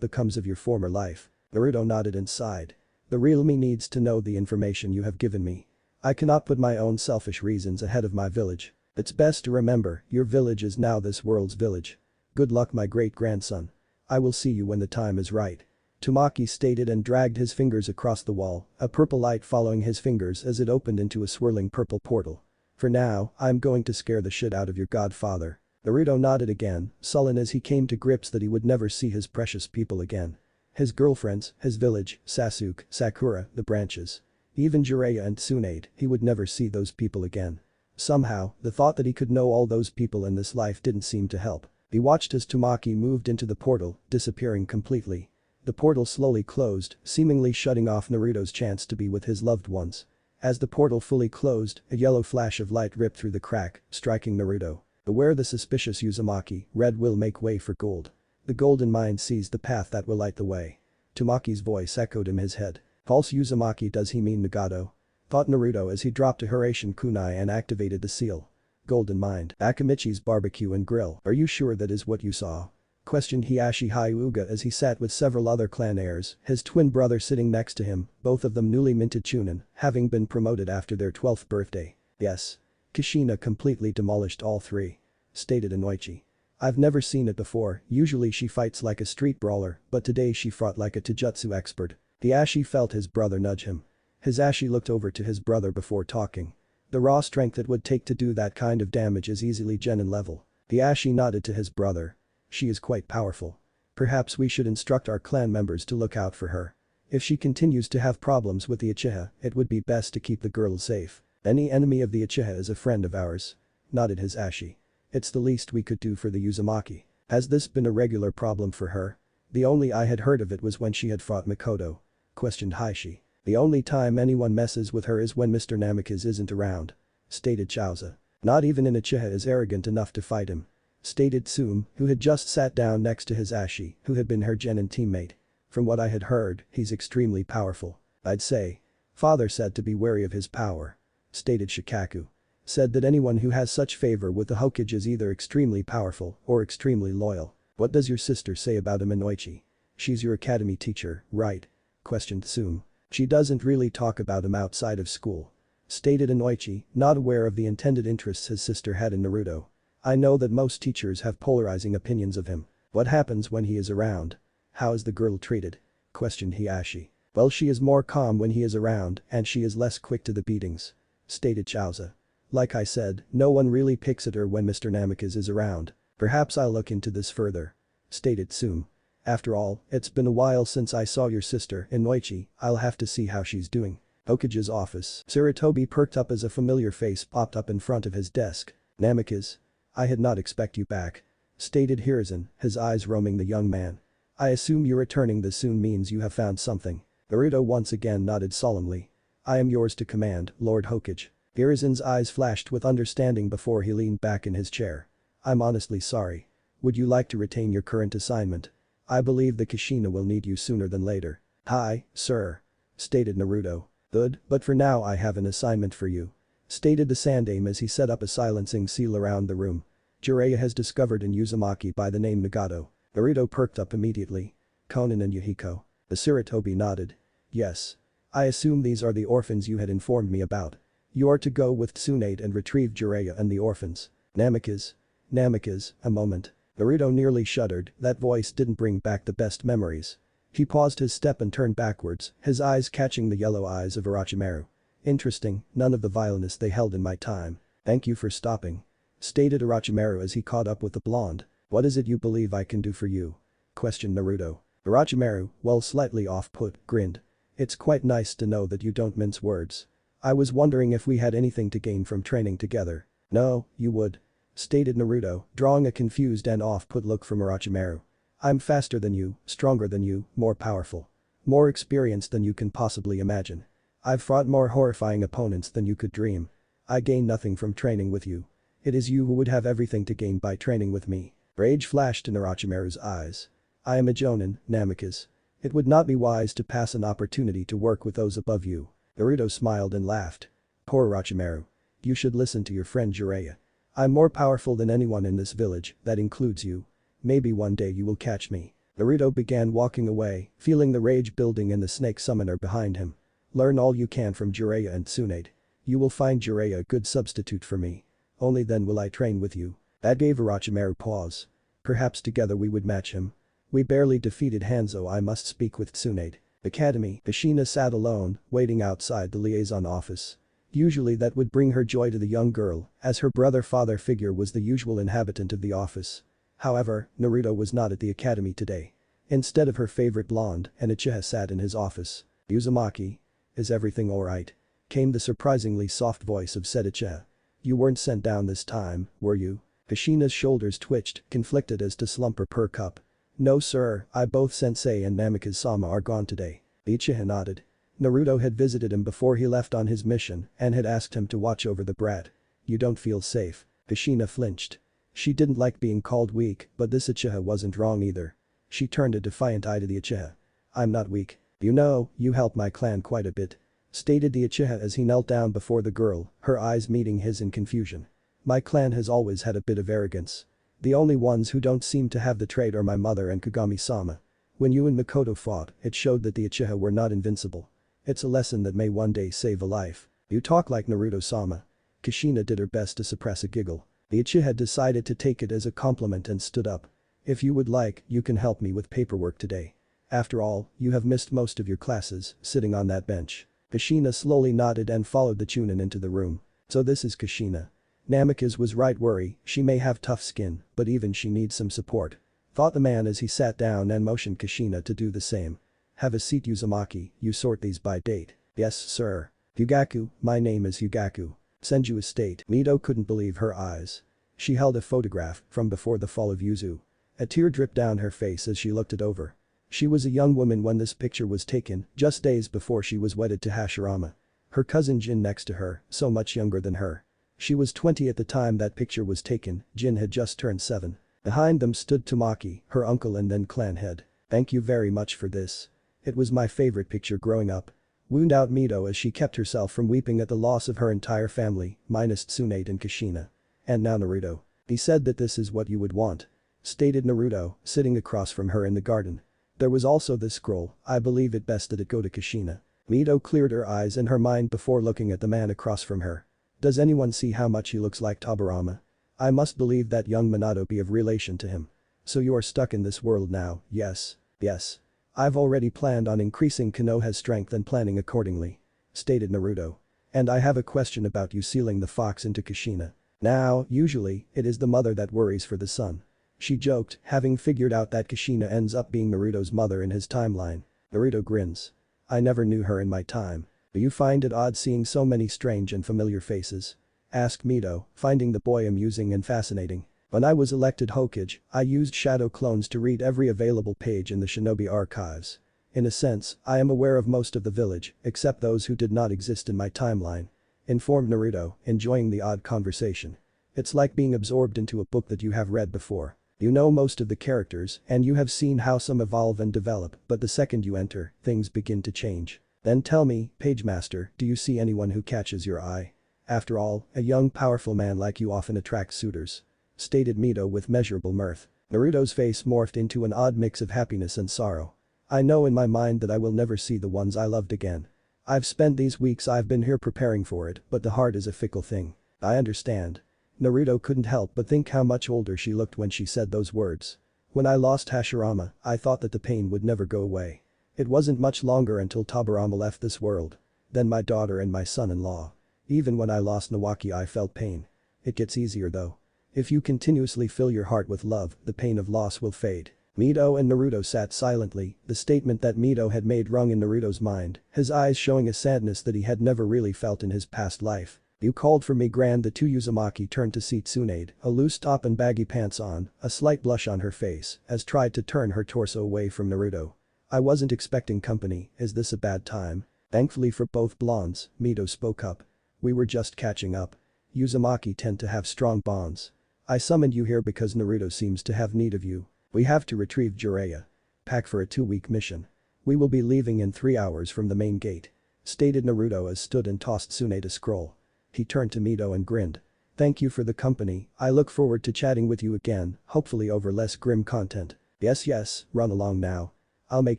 becomes of your former life. Naruto nodded and sighed. The real me needs to know the information you have given me. I cannot put my own selfish reasons ahead of my village. It's best to remember, your village is now this world's village. Good luck my great-grandson. I will see you when the time is right. Tamaki stated and dragged his fingers across the wall, a purple light following his fingers as it opened into a swirling purple portal. For now, I'm going to scare the shit out of your godfather. Naruto nodded again, sullen as he came to grips that he would never see his precious people again. His girlfriends, his village, Sasuke, Sakura, the branches. Even Jiraiya and Tsunade, he would never see those people again. Somehow, the thought that he could know all those people in this life didn't seem to help. He watched as Tamaki moved into the portal, disappearing completely. The portal slowly closed, seemingly shutting off Naruto's chance to be with his loved ones. As the portal fully closed, a yellow flash of light ripped through the crack, striking Naruto. Beware the suspicious Uzumaki, red will make way for gold. The golden mind sees the path that will light the way. Tamaki's voice echoed in his head. False Uzumaki, does he mean Nagato? Thought Naruto as he dropped a Hiraishin kunai and activated the seal. Golden mind. Akamichi's barbecue and grill. Are you sure that is what you saw? Questioned Hiashi Hyuga as he sat with several other clan heirs, his twin brother sitting next to him, both of them newly minted chunin, having been promoted after their 12th birthday. Yes. Kushina completely demolished all three. Stated Inoichi. I've never seen it before, usually she fights like a street brawler, but today she fought like a taijutsu expert. Hiashi felt his brother nudge him. Hisashi looked over to his brother before talking. The raw strength it would take to do that kind of damage is easily genin level. Hiashi nodded to his brother. She is quite powerful. Perhaps we should instruct our clan members to look out for her. If she continues to have problems with the Uchiha, it would be best to keep the girl safe. Any enemy of the Uchiha is a friend of ours. Nodded Hisashi. It's the least we could do for the Uzumaki. Has this been a regular problem for her? The only I had heard of it was when she had fought Mikoto. Questioned Hiashi. The only time anyone messes with her is when Mr. Namikaze isn't around. Stated Chaoza. Not even an Uchiha is arrogant enough to fight him. Stated Tsume, who had just sat down next to Hisashi, who had been her genin teammate. From what I had heard, he's extremely powerful. I'd say. Father said to be wary of his power. Stated Shikaku. Said that anyone who has such favor with the Hokage is either extremely powerful or extremely loyal. What does your sister say about him, Inoichi? She's your academy teacher, right? Questioned Tsume. She doesn't really talk about him outside of school. Stated Inoichi, not aware of the intended interests his sister had in Naruto. I know that most teachers have polarizing opinions of him. What happens when he is around? How is the girl treated? Questioned Hiashi. Well, she is more calm when he is around and she is less quick to the beatings. Stated Chaoza. Like I said, no one really picks at her when Mr. Namikaze is around. Perhaps I'll look into this further. Stated Tsume. After all, it's been a while since I saw your sister, Inoichi, I'll have to see how she's doing. Hokage's office. Sarutobi perked up as a familiar face popped up in front of his desk. Namikaze. I had not expect you back. Stated Hiruzen, his eyes roaming the young man. I assume you returning this soon means you have found something. Naruto once again nodded solemnly. I am yours to command, Lord Hokage. Hiruzen's eyes flashed with understanding before he leaned back in his chair. I'm honestly sorry. Would you like to retain your current assignment? I believe the Kushina will need you sooner than later. Hi, sir. Stated Naruto. Good, but for now I have an assignment for you. Stated the Sandaime as he set up a silencing seal around the room. Jiraiya has discovered an Uzumaki by the name Nagato. Naruto perked up immediately. Konan and Yuhiko. The Sarutobi nodded. Yes. I assume these are the orphans you had informed me about. You are to go with Tsunade and retrieve Jiraiya and the orphans. Namikaze. Namikaze, a moment. Naruto nearly shuddered, that voice didn't bring back the best memories. He paused his step and turned backwards, his eyes catching the yellow eyes of Orochimaru. Interesting, none of the vileness they held in my time. Thank you for stopping. Stated Orochimaru as he caught up with the blonde. What is it you believe I can do for you? Questioned Naruto. Orochimaru, well slightly off-put, grinned. It's quite nice to know that you don't mince words. I was wondering if we had anything to gain from training together. No, you would. Stated Naruto, drawing a confused and off-put look from Orochimaru. I'm faster than you, stronger than you, more powerful. More experienced than you can possibly imagine. I've fought more horrifying opponents than you could dream. I gain nothing from training with you. It is you who would have everything to gain by training with me. Rage flashed in Orochimaru's eyes. I am a jonin, Namikaze. It would not be wise to pass an opportunity to work with those above you. Naruto smiled and laughed. Poor Orochimaru. You should listen to your friend Jiraiya. I'm more powerful than anyone in this village, that includes you. Maybe one day you will catch me. Naruto began walking away, feeling the rage building in the snake summoner behind him. Learn all you can from Jiraiya and Tsunade. You will find Jiraiya a good substitute for me. Only then will I train with you. That gave Orochimaru pause. Perhaps together we would match him. We barely defeated Hanzo. I must speak with Tsunade. Academy. Kushina sat alone, waiting outside the liaison office. Usually that would bring her joy to the young girl, as her brother-father figure was the usual inhabitant of the office. However, Naruto was not at the academy today. Instead of her favorite blonde, an Uchiha sat in his office. Uzumaki. Is everything alright? Came the surprisingly soft voice of said Uchiha. You weren't sent down this time, were you? Kushina's shoulders twitched, conflicted as to slump her per cup. No sir, I both Sensei and Namikaze-sama are gone today. The Uchiha nodded. Naruto had visited him before he left on his mission and had asked him to watch over the brat. You don't feel safe. Kushina flinched. She didn't like being called weak, but this Uchiha wasn't wrong either. She turned a defiant eye to the Uchiha. I'm not weak. You know, you helped my clan quite a bit. Stated the Uchiha as he knelt down before the girl, her eyes meeting his in confusion. My clan has always had a bit of arrogance. The only ones who don't seem to have the trait are my mother and Kagami-sama. When you and Mikoto fought, it showed that the Uchiha were not invincible. It's a lesson that may one day save a life. You talk like Naruto-sama. Kushina did her best to suppress a giggle. The Uchiha decided to take it as a compliment and stood up. If you would like, you can help me with paperwork today. After all, you have missed most of your classes, sitting on that bench. Kushina slowly nodded and followed the Chunin into the room. So this is Kushina. Namikaze was right, worry, she may have tough skin, but even she needs some support. Thought the man as he sat down and motioned Kushina to do the same. Have a seat Uzumaki, you sort these by date. Yes sir. Yugaku, my name is Yugaku. Send you a state. Mito couldn't believe her eyes. She held a photograph from before the fall of Yuzu. A tear dripped down her face as she looked it over. She was a young woman when this picture was taken, just days before she was wedded to Hashirama. Her cousin Jin next to her, so much younger than her. She was 20 at the time that picture was taken, Jin had just turned 7. Behind them stood Tamaki, her uncle and then clan head. Thank you very much for this. It was my favorite picture growing up. Wound out Mito as she kept herself from weeping at the loss of her entire family, minus Tsunade and Kushina. And now Naruto. He said that this is what you would want. Stated Naruto, sitting across from her in the garden. There was also this scroll, I believe it best that it go to Kushina. Mito cleared her eyes and her mind before looking at the man across from her. Does anyone see how much he looks like Tobirama? I must believe that young Manado be of relation to him. So you are stuck in this world now, yes? Yes. I've already planned on increasing Konoha's strength and planning accordingly. Stated Naruto. And I have a question about you sealing the fox into Kushina. Now, usually, it is the mother that worries for the son. She joked, having figured out that Kushina ends up being Naruto's mother in his timeline. Naruto grins. I never knew her in my time. Do you find it odd seeing so many strange and familiar faces? Asked Mito, finding the boy amusing and fascinating. When I was elected Hokage, I used shadow clones to read every available page in the Shinobi archives. In a sense, I am aware of most of the village, except those who did not exist in my timeline. Informed Naruto, enjoying the odd conversation. It's like being absorbed into a book that you have read before. You know most of the characters, and you have seen how some evolve and develop, but the second you enter, things begin to change. Then tell me, Pagemaster, do you see anyone who catches your eye? After all, a young powerful man like you often attracts suitors. Stated Mito with measurable mirth. Naruto's face morphed into an odd mix of happiness and sorrow. I know in my mind that I will never see the ones I loved again. I've spent these weeks I've been here preparing for it, but the heart is a fickle thing. I understand. Naruto couldn't help but think how much older she looked when she said those words. When I lost Hashirama, I thought that the pain would never go away. It wasn't much longer until Tobirama left this world. Then my daughter and my son-in-law. Even when I lost Nawaki I felt pain. It gets easier though. If you continuously fill your heart with love, the pain of loss will fade. Mito and Naruto sat silently, the statement that Mito had made rung in Naruto's mind, his eyes showing a sadness that he had never really felt in his past life. You called for me grand. The two Uzumaki turned to see Tsunade, a loose top and baggy pants on, a slight blush on her face, as tried to turn her torso away from Naruto. I wasn't expecting company, is this a bad time? Thankfully for both blondes, Mito spoke up. We were just catching up. Uzumaki tend to have strong bonds. I summoned you here because Naruto seems to have need of you. We have to retrieve Jiraiya. Pack for a 2-week mission. We will be leaving in 3 hours from the main gate. Stated Naruto as stood and tossed Tsunade a scroll. He turned to Mito and grinned. Thank you for the company, I look forward to chatting with you again, hopefully over less grim content. Yes, run along now. I'll make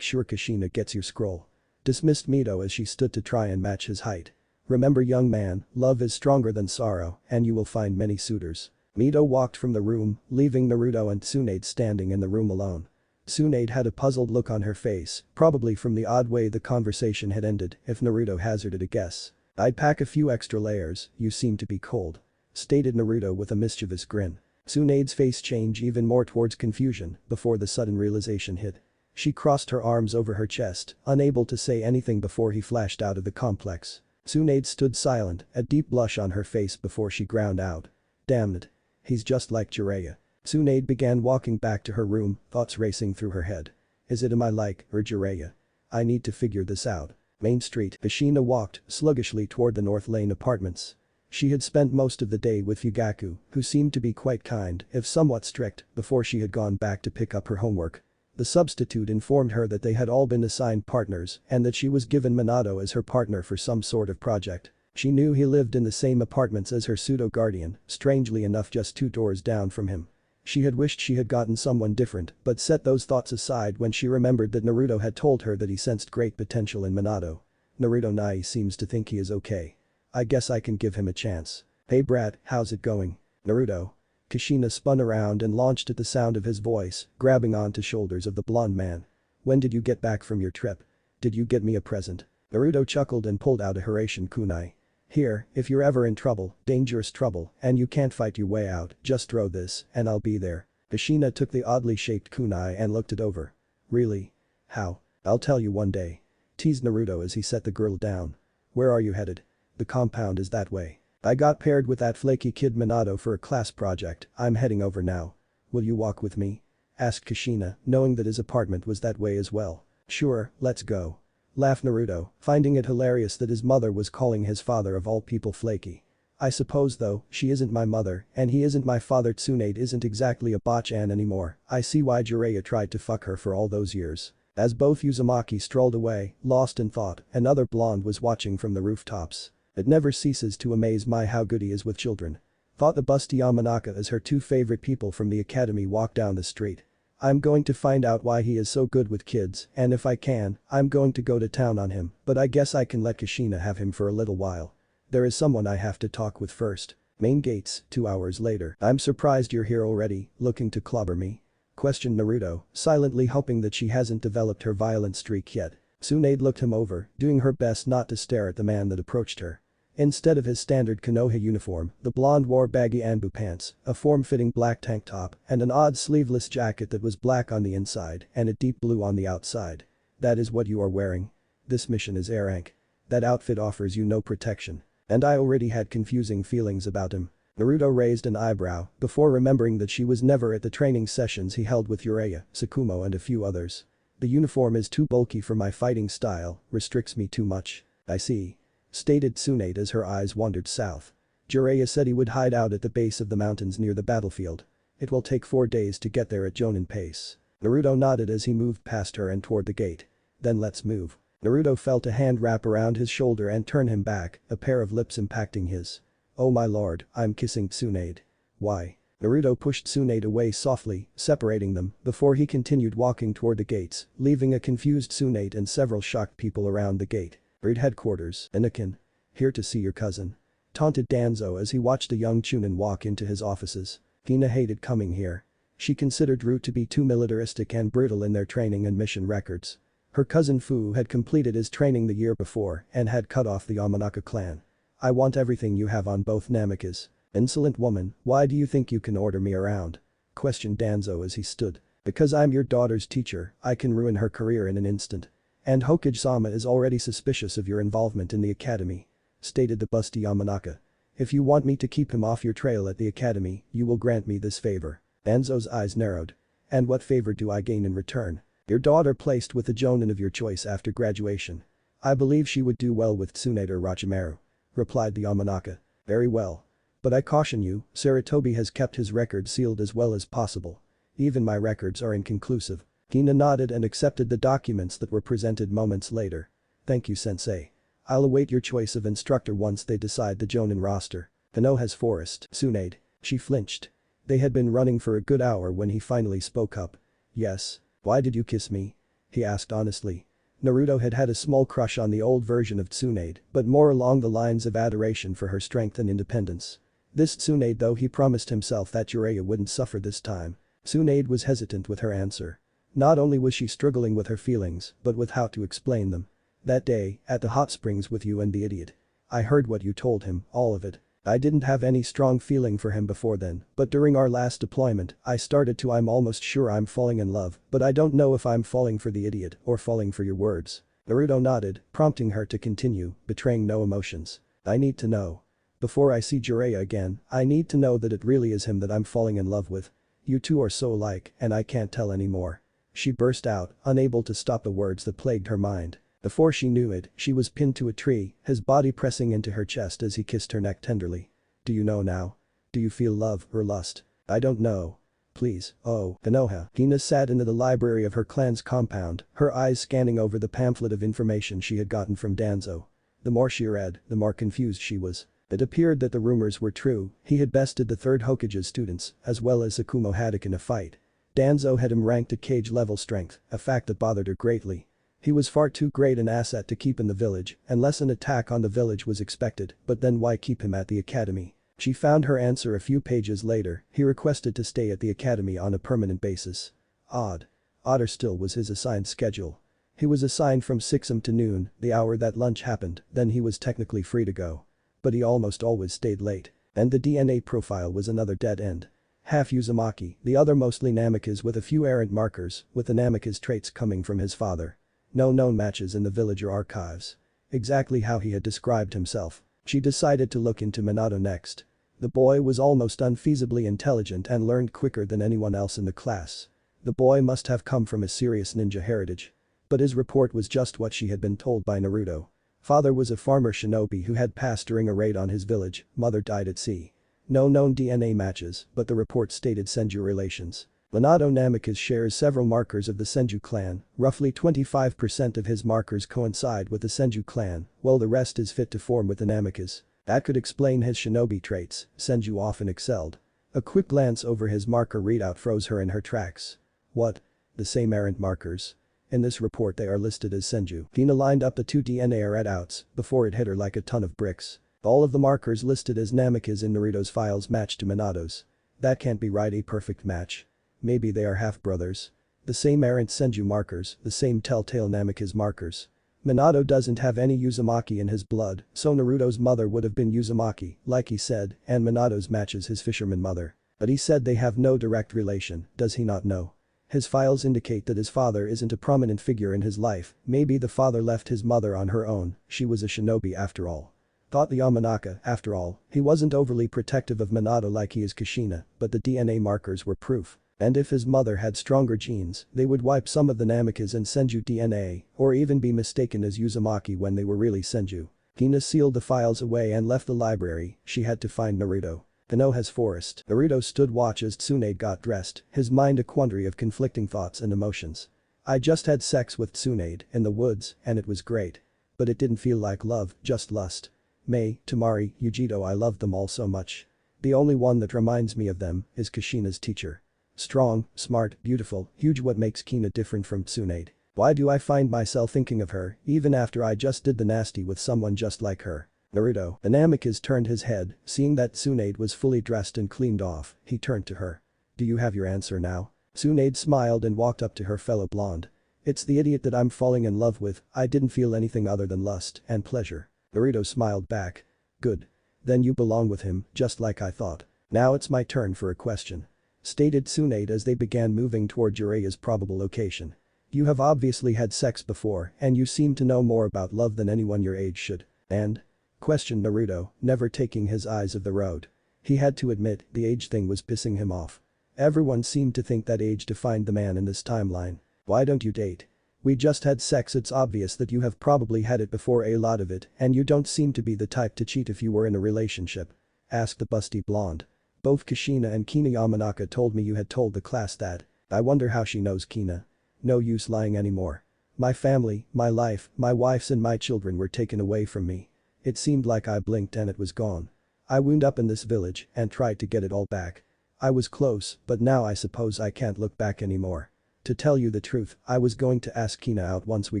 sure Kushina gets your scroll. Dismissed Mito as she stood to try and match his height. Remember young man, love is stronger than sorrow, and you will find many suitors. Mito walked from the room, leaving Naruto and Tsunade standing in the room alone. Tsunade had a puzzled look on her face, probably from the odd way the conversation had ended, if Naruto hazarded a guess. I'd pack a few extra layers, you seem to be cold. Stated Naruto with a mischievous grin. Tsunade's face changed even more towards confusion before the sudden realization hit. She crossed her arms over her chest, unable to say anything before he flashed out of the complex. Tsunade stood silent, a deep blush on her face before she ground out. Damn it. He's just like Jiraiya. Tsunade began walking back to her room, thoughts racing through her head. Is it am I like or Jiraiya? I need to figure this out. Main Street. Kushina walked sluggishly toward the North Lane apartments. She had spent most of the day with Fugaku, who seemed to be quite kind, if somewhat strict, before she had gone back to pick up her homework. The substitute informed her that they had all been assigned partners and that she was given Manado as her partner for some sort of project. She knew he lived in the same apartments as her pseudo-guardian, strangely enough just 2 doors down from him. She had wished she had gotten someone different but set those thoughts aside when she remembered that Naruto had told her that he sensed great potential in Manado. Naruto Nai seems to think he is okay. I guess I can give him a chance. Hey brat, how's it going? Naruto. Kushina spun around and launched at the sound of his voice, grabbing onto shoulders of the blonde man. When did you get back from your trip? Did you get me a present? Naruto chuckled and pulled out a Hiraishin kunai. Here, if you're ever in trouble, dangerous trouble, and you can't fight your way out, just throw this, and I'll be there. Kushina took the oddly shaped kunai and looked it over. Really? How? I'll tell you one day. Teased Naruto as he set the girl down. Where are you headed? The compound is that way. I got paired with that flaky kid Manado for a class project, I'm heading over now. Will you walk with me? Asked Kushina, knowing that his apartment was that way as well. Sure, let's go. Laughed Naruto, finding it hilarious that his mother was calling his father of all people flaky. I suppose though, she isn't my mother, and he isn't my father. Tsunade isn't exactly a botchan anymore, I see why Jiraiya tried to fuck her for all those years. As both Uzumaki strolled away, lost in thought, another blonde was watching from the rooftops. It never ceases to amaze me how good he is with children. Thought the busty Yamanaka as her 2 favorite people from the academy walked down the street. I'm going to find out why he is so good with kids, and if I can, I'm going to go to town on him, but I guess I can let Kushina have him for a little while. There is someone I have to talk with first. Main gates, 2 hours later. I'm surprised you're here already, looking to clobber me? Questioned Naruto, silently hoping that she hasn't developed her violent streak yet. Tsunade looked him over, doing her best not to stare at the man that approached her. Instead of his standard Konoha uniform, the blonde wore baggy Anbu pants, a form-fitting black tank top, and an odd sleeveless jacket that was black on the inside and a deep blue on the outside. That is what you are wearing? This mission is air rank. That outfit offers you no protection. And I already had confusing feelings about him. Naruto raised an eyebrow before remembering that she was never at the training sessions he held with Jiraiya, Kumo and a few others. The uniform is too bulky for my fighting style, restricts me too much. I see. Stated Tsunade as her eyes wandered south. Jiraiya said he would hide out at the base of the mountains near the battlefield. It will take 4 days to get there at Jonin pace. Naruto nodded as he moved past her and toward the gate. Then let's move. Naruto felt a hand wrap around his shoulder and turn him back, a pair of lips impacting his. Oh my lord, I'm kissing Tsunade. Why? Naruto pushed Tsunade away softly, separating them, before he continued walking toward the gates, leaving a confused Tsunade and several shocked people around the gate. Bird headquarters, Anakin. Here to see your cousin. Taunted Danzo as he watched a young Chunin walk into his offices. Kina hated coming here. She considered Root to be too militaristic and brutal in their training and mission records. Her cousin Fu had completed his training the year before and had cut off the Yamanaka clan. I want everything you have on both Namakas. Insolent woman, why do you think you can order me around? Questioned Danzo as he stood. Because I'm your daughter's teacher, I can ruin her career in an instant. And Hokage-sama is already suspicious of your involvement in the academy. Stated the busty Yamanaka. If you want me to keep him off your trail at the academy, you will grant me this favor. Danzo's eyes narrowed. And what favor do I gain in return? Your daughter placed with the jonin of your choice after graduation. I believe she would do well with Tsunade or Orochimaru. Replied the Yamanaka. Very well. But I caution you, Saratobi has kept his record sealed as well as possible. Even my records are inconclusive. Kina nodded and accepted the documents that were presented moments later. Thank you, sensei. I'll await your choice of instructor once they decide the Jonin roster. Konoha's forest, Tsunade. She flinched. They had been running for a good hour when he finally spoke up. Yes. Why did you kiss me? He asked honestly. Naruto had had a small crush on the old version of Tsunade, but more along the lines of adoration for her strength and independence. This Tsunade though he promised himself that Jiraiya wouldn't suffer this time. Tsunade was hesitant with her answer. Not only was she struggling with her feelings, but with how to explain them. That day, at the hot springs with you and the idiot. I heard what you told him, all of it. I didn't have any strong feeling for him before then, but during our last deployment, I started to. I'm almost sure I'm falling in love, but I don't know if I'm falling for the idiot or falling for your words. Naruto nodded, prompting her to continue, betraying no emotions. I need to know. Before I see Jiraiya again, I need to know that it really is him that I'm falling in love with. You two are so alike, and I can't tell anymore. She burst out, unable to stop the words that plagued her mind. Before she knew it, she was pinned to a tree, his body pressing into her chest as he kissed her neck tenderly. Do you know now? Do you feel love or lust? I don't know. Please, oh, Konoha. Kina sat into the library of her clan's compound, her eyes scanning over the pamphlet of information she had gotten from Danzo. The more she read, the more confused she was. It appeared that the rumors were true, he had bested the 3rd Hokage's students, as well as the Kumo Haddock in a fight. Danzo had him ranked at cage level strength, a fact that bothered her greatly. He was far too great an asset to keep in the village, unless an attack on the village was expected, but then why keep him at the academy? She found her answer a few pages later, he requested to stay at the academy on a permanent basis. Odd. Odder still was his assigned schedule. He was assigned from 6 am to noon, the hour that lunch happened, then he was technically free to go. But he almost always stayed late. And the DNA profile was another dead end. Half Uzumaki, the other mostly Namikaze with a few errant markers, with the Namikaze traits coming from his father. No known matches in the villager archives. Exactly how he had described himself. She decided to look into Manado next. The boy was almost unfeasibly intelligent and learned quicker than anyone else in the class. The boy must have come from a serious ninja heritage. But his report was just what she had been told by Naruto. Father was a farmer shinobi who had passed during a raid on his village, mother died at sea. No known DNA matches, but the report stated Senju relations. Manado Namikaze shares several markers of the Senju clan, roughly 25% of his markers coincide with the Senju clan, while the rest is fit to form with the Namikaze. That could explain his shinobi traits, Senju often excelled. A quick glance over his marker readout froze her in her tracks. What? The same errant markers? In this report they are listed as Senju. Kina lined up the 2 DNA readouts before it hit her like a ton of bricks. All of the markers listed as Namikaze in Naruto's files match to Manado's. That can't be right, a perfect match. Maybe they are half-brothers. The same errant Senju markers, the same telltale Namikaze markers. Manado doesn't have any Uzumaki in his blood, so Naruto's mother would have been Uzumaki, like he said, and Manado's matches his fisherman mother. But he said they have no direct relation, does he not know? His files indicate that his father isn't a prominent figure in his life, maybe the father left his mother on her own, she was a shinobi after all. Thought the Yamanaka, after all, he wasn't overly protective of Manado like he is Kushina, but the DNA markers were proof. And if his mother had stronger genes, they would wipe some of the Namikaze and Senju DNA, or even be mistaken as Uzumaki when they were really Senju. Kina sealed the files away and left the library, she had to find Naruto. Konoha's forest. Naruto stood watch as Tsunade got dressed, his mind a quandary of conflicting thoughts and emotions. I just had sex with Tsunade in the woods, and it was great. But it didn't feel like love, just lust. Mei, Tamari, Yujito, I loved them all so much. The only one that reminds me of them is Kushina's teacher. Strong, smart, beautiful, huge. What makes Kina different from Tsunade? Why do I find myself thinking of her, even after I just did the nasty with someone just like her? Naruto. The Namikaze turned his head, seeing that Tsunade was fully dressed and cleaned off, he turned to her. Do you have your answer now? Tsunade smiled and walked up to her fellow blonde. It's the idiot that I'm falling in love with, I didn't feel anything other than lust and pleasure. Naruto smiled back. Good. Then you belong with him, just like I thought. Now it's my turn for a question. Stated Tsunade as they began moving toward Jiraiya's probable location. You have obviously had sex before, and you seem to know more about love than anyone your age should. And? Questioned Naruto, never taking his eyes off the road. He had to admit, the age thing was pissing him off. Everyone seemed to think that age defined the man in this timeline. Why don't you date? We just had sex, it's obvious that you have probably had it before, a lot of it, and you don't seem to be the type to cheat if you were in a relationship. asked the busty blonde. Both Kushina and Kina Yamanaka told me you had told the class that. I wonder how she knows Kina. No use lying anymore. My family, my life, my wife's and my children were taken away from me. It seemed like I blinked and it was gone. I wound up in this village and tried to get it all back. I was close, but now I suppose I can't look back anymore. To tell you the truth, I was going to ask Kina out once we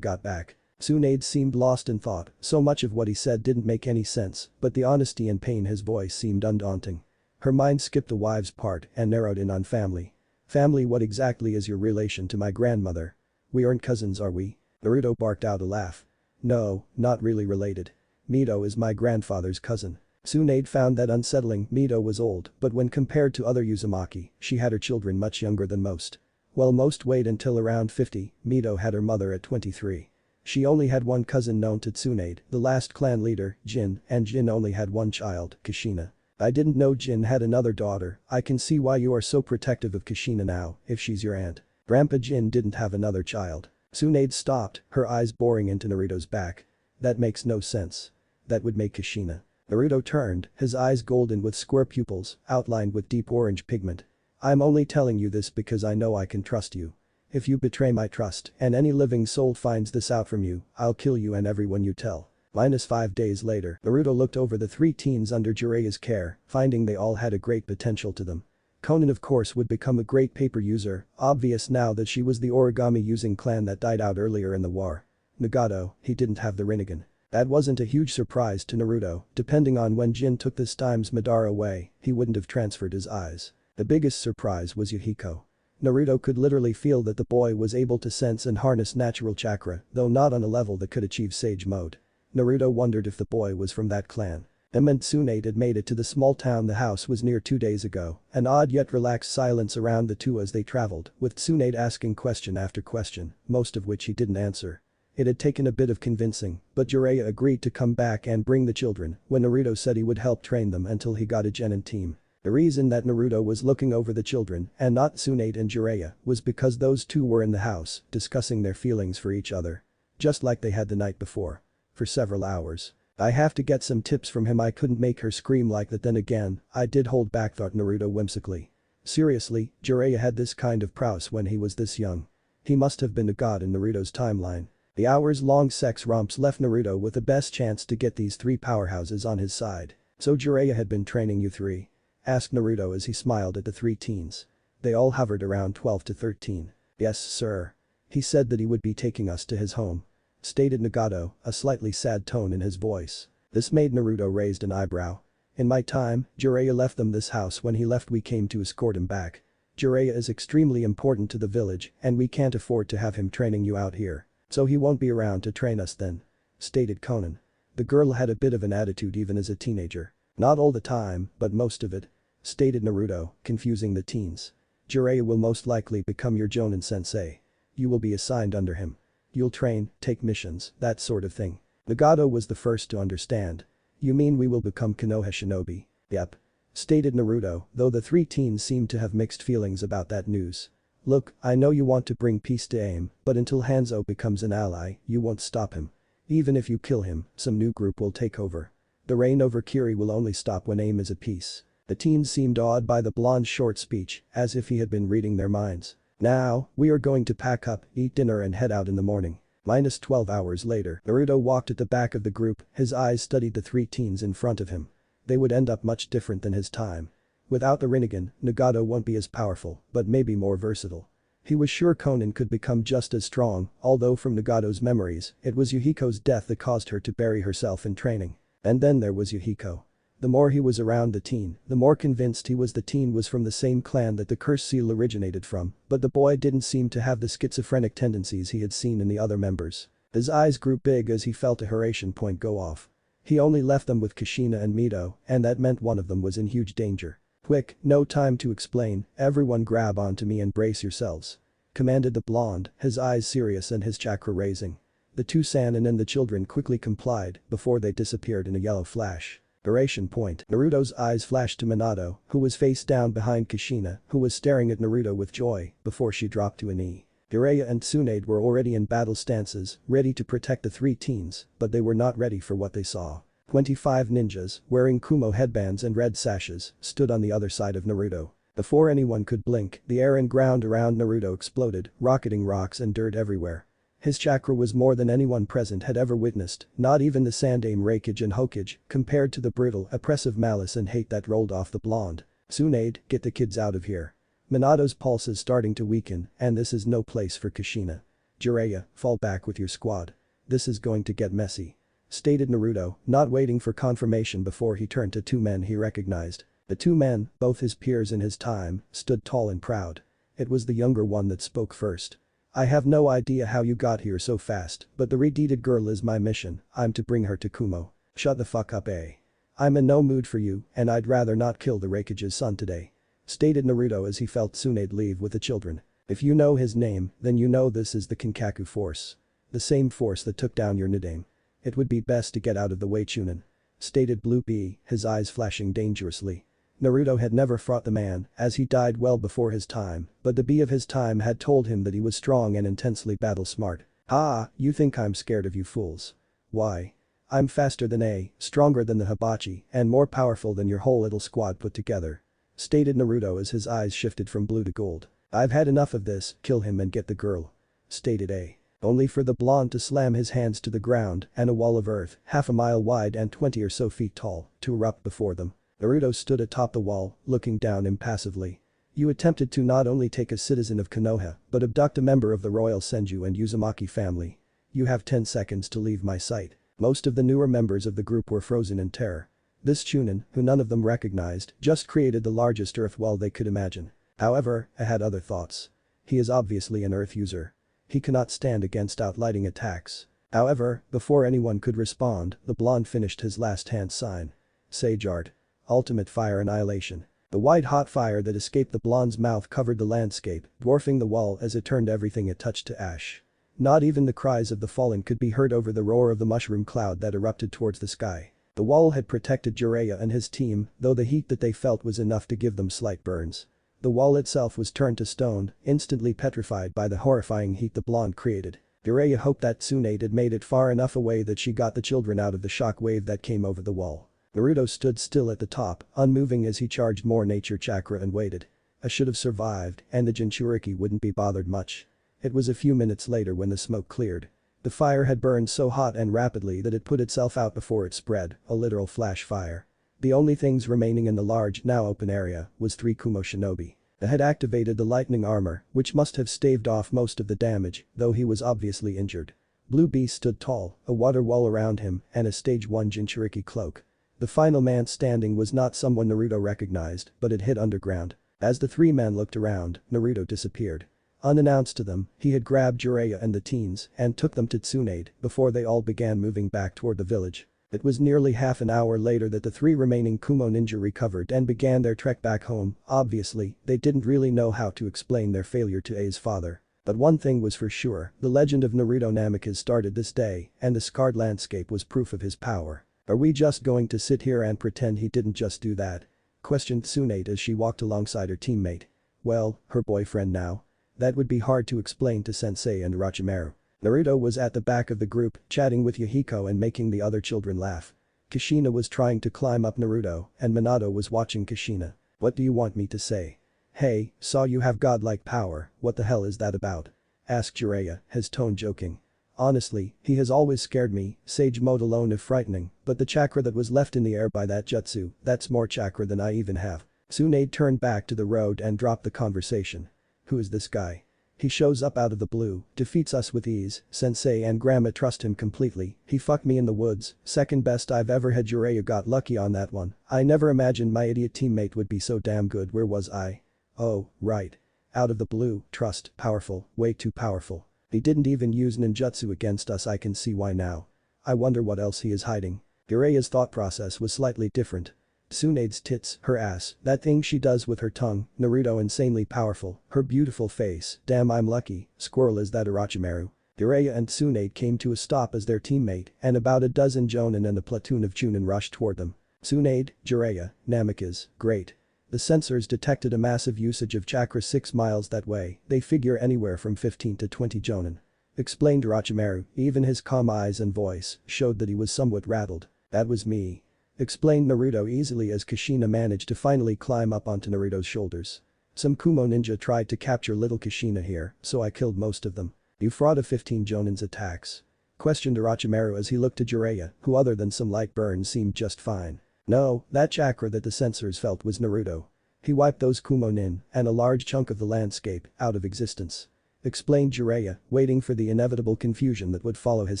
got back. Tsunade seemed lost in thought, so much of what he said didn't make any sense, but the honesty and pain in his voice seemed undaunting. Her mind skipped the wives part and narrowed in on family. Family, what exactly is your relation to my grandmother? We aren't cousins, are we? Naruto barked out a laugh. No, not really related. Mito is my grandfather's cousin. Tsunade found that unsettling. Mito was old, but when compared to other Uzumaki, she had her children much younger than most. While most wait until around 50, Mito had her mother at 23. She only had one cousin known to Tsunade, the last clan leader, Jin, and Jin only had one child, Kushina. I didn't know Jin had another daughter. I can see why you are so protective of Kushina now, if she's your aunt. Grandpa Jin didn't have another child. Tsunade stopped, her eyes boring into Naruto's back. That makes no sense. That would make Kushina. Naruto turned, his eyes golden with square pupils, outlined with deep orange pigment. I'm only telling you this because I know I can trust you. If you betray my trust and any living soul finds this out from you, I'll kill you and everyone you tell. -5 days later, Naruto looked over the 3 teens under Jiraiya's care, finding they all had a great potential to them. Konan of course would become a great paper user, obvious now that she was the origami using clan that died out earlier in the war. Nagato, he didn't have the Rinnegan. That wasn't a huge surprise to Naruto, depending on when Jin took this time's Madara away, he wouldn't have transferred his eyes. The biggest surprise was Yuhiko. Naruto could literally feel that the boy was able to sense and harness natural chakra, though not on a level that could achieve sage mode. Naruto wondered if the boy was from that clan. Him and Tsunade had made it to the small town the house was near 2 days ago, an odd yet relaxed silence around the two as they traveled, with Tsunade asking question after question, most of which he didn't answer. It had taken a bit of convincing, but Jiraiya agreed to come back and bring the children when Naruto said he would help train them until he got a genin team. The reason that Naruto was looking over the children and not Tsunade and Jiraiya was because those two were in the house discussing their feelings for each other. Just like they had the night before. For several hours. I have to get some tips from him. I couldn't make her scream like that, then again, I did hold back, thought Naruto whimsically. Seriously, Jiraiya had this kind of prowess when he was this young. He must have been a god in Naruto's timeline. The hours-long sex romps left Naruto with the best chance to get these 3 powerhouses on his side. So Jiraiya had been training you 3? Asked Naruto as he smiled at the 3 teens. They all hovered around 12 to 13. Yes, sir. He said that he would be taking us to his home. Stated Nagato, a slightly sad tone in his voice. This made Naruto raised an eyebrow. In my time, Jiraiya left them this house. When he left we came to escort him back. Jiraiya is extremely important to the village and we can't afford to have him training you out here. So he won't be around to train us then. Stated Konan. The girl had a bit of an attitude even as a teenager. Not all the time, but most of it. Stated Naruto, confusing the teens. Jiraiya will most likely become your Jonin sensei. You will be assigned under him. You'll train, take missions, that sort of thing. Nagato was the first to understand. You mean we will become Konoha shinobi? Yep. Stated Naruto, though the 3 teens seemed to have mixed feelings about that news. Look, I know you want to bring peace to AIM, but until Hanzo becomes an ally, you won't stop him. Even if you kill him, some new group will take over. The reign over Kiri will only stop when AIM is at peace. The teens seemed awed by the blonde's short speech, as if he had been reading their minds. Now, we are going to pack up, eat dinner and head out in the morning. -12 hours later, Naruto walked at the back of the group, his eyes studied the 3 teens in front of him. They would end up much different than his time. Without the Rinnegan, Nagato won't be as powerful, but maybe more versatile. He was sure Konan could become just as strong, although from Nagato's memories, it was Yuhiko's death that caused her to bury herself in training. And then there was Yuhiko. The more he was around the teen, the more convinced he was the teen was from the same clan that the curse seal originated from, but the boy didn't seem to have the schizophrenic tendencies he had seen in the other members. His eyes grew big as he felt a Hiraishin point go off. He only left them with Kushina and Mito, and that meant one of them was in huge danger. Quick, no time to explain, everyone grab onto me and brace yourselves. Commanded the blonde, his eyes serious and his chakra raising. The 2 sannin and the children quickly complied before they disappeared in a yellow flash. Duration point. Naruto's eyes flashed to Manado, who was face down behind Kushina, who was staring at Naruto with joy before she dropped to a knee. Jiraiya and Tsunade were already in battle stances, ready to protect the 3 teens, but they were not ready for what they saw. 25 ninjas, wearing Kumo headbands and red sashes, stood on the other side of Naruto. Before anyone could blink, the air and ground around Naruto exploded, rocketing rocks and dirt everywhere. His chakra was more than anyone present had ever witnessed, not even the Sannin Raikage and Hokage, compared to the brutal, oppressive malice and hate that rolled off the blonde. Tsunade, get the kids out of here. Manado's pulse is starting to weaken, and this is no place for Kushina. Jiraiya, fall back with your squad. This is going to get messy. Stated Naruto, not waiting for confirmation before he turned to two men he recognized. The two men, both his peers in his time, stood tall and proud. It was the younger one that spoke first. I have no idea how you got here so fast, but the redeeted girl is my mission, I'm to bring her to Kumo. Shut the fuck up, eh? I'm in no mood for you, and I'd rather not kill the Raikage's son today. Stated Naruto as he felt Tsunade leave with the children. If you know his name, then you know this is the Kinkaku force. The same force that took down your Nidame. It would be best to get out of the way, Chunin. Stated Blue B, his eyes flashing dangerously. Naruto had never fought the man, as he died well before his time, but the B of his time had told him that he was strong and intensely battle-smart. Ah, you think I'm scared of you fools. Why? I'm faster than A, stronger than the Hibachi, and more powerful than your whole little squad put together. Stated Naruto as his eyes shifted from blue to gold. I've had enough of this, kill him and get the girl. Stated A. Only for the blonde to slam his hands to the ground and a wall of earth, half a mile wide and 20 or so feet tall, to erupt before them. Naruto stood atop the wall, looking down impassively. You attempted to not only take a citizen of Konoha, but abduct a member of the royal Senju and Uzumaki family. You have 10 seconds to leave my sight. Most of the newer members of the group were frozen in terror. This Chunin, who none of them recognized, just created the largest earth wall they could imagine. However, I had other thoughts. He is obviously an earth user. He cannot stand against outlighting attacks. However, before anyone could respond, the blonde finished his last hand sign. Sage Art. Ultimate Fire Annihilation. The white-hot fire that escaped the blonde's mouth covered the landscape, dwarfing the wall as it turned everything it touched to ash. Not even the cries of the fallen could be heard over the roar of the mushroom cloud that erupted towards the sky. The wall had protected Jiraiya and his team, though the heat that they felt was enough to give them slight burns. The wall itself was turned to stone, instantly petrified by the horrifying heat the blonde created. Jiraiya hoped that Tsunade had made it far enough away that she got the children out of the shock wave that came over the wall. Naruto stood still at the top, unmoving as he charged more nature chakra and waited. I should have survived, and the Jinchuriki wouldn't be bothered much. It was a few minutes later when the smoke cleared. The fire had burned so hot and rapidly that it put itself out before it spread, a literal flash fire. The only things remaining in the large, now open area, was 3 Kumo shinobi. They had activated the lightning armor, which must have staved off most of the damage, though he was obviously injured. Blue Beast stood tall, a water wall around him, and a stage 1 Jinchuriki cloak. The final man standing was not someone Naruto recognized, but had hid underground. As the 3 men looked around, Naruto disappeared. Unannounced to them, he had grabbed Jiraiya and the teens and took them to Tsunade before they all began moving back toward the village. It was nearly half an hour later that the 3 remaining Kumo ninja recovered and began their trek back home. Obviously, they didn't really know how to explain their failure to A's father. But one thing was for sure, the legend of Naruto Namikaze started this day, and the scarred landscape was proof of his power. Are we just going to sit here and pretend he didn't just do that? Questioned Tsunade as she walked alongside her teammate. Well, her boyfriend now. That would be hard to explain to Sensei and Orochimaru. Naruto was at the back of the group, chatting with Yahiko and making the other children laugh. Kushina was trying to climb up Naruto, and Manado was watching Kushina. What do you want me to say? Hey, saw you have godlike power, what the hell is that about? Asked Jiraiya, his tone joking. Honestly, he has always scared me, sage mode alone if frightening, but the chakra that was left in the air by that jutsu, that's more chakra than I even have. Tsunade turned back to the road and dropped the conversation. Who is this guy? He shows up out of the blue, defeats us with ease, Sensei and Grandma trust him completely, he fucked me in the woods, second best I've ever had. Jiraiya got lucky on that one. I never imagined my idiot teammate would be so damn good. Where was I? Oh, right. Out of the blue, trust, powerful, way too powerful. He didn't even use ninjutsu against us. I can see why now. I wonder what else he is hiding. Jiraiya's thought process was slightly different. Tsunade's tits, her ass, that thing she does with her tongue, Naruto insanely powerful, her beautiful face, damn I'm lucky, squirrel is that Orochimaru. Jiraiya and Tsunade came to a stop as their teammate and about a dozen jonin and a platoon of chunin rushed toward them. Tsunade, Jiraiya, Namikaze, great. The sensors detected a massive usage of chakra 6 miles that way, they figure anywhere from 15 to 20 jonin. Explained Orochimaru, even his calm eyes and voice showed that he was somewhat rattled. That was me. Explained Naruto easily as Kushina managed to finally climb up onto Naruto's shoulders. Some Kumo ninja tried to capture little Kushina here, so I killed most of them. You fought 15 Jonin's attacks. Questioned Orochimaru as he looked to Jiraiya, who other than some light burns seemed just fine. No, that chakra that the censors felt was Naruto. He wiped those Kumo nin and a large chunk of the landscape out of existence. Explained Jiraiya, waiting for the inevitable confusion that would follow his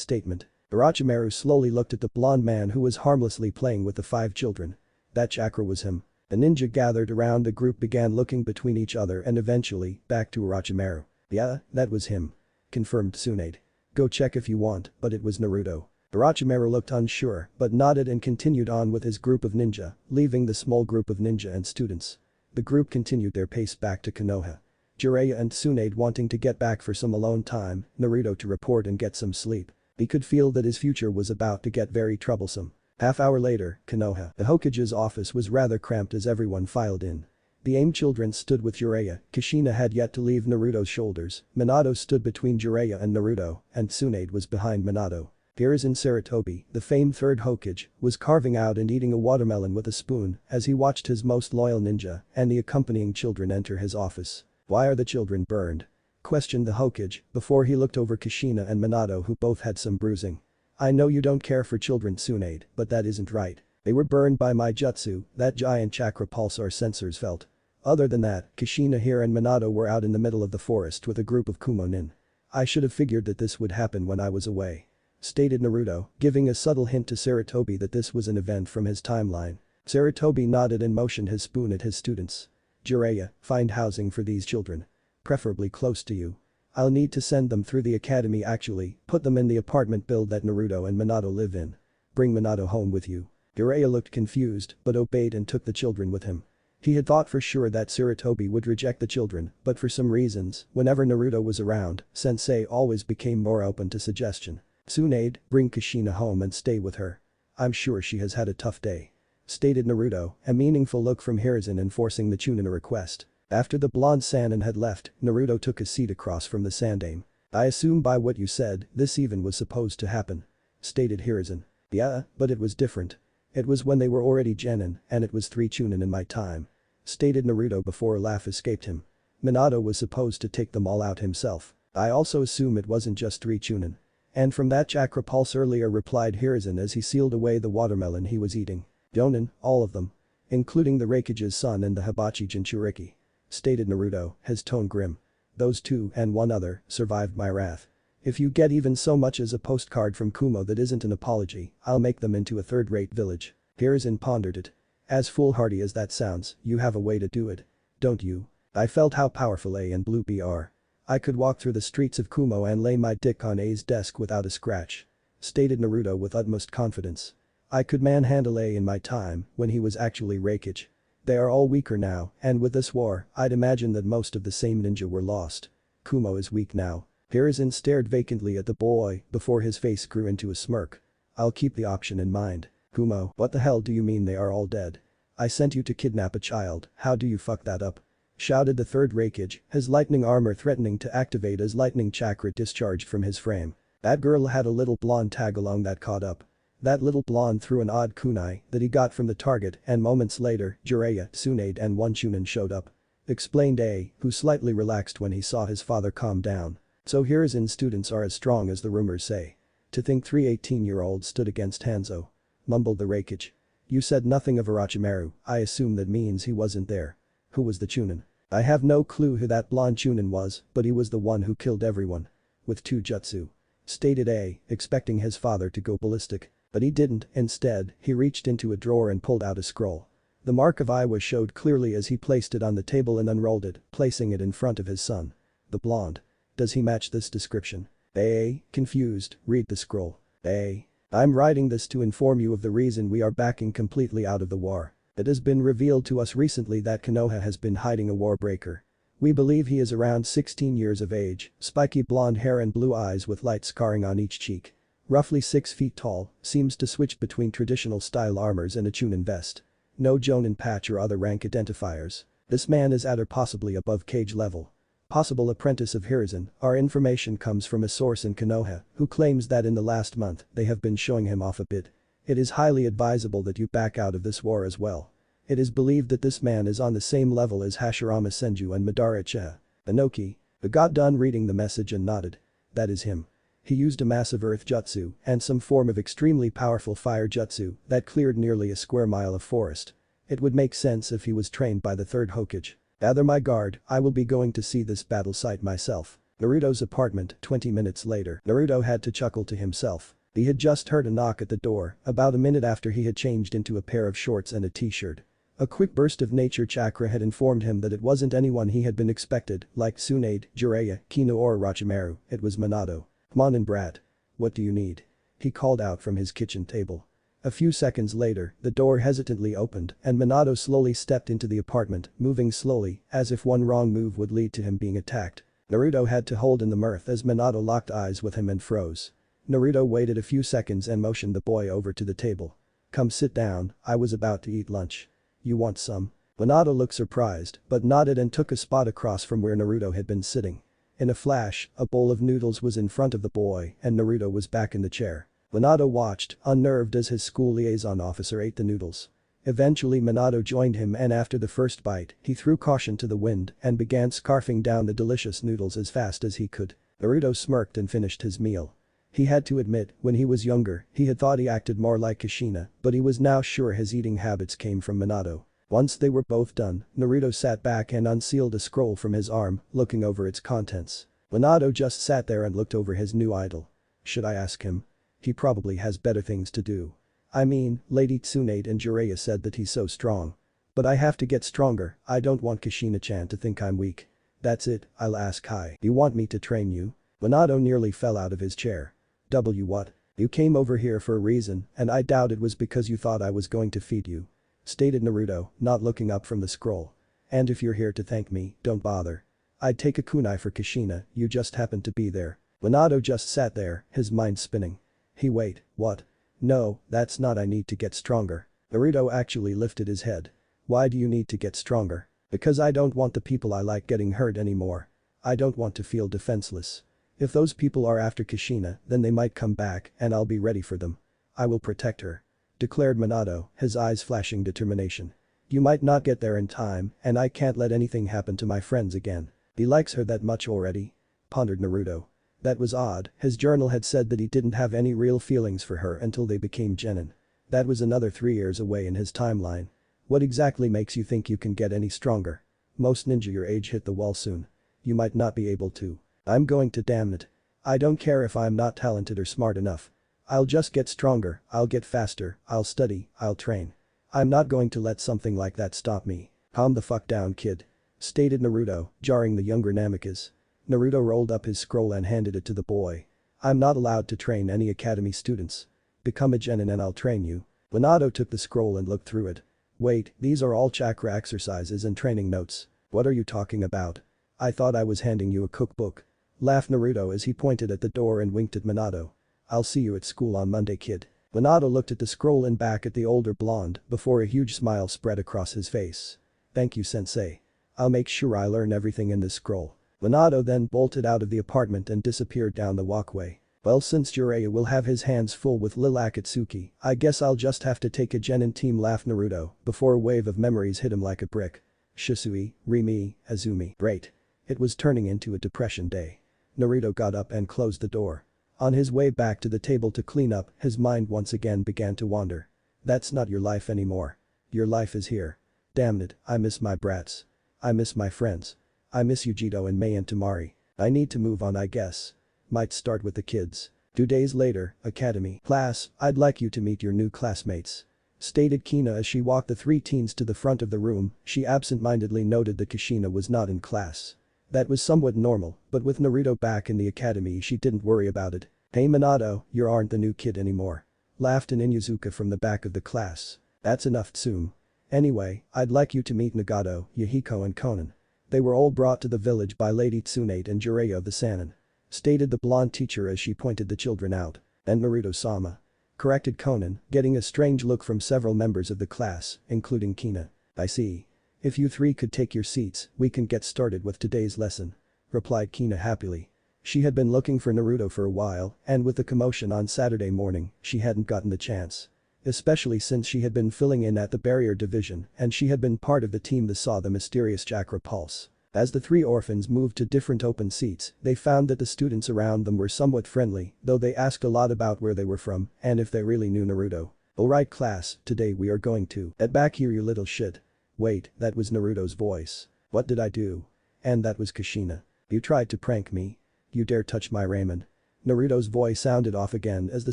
statement. Orochimaru slowly looked at the blonde man who was harmlessly playing with the 5 children. That chakra was him. The ninja gathered around the group began looking between each other and eventually back to Orochimaru. Yeah, that was him. Confirmed Tsunade. Go check if you want, but it was Naruto. Orochimaru looked unsure but nodded and continued on with his group of ninja, leaving the small group of ninja and students. The group continued their pace back to Konoha. Jiraiya and Tsunade wanting to get back for some alone time, Naruto to report and get some sleep. He could feel that his future was about to get very troublesome. Half-hour later, Konoha. The Hokage's office was rather cramped as everyone filed in. The AIM children stood with Jiraiya, Kushina had yet to leave Naruto's shoulders, Manado stood between Jiraiya and Naruto, and Tsunade was behind Manado. Hiruzen Sarutobi, the famed third Hokage, was carving out and eating a watermelon with a spoon as he watched his most loyal ninja and the accompanying children enter his office. Why are the children burned? Questioned the Hokage before he looked over Kushina and Manado who both had some bruising. I know you don't care for children Tsunade, but that isn't right. They were burned by my jutsu, that giant chakra pulse our sensors felt. Other than that, Kushina here and Manado were out in the middle of the forest with a group of Kumo nin. I should have figured that this would happen when I was away. Stated Naruto, giving a subtle hint to Sarutobi that this was an event from his timeline. Sarutobi nodded and motioned his spoon at his students. Jiraiya, find housing for these children. Preferably close to you. I'll need to send them through the academy actually, put them in the apartment build that Naruto and Manado live in. Bring Manado home with you. Jiraiya looked confused but obeyed and took the children with him. He had thought for sure that Sarutobi would reject the children, but for some reasons, whenever Naruto was around, Sensei always became more open to suggestion. Tsunade, bring Kushina home and stay with her. I'm sure she has had a tough day. Stated Naruto, a meaningful look from Hiruzen enforcing the Chunin request. After the blonde sannin had left, Naruto took a seat across from the sandame. I assume by what you said, this even was supposed to happen. Stated Hiruzen. Yeah, but it was different. It was when they were already genin, and it was 3 Chunin in my time. Stated Naruto before a laugh escaped him. Manado was supposed to take them all out himself. I also assume it wasn't just 3 Chunin. And from that chakra pulse earlier replied Hiruzen as he sealed away the watermelon he was eating. Jonin, all of them. Including the Raikage's son and the Hibachi Jinchuriki. Stated Naruto, his tone grim. Those 2 and 1 other survived my wrath. If you get even so much as a postcard from Kumo that isn't an apology, I'll make them into a third-rate village. Hiruzen pondered it. As foolhardy as that sounds, you have a way to do it. Don't you? I felt how powerful A and Blue B are. I could walk through the streets of Kumo and lay my dick on A's desk without a scratch. Stated Naruto with utmost confidence. I could manhandle A in my time when he was actually Raikage. They are all weaker now, and with this war, I'd imagine that most of the same ninja were lost. Kumo is weak now. Hiruzen stared vacantly at the boy before his face grew into a smirk. I'll keep the option in mind. Kumo, what the hell do you mean they are all dead? I sent you to kidnap a child, how do you fuck that up? Shouted the third Raikage, his lightning armor threatening to activate as lightning chakra discharged from his frame. That girl had a little blonde tag along that caught up. That little blonde threw an odd kunai that he got from the target and moments later, Jiraiya, Tsunade and 1 Chunin showed up. Explained A, who slightly relaxed when he saw his father calm down. So Hiruzen's students are as strong as the rumors say. To think 3 18-year-olds stood against Hanzo. Mumbled the Raikage. You said nothing of Orochimaru, I assume that means he wasn't there. Who was the Chunin? I have no clue who that blonde Chunin was, but he was the one who killed everyone. With 2 jutsu. Stated A, expecting his father to go ballistic. But he didn't, instead, he reached into a drawer and pulled out a scroll. The mark of Iwa showed clearly as he placed it on the table and unrolled it, placing it in front of his son. The blonde. Does he match this description? A, confused, read the scroll. A. I'm writing this to inform you of the reason we are backing completely out of the war. It has been revealed to us recently that Konoha has been hiding a war breaker. We believe he is around 16 years of age, spiky blonde hair and blue eyes with light scarring on each cheek. Roughly 6 feet tall, seems to switch between traditional style armors and a Chunin vest. No Jonin patch or other rank identifiers. This man is at or possibly above Kage level. Possible apprentice of Hiruzen, our information comes from a source in Konoha who claims that in the last month they have been showing him off a bit. It is highly advisable that you back out of this war as well. It is believed that this man is on the same level as Hashirama Senju and Madara Inoki. Got done reading the message and nodded. That is him. He used a massive earth jutsu and some form of extremely powerful fire jutsu that cleared nearly a square mile of forest. It would make sense if he was trained by the third Hokage. Gather my guard, I will be going to see this battle site myself. Naruto's apartment, 20 minutes later. Naruto had to chuckle to himself. He had just heard a knock at the door, about a minute after he had changed into a pair of shorts and a t-shirt. A quick burst of nature chakra had informed him that it wasn't anyone he had been expected, like Tsunade, Jiraiya, Kina or Orochimaru, it was Manado. Come on in, brat. What do you need? He called out from his kitchen table. A few seconds later, the door hesitantly opened and Manado slowly stepped into the apartment, moving slowly, as if one wrong move would lead to him being attacked. Naruto had to hold in the mirth as Manado locked eyes with him and froze. Naruto waited a few seconds and motioned the boy over to the table. Come sit down, I was about to eat lunch. You want some? Manado looked surprised, but nodded and took a spot across from where Naruto had been sitting. In a flash, a bowl of noodles was in front of the boy and Naruto was back in the chair. Manado watched, unnerved as his school liaison officer ate the noodles. Eventually Manado joined him and after the first bite, he threw caution to the wind and began scarfing down the delicious noodles as fast as he could. Naruto smirked and finished his meal. He had to admit, when he was younger, he had thought he acted more like Kushina, but he was now sure his eating habits came from Manado. Once they were both done, Naruto sat back and unsealed a scroll from his arm, looking over its contents. Manado just sat there and looked over his new idol. Should I ask him? He probably has better things to do. I mean, Lady Tsunade and Jiraiya said that he's so strong. But I have to get stronger, I don't want Kushina-chan to think I'm weak. That's it, I'll ask Kai. You want me to train you? Manado nearly fell out of his chair. What? You came over here for a reason, and I doubt it was because you thought I was going to feed you. Stated Naruto, not looking up from the scroll. And if you're here to thank me, don't bother. I'd take a kunai for Kushina, you just happened to be there. Manado just sat there, his mind spinning. Wait, what? No, that's not I need to get stronger. Naruto actually lifted his head. Why do you need to get stronger? Because I don't want the people I like getting hurt anymore. I don't want to feel defenseless. If those people are after Kushina, then they might come back and I'll be ready for them. I will protect her. Declared Manado, his eyes flashing determination. You might not get there in time and I can't let anything happen to my friends again. He likes her that much already? Pondered Naruto. That was odd, his journal had said that he didn't have any real feelings for her until they became genin. That was another 3 years away in his timeline. What exactly makes you think you can get any stronger? Most ninja your age hit the wall soon. You might not be able to. I'm going to, damn it. I don't care if I'm not talented or smart enough. I'll just get stronger, I'll get faster, I'll study, I'll train. I'm not going to let something like that stop me. Calm the fuck down, kid. Stated Naruto, jarring the younger Namikaze. Naruto rolled up his scroll and handed it to the boy. I'm not allowed to train any academy students. Become a genin and I'll train you. Manado took the scroll and looked through it. Wait, these are all chakra exercises and training notes. What are you talking about? I thought I was handing you a cookbook. Laughed Naruto as he pointed at the door and winked at Manado. I'll see you at school on Monday, kid. Manado looked at the scroll and back at the older blonde before a huge smile spread across his face. Thank you, sensei. I'll make sure I learn everything in this scroll. Manado then bolted out of the apartment and disappeared down the walkway. Well, since Jiraiya will have his hands full with Lil Akatsuki, I guess I'll just have to take a genin team, laughed Naruto before a wave of memories hit him like a brick. Shisui, Rimi, Azumi. Great. It was turning into a depression day. Naruto got up and closed the door. On his way back to the table to clean up, his mind once again began to wander. That's not your life anymore. Your life is here. Damn it, I miss my brats. I miss my friends. I miss Yujito and Mei and Tamari. I need to move on, I guess. Might start with the kids. 2 days later, academy. Class, I'd like you to meet your new classmates. Stated Kina as she walked the 3 teens to the front of the room, she absent-mindedly noted that Kushina was not in class. That was somewhat normal, but with Naruto back in the academy she didn't worry about it. Hey Manado, you aren't the new kid anymore. Laughed an Inuzuka from the back of the class. That's enough, Tsume. Anyway, I'd like you to meet Nagato, Yahiko and Konan. They were all brought to the village by Lady Tsunade and Jiraiya of the Sannin. Stated the blonde teacher as she pointed the children out. And Naruto-sama. Corrected Konan, getting a strange look from several members of the class, including Kina. I see. If you 3 could take your seats, we can get started with today's lesson. Replied Kina happily. She had been looking for Naruto for a while, and with the commotion on Saturday morning, she hadn't gotten the chance. Especially since she had been filling in at the barrier division and she had been part of the team that saw the mysterious chakra pulse. As the three orphans moved to different open seats, they found that the students around them were somewhat friendly, though they asked a lot about where they were from and if they really knew Naruto. "Alright class, today we are going to get back here you little shit." Wait, that was Naruto's voice. What did I do? And that was Kushina. You tried to prank me? You dare touch my ramen? Naruto's voice sounded off again as the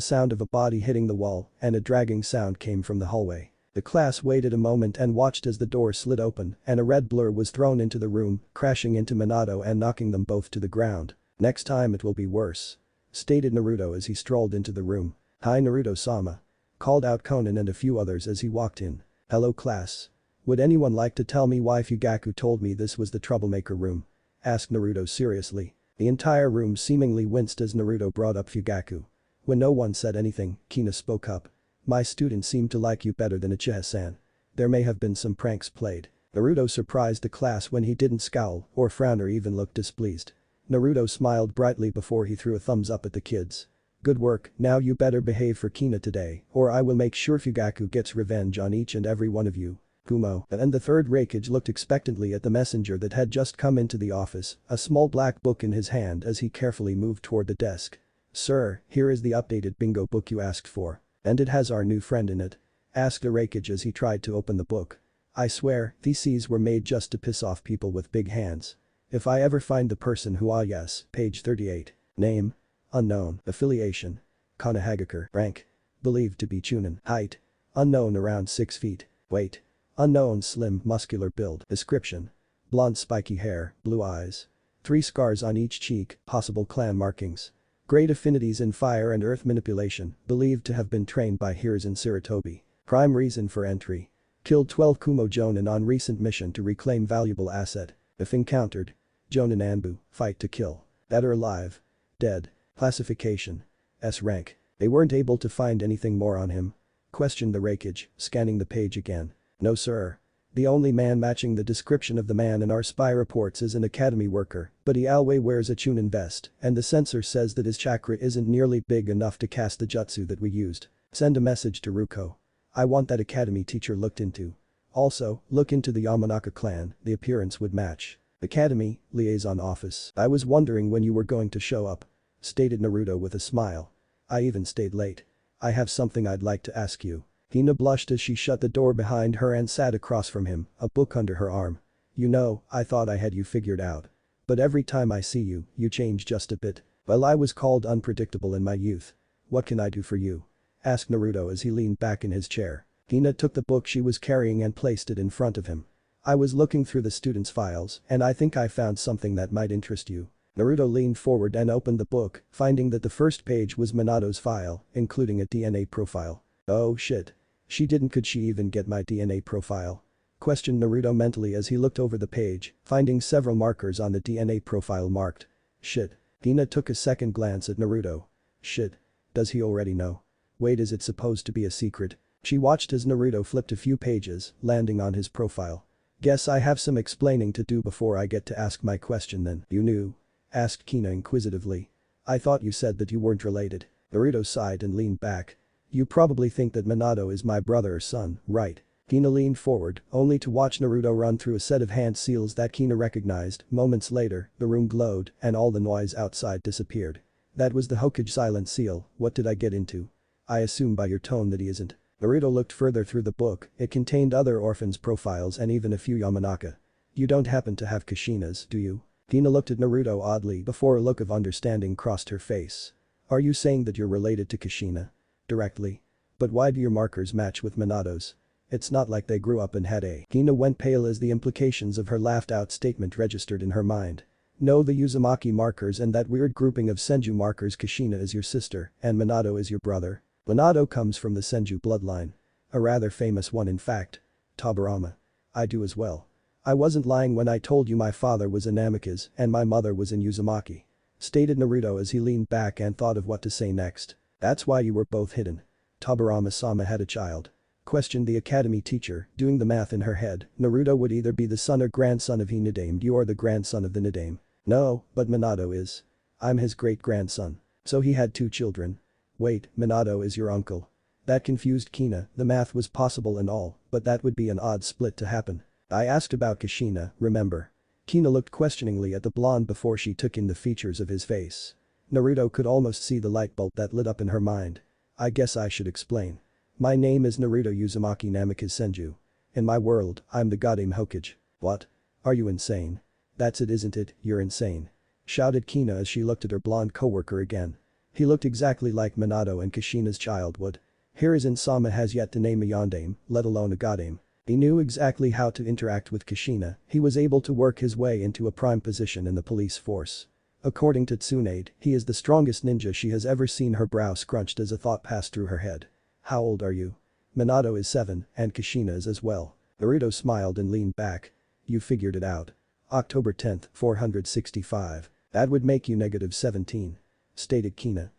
sound of a body hitting the wall and a dragging sound came from the hallway. The class waited a moment and watched as the door slid open and a red blur was thrown into the room, crashing into Manado and knocking them both to the ground. "Next time it will be worse," stated Naruto as he strolled into the room. "Hi Naruto-sama," called out Konan and a few others as he walked in. "Hello class. Would anyone like to tell me why Fugaku told me this was the troublemaker room?" asked Naruto seriously. The entire room seemingly winced as Naruto brought up Fugaku. When no one said anything, Kina spoke up. "My students seem to like you better than Uchiha-san. There may have been some pranks played." Naruto surprised the class when he didn't scowl or frown or even look displeased. Naruto smiled brightly before he threw a thumbs up at the kids. "Good work, now you better behave for Kina today or I will make sure Fugaku gets revenge on each and every one of you." Kumo and the third Raikage looked expectantly at the messenger that had just come into the office, a small black book in his hand as he carefully moved toward the desk. "Sir, here is the updated bingo book you asked for. And it has our new friend in it?" asked the Raikage as he tried to open the book. "I swear, these were made just to piss off people with big hands. If I ever find the person who yes, page 38. Name? Unknown. Affiliation? Konohagakure. Rank? Believed to be Chunin. Height? Unknown around 6 feet. Weight? Unknown slim muscular build. Description? Blonde spiky hair, blue eyes. 3 scars on each cheek, possible clan markings. Great affinities in fire and earth manipulation, believed to have been trained by Hiruzen Sarutobi. Prime reason for entry. Killed 12 Kumo Jonin on recent mission to reclaim valuable asset. If encountered. Jonin Anbu, fight to kill. Dead or alive? Dead. Classification. S rank. They weren't able to find anything more on him? Questioned the Raikage, scanning the page again. "No sir. The only man matching the description of the man in our spy reports is an academy worker, but he always wears a Chunin vest and the sensor says that his chakra isn't nearly big enough to cast the jutsu that we used. Send a message to Ruko. I want that academy teacher looked into. Also, look into the Yamanaka clan, the appearance would match. Academy, liaison office. I was wondering when you were going to show up," stated Naruto with a smile. "I even stayed late. I have something I'd like to ask you." Hina blushed as she shut the door behind her and sat across from him, a book under her arm. "You know, I thought I had you figured out. But every time I see you, you change just a bit. Well, I was called unpredictable in my youth. What can I do for you?" asked Naruto as he leaned back in his chair. Hina took the book she was carrying and placed it in front of him. "I was looking through the students' files and I think I found something that might interest you." Naruto leaned forward and opened the book, finding that the first page was Manado's file, including a DNA profile. "Oh shit. Could she even get my DNA profile?" questioned Naruto mentally as he looked over the page, finding several markers on the DNA profile marked. "Shit." Hina took a second glance at Naruto. "Shit. Does he already know? Wait, is it supposed to be a secret?" She watched as Naruto flipped a few pages, landing on his profile. "Guess I have some explaining to do before I get to ask my question then." "You knew?" asked Kina inquisitively. "I thought you said that you weren't related." Naruto sighed and leaned back. "You probably think that Manado is my brother or son, right?" Kina leaned forward, only to watch Naruto run through a set of hand seals that Kina recognized. Moments later, the room glowed and all the noise outside disappeared. "That was the Hokage silent seal, what did I get into? I assume by your tone that he isn't." Naruto looked further through the book, it contained other orphans' profiles and even a few Yamanaka. "You don't happen to have Kushina's, do you?" Kina looked at Naruto oddly before a look of understanding crossed her face. "Are you saying that you're related to Kushina? Directly? But why do your markers match with Manado's? It's not like they grew up and had a." Kina went pale as the implications of her laughed-out statement registered in her mind. "No, the Uzumaki markers and that weird grouping of Senju markers. Kushina is your sister and Manado is your brother. Manado comes from the Senju bloodline. A rather famous one in fact. Tobirama. I do as well. I wasn't lying when I told you my father was in Namikaze and my mother was in Uzumaki," stated Naruto as he leaned back and thought of what to say next. "That's why you were both hidden. Tobirama-sama had a child?" questioned the academy teacher, doing the math in her head. Naruto would either be the son or grandson of Hinadame or the grandson of the Nadame. "No, but Manado is. I'm his great-grandson. So he had 2 children. Wait, Manado is your uncle?" That confused Kina, the math was possible and all, but that would be an odd split to happen. I asked about Kushina, remember? Kina looked questioningly at the blonde before she took in the features of his face. Naruto could almost see the light bulb that lit up in her mind. I guess I should explain. My name is Naruto Uzumaki Namikaze Senju. In my world, I'm the goddamn Hokage. What? Are you insane? That's it, isn't it? You're insane. Shouted Kina as she looked at her blonde coworker again. He looked exactly like Manado and Kushina's child would. Hiruzen-sama has yet to name a yondaime, let alone a goddamn. He knew exactly how to interact with Kushina, he was able to work his way into a prime position in the police force. According to Tsunade, he is the strongest ninja she has ever seen. Her brow scrunched as a thought passed through her head. How old are you? Manado is 7, and Kushina is as well. Naruto smiled and leaned back. You figured it out. October 10, 465. That would make you -17. Stated Kina.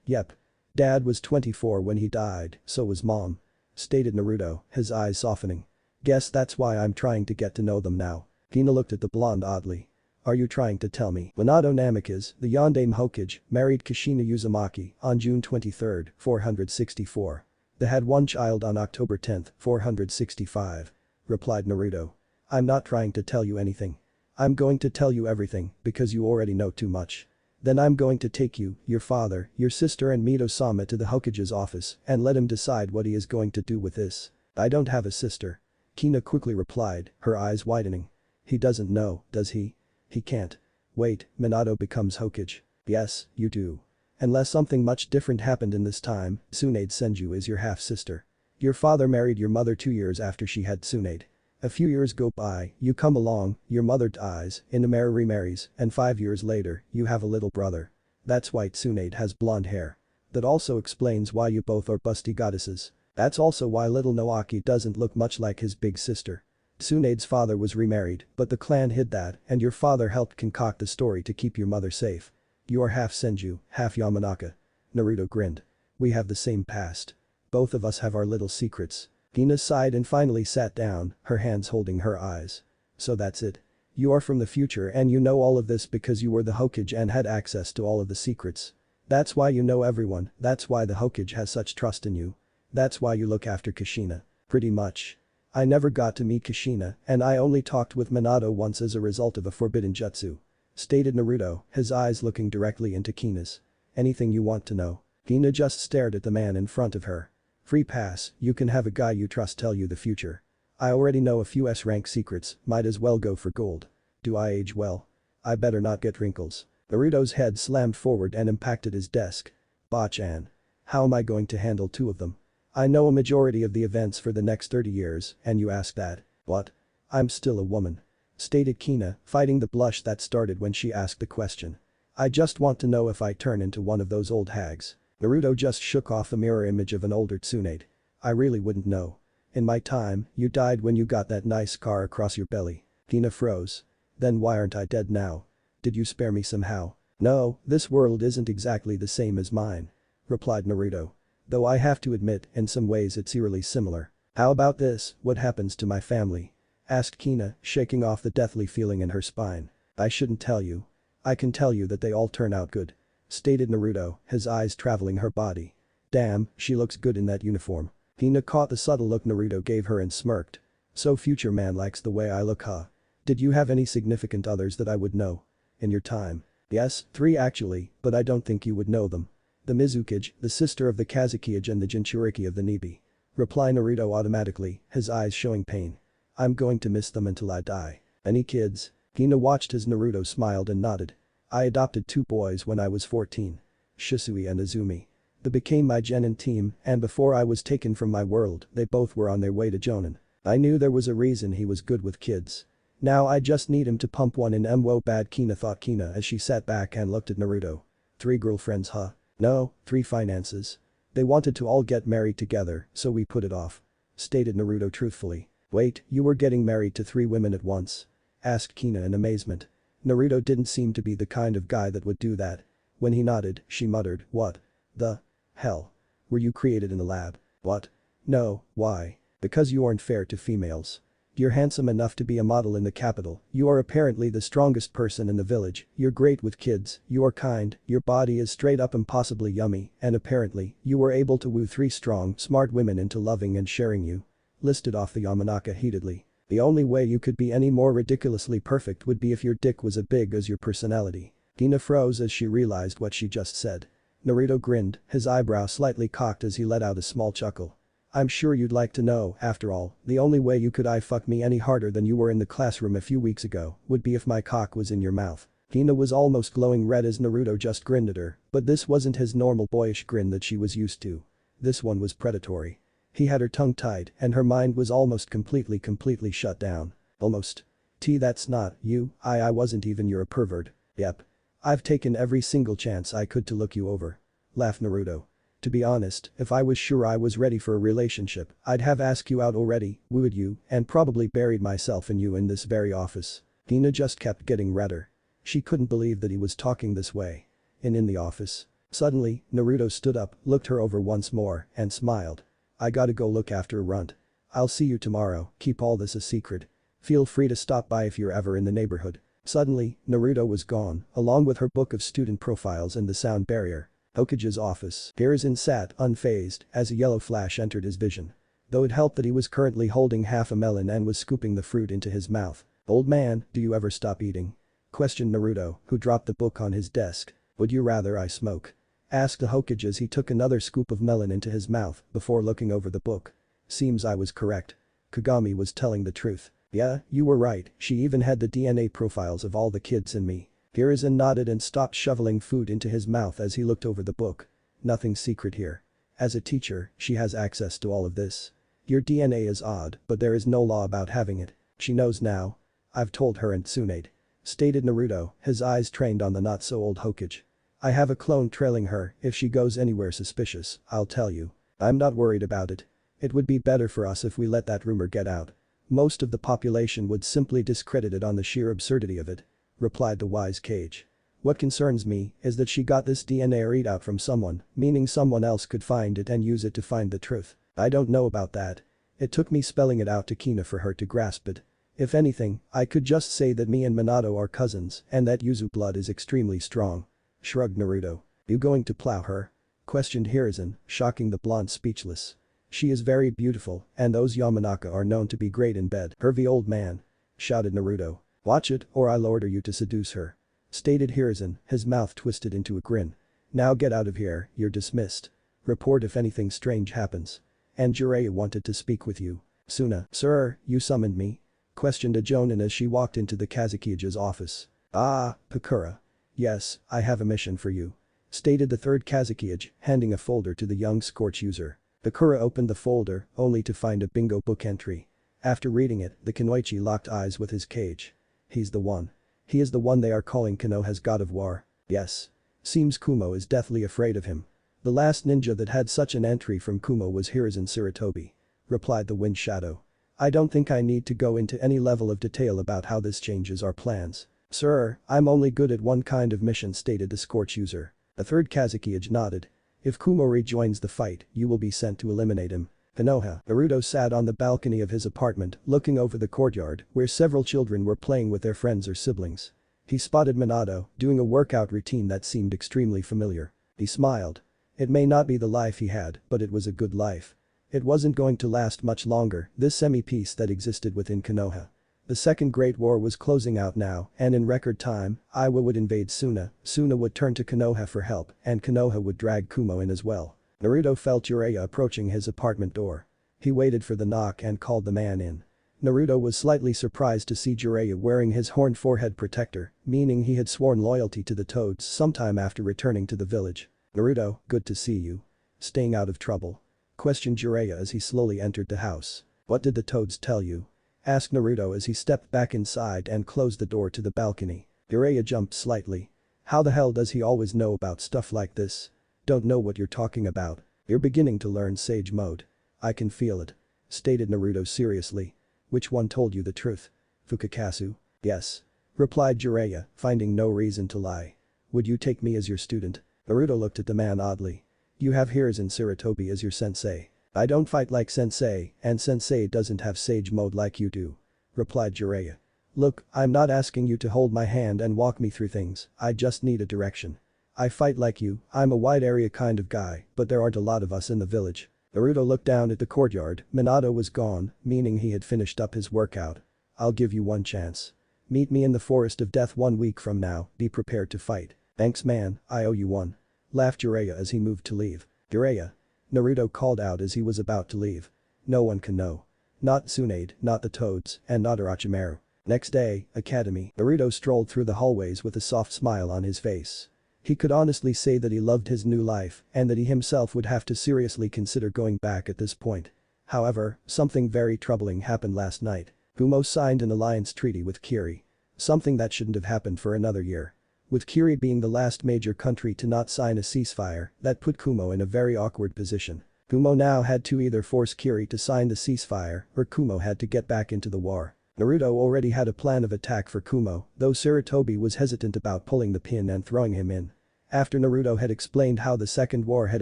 Yep. Dad was 24 when he died, so was Mom. Stated Naruto, his eyes softening. Guess that's why I'm trying to get to know them now. Kina looked at the blonde oddly. Are you trying to tell me Manado Namikaze, the yondaime Hokage, married Kushina Uzumaki on June 23, 464. They had one child on October 10, 465. Replied Naruto. I'm not trying to tell you anything. I'm going to tell you everything because you already know too much. Then I'm going to take you, your father, your sister and Mito-sama to the Hokage's office and let him decide what he is going to do with this. I don't have a sister. Kina quickly replied, her eyes widening. He doesn't know, does he? He can't. Wait, Manado becomes Hokage. Yes, you do. Unless something much different happened in this time, Tsunade Senju is your half-sister. Your father married your mother 2 years after she had Tsunade. A few years go by, you come along, your mother dies, Inoichi remarries, and 5 years later, you have a little brother. That's why Tsunade has blonde hair. That also explains why you both are busty goddesses. That's also why little Naoki doesn't look much like his big sister. Tsunade's father was remarried, but the clan hid that and your father helped concoct the story to keep your mother safe. You are half Senju, half Yamanaka. Naruto grinned. We have the same past. Both of us have our little secrets. Kina sighed and finally sat down, her hands holding her eyes. So that's it. You are from the future and you know all of this because you were the Hokage and had access to all of the secrets. That's why you know everyone, that's why the Hokage has such trust in you. That's why you look after Kushina. Pretty much. I never got to meet Kushina and I only talked with Manado once as a result of a forbidden jutsu. Stated Naruto, his eyes looking directly into Kina's. Anything you want to know? Kina just stared at the man in front of her. Free pass, you can have a guy you trust tell you the future. I already know a few S-rank secrets, might as well go for gold. Do I age well? I better not get wrinkles. Naruto's head slammed forward and impacted his desk. Bachan. How am I going to handle 2 of them? I know a majority of the events for the next 30 years, and you ask that. What? I'm still a woman. Stated Kina, fighting the blush that started when she asked the question. I just want to know if I turn into one of those old hags. Naruto just shook off a mirror image of an older Tsunade. I really wouldn't know. In my time, you died when you got that nice scar across your belly. Kina froze. Then why aren't I dead now? Did you spare me somehow? No, this world isn't exactly the same as mine. Replied Naruto. Though I have to admit, in some ways it's eerily similar. How about this, what happens to my family? Asked Kina, shaking off the deathly feeling in her spine. I shouldn't tell you. I can tell you that they all turn out good. Stated Naruto, his eyes traveling her body. Damn, she looks good in that uniform. Kina caught the subtle look Naruto gave her and smirked. So future man likes the way I look, huh? Did you have any significant others that I would know? In your time? Yes, 3 actually, but I don't think you would know them. The Mizukage, the sister of the Kazekage and the Jinchuriki of the Nibi. Reply Naruto automatically, his eyes showing pain. I'm going to miss them until I die. Any kids? Kina watched as Naruto smiled and nodded. I adopted 2 boys when I was 14. Shisui and Azumi. They became my genin team and before I was taken from my world, they both were on their way to Jonin. I knew there was a reason he was good with kids. Now I just need him to pump one in MWO bad Kina thought Kina as she sat back and looked at Naruto. 3 girlfriends, huh? No, 3 finances. They wanted to all get married together, so we put it off. Stated Naruto truthfully. Wait, you were getting married to 3 women at once? Asked Kina in amazement. Naruto didn't seem to be the kind of guy that would do that. When he nodded, she muttered, what the hell? Were you created in a lab? What? No, why? Because you aren't fair to females. You're handsome enough to be a model in the capital, you are apparently the strongest person in the village, you're great with kids, you are kind, your body is straight up impossibly yummy, and apparently, you were able to woo 3 strong, smart women into loving and sharing you. Listed off the Yamanaka heatedly. The only way you could be any more ridiculously perfect would be if your dick was as big as your personality. Kina froze as she realized what she just said. Naruto grinned, his eyebrow slightly cocked as he let out a small chuckle. I'm sure you'd like to know, after all, the only way you could fuck me any harder than you were in the classroom a few weeks ago would be if my cock was in your mouth. Kina was almost glowing red as Naruto just grinned at her, but this wasn't his normal boyish grin that she was used to. This one was predatory. He had her tongue tied and her mind was almost completely shut down. Almost. That's not you, I wasn't even you're a pervert. Yep. I've taken every single chance I could to look you over. Laughed Naruto. To be honest, if I was sure I was ready for a relationship, I'd have asked you out already, wooed you, and probably buried myself in you in this very office. Kina just kept getting redder. She couldn't believe that he was talking this way. In the office. Suddenly, Naruto stood up, looked her over once more, and smiled. I gotta go look after a runt. I'll see you tomorrow, keep all this a secret. Feel free to stop by if you're ever in the neighborhood. Suddenly, Naruto was gone, along with her book of student profiles and the sound barrier. Hokage's office. Hiruzen sat, unfazed, as a yellow flash entered his vision. Though it helped that he was currently holding half a melon and was scooping the fruit into his mouth. Old man, do you ever stop eating? Questioned Naruto, who dropped the book on his desk. Would you rather I smoke? Asked the Hokage as he took another scoop of melon into his mouth before looking over the book. Seems I was correct. Kagami was telling the truth. Yeah, you were right, she even had the DNA profiles of all the kids in me. Hiruzen nodded and stopped shoveling food into his mouth as he looked over the book. Nothing secret here. As a teacher, she has access to all of this. Your DNA is odd, but there is no law about having it. She knows now. I've told her and Tsunade. Stated Naruto, his eyes trained on the not-so-old Hokage. I have a clone trailing her, if she goes anywhere suspicious, I'll tell you. I'm not worried about it. It would be better for us if we let that rumor get out. Most of the population would simply discredit it on the sheer absurdity of it. Replied the wise Kage. What concerns me is that she got this DNA readout from someone, meaning someone else could find it and use it to find the truth. I don't know about that. It took me spelling it out to Kina for her to grasp it. If anything, I could just say that me and Manado are cousins and that Yuzu blood is extremely strong. Shrugged Naruto. You going to plow her? Questioned Hiruzen, shocking the blonde speechless. She is very beautiful and those Yamanaka are known to be great in bed. Hervey old man. Shouted Naruto. Watch it or I'll order you to seduce her. Stated Hiruzen, his mouth twisted into a grin. Now get out of here, you're dismissed. Report if anything strange happens. And Jiraiya wanted to speak with you. Suna, sir, you summoned me? Questioned a Jonin as she walked into the Kazukiya's office. Ah, Pakura. Yes, I have a mission for you. Stated the third Kazukiya, handing a folder to the young Scorch user. Pakura opened the folder, only to find a bingo book entry. After reading it, the Kunoichi locked eyes with his Kage. He's the one. He is the one they are calling Konoha's god of war. Yes. Seems Kumo is deathly afraid of him. The last ninja that had such an entry from Kumo was Hiruzen Sarutobi. Replied the Wind Shadow. I don't think I need to go into any level of detail about how this changes our plans. Sir, I'm only good at one kind of mission, stated the Scorch user. The third Kazukiya nodded. If Kumo rejoins the fight, you will be sent to eliminate him. Konoha. Naruto sat on the balcony of his apartment, looking over the courtyard, where several children were playing with their friends or siblings. He spotted Manado, doing a workout routine that seemed extremely familiar. He smiled. It may not be the life he had, but it was a good life. It wasn't going to last much longer, this semi-peace that existed within Konoha. The Second Great War was closing out now, and in record time, Iwa would invade Suna, Suna would turn to Konoha for help, and Konoha would drag Kumo in as well. Naruto felt Jiraiya approaching his apartment door. He waited for the knock and called the man in. Naruto was slightly surprised to see Jiraiya wearing his horned forehead protector, meaning he had sworn loyalty to the Toads sometime after returning to the village. Naruto, good to see you. Staying out of trouble? Questioned Jiraiya as he slowly entered the house. What did the Toads tell you? Asked Naruto as he stepped back inside and closed the door to the balcony. Jiraiya jumped slightly. How the hell does he always know about stuff like this? Don't know what you're talking about. You're beginning to learn Sage Mode. I can feel it. Stated Naruto seriously. Which one told you the truth? Fukakasu? Yes. Replied Jiraiya, finding no reason to lie. Would you take me as your student? Naruto looked at the man oddly. You have Hiruzen Sarutobi as your sensei. I don't fight like sensei, and sensei doesn't have Sage Mode like you do. replied Jiraiya. Look, I'm not asking you to hold my hand and walk me through things, I just need a direction. I fight like you, I'm a wide area kind of guy, but there aren't a lot of us in the village. Naruto looked down at the courtyard, Manado was gone, meaning he had finished up his workout. I'll give you one chance. Meet me in the Forest of Death 1 week from now, be prepared to fight. Thanks man, I owe you one. Laughed Jiraiya as he moved to leave. Jiraiya. Naruto called out as he was about to leave. No one can know. Not Tsunade, not the Toads, and not Orochimaru. Next day, Academy. Naruto strolled through the hallways with a soft smile on his face. He could honestly say that he loved his new life and that he himself would have to seriously consider going back at this point. However, something very troubling happened last night. Kumo signed an alliance treaty with Kiri. Something that shouldn't have happened for another year. With Kiri being the last major country to not sign a ceasefire, that put Kumo in a very awkward position. Kumo now had to either force Kiri to sign the ceasefire or Kumo had to get back into the war. Naruto already had a plan of attack for Kumo, though Sarutobi was hesitant about pulling the pin and throwing him in. After Naruto had explained how the second war had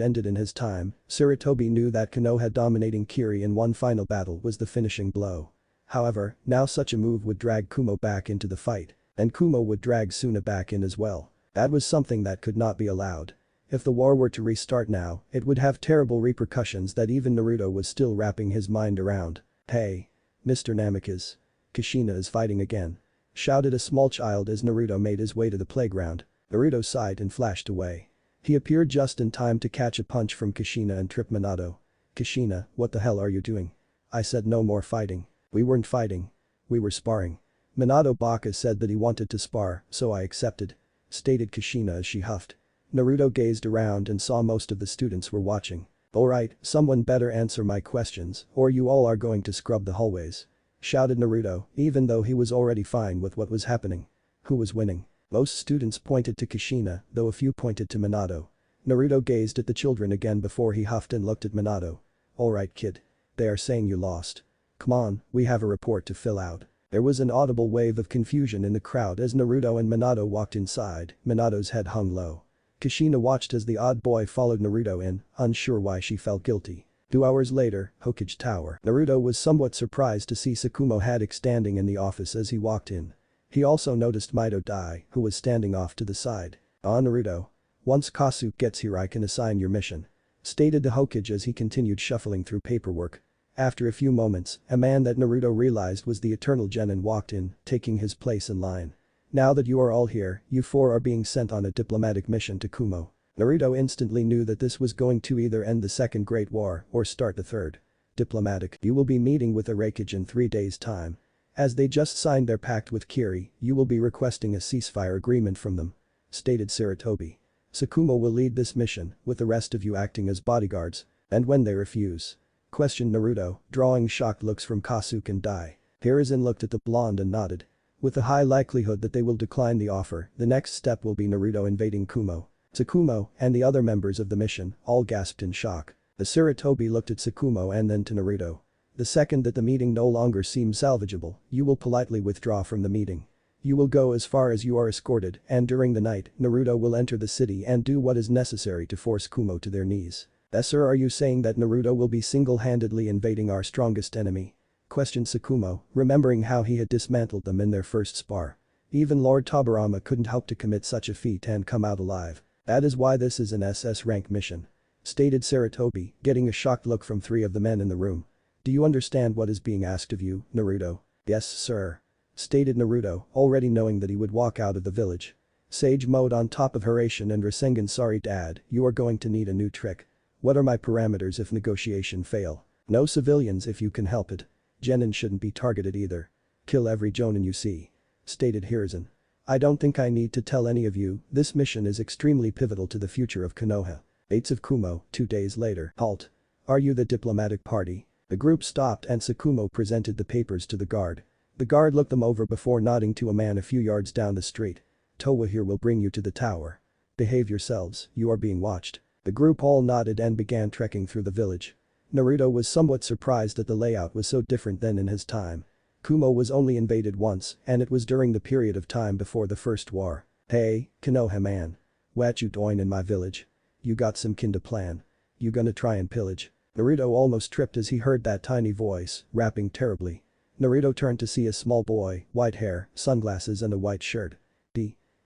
ended in his time, Sarutobi knew that Konoha dominating Kiri in one final battle was the finishing blow. However, now such a move would drag Kumo back into the fight, and Kumo would drag Suna back in as well. That was something that could not be allowed. If the war were to restart now, it would have terrible repercussions that even Naruto was still wrapping his mind around. Hey. Mr. Namikaze. Kushina is fighting again. Shouted a small child as Naruto made his way to the playground. Naruto sighed and flashed away. He appeared just in time to catch a punch from Kushina and trip Manado. Kushina, what the hell are you doing? I said no more fighting. We weren't fighting. We were sparring. Manado Baka said that he wanted to spar, so I accepted. Stated Kushina as she huffed. Naruto gazed around and saw most of the students were watching. Alright, someone better answer my questions, or you all are going to scrub the hallways. Shouted Naruto, even though he was already fine with what was happening. Who was winning? Most students pointed to Kushina, though a few pointed to Manado. Naruto gazed at the children again before he huffed and looked at Manado. Alright kid. They are saying you lost. Come on, we have a report to fill out. There was an audible wave of confusion in the crowd as Naruto and Manado walked inside, Manado's head hung low. Kushina watched as the odd boy followed Naruto in, unsure why she felt guilty. 2 hours later, Hokage Tower. Naruto was somewhat surprised to see Tsukumo Haddock standing in the office as he walked in. He also noticed Mito Dai, who was standing off to the side. Naruto. Once Kasuke gets here I can assign your mission. Stated the Hokage as he continued shuffling through paperwork. After a few moments, a man that Naruto realized was the Eternal Genin walked in, taking his place in line. Now that you are all here, you 4 are being sent on a diplomatic mission to Kumo. Naruto instantly knew that this was going to either end the Second Great War or start the third. Diplomatic. You will be meeting with Orochimaru in 3 days' time. As they just signed their pact with Kiri, you will be requesting a ceasefire agreement from them. Stated Sarutobi. Tsukumo will lead this mission, with the rest of you acting as bodyguards. And when they refuse? Questioned Naruto, drawing shocked looks from Kasuke and Dai. Hiruzen looked at the blonde and nodded. With a high likelihood that they will decline the offer, the next step will be Naruto invading Kumo. Tsukumo and the other members of the mission all gasped in shock. The Sarutobi looked at Tsukumo and then to Naruto. The second that the meeting no longer seems salvageable, you will politely withdraw from the meeting. You will go as far as you are escorted and during the night, Naruto will enter the city and do what is necessary to force Kumo to their knees. Sir, are you saying that Naruto will be single-handedly invading our strongest enemy? Questioned Tsukumo, remembering how he had dismantled them in their first spar. Even Lord Tobirama couldn't hope to commit such a feat and come out alive. That is why this is an SS rank mission. Stated Sarutobi, getting a shocked look from 3 of the men in the room. Do you understand what is being asked of you, Naruto? Yes, sir. Stated Naruto, already knowing that he would walk out of the village. Sage mode on top of Hiraishin and Rasengan. Sorry dad, you are going to need a new trick. What are my parameters if negotiation fail? No civilians if you can help it. Genin shouldn't be targeted either. Kill every Jonin you see. Stated Hiruzen. I don't think I need to tell any of you, this mission is extremely pivotal to the future of Konoha. Gates of Kumo, 2 days later. Halt. Are you the diplomatic party? The group stopped and Tsukumo presented the papers to the guard. The guard looked them over before nodding to a man a few yards down the street. Towa here will bring you to the tower. Behave yourselves, you are being watched. The group all nodded and began trekking through the village. Naruto was somewhat surprised that the layout was so different than in his time. Kumo was only invaded once and it was during the period of time before the first war. Hey, Konoha man. What you doing in my village? You got some kinda plan? You gonna try and pillage? Naruto almost tripped as he heard that tiny voice, rapping terribly. Naruto turned to see a small boy, white hair, sunglasses and a white shirt.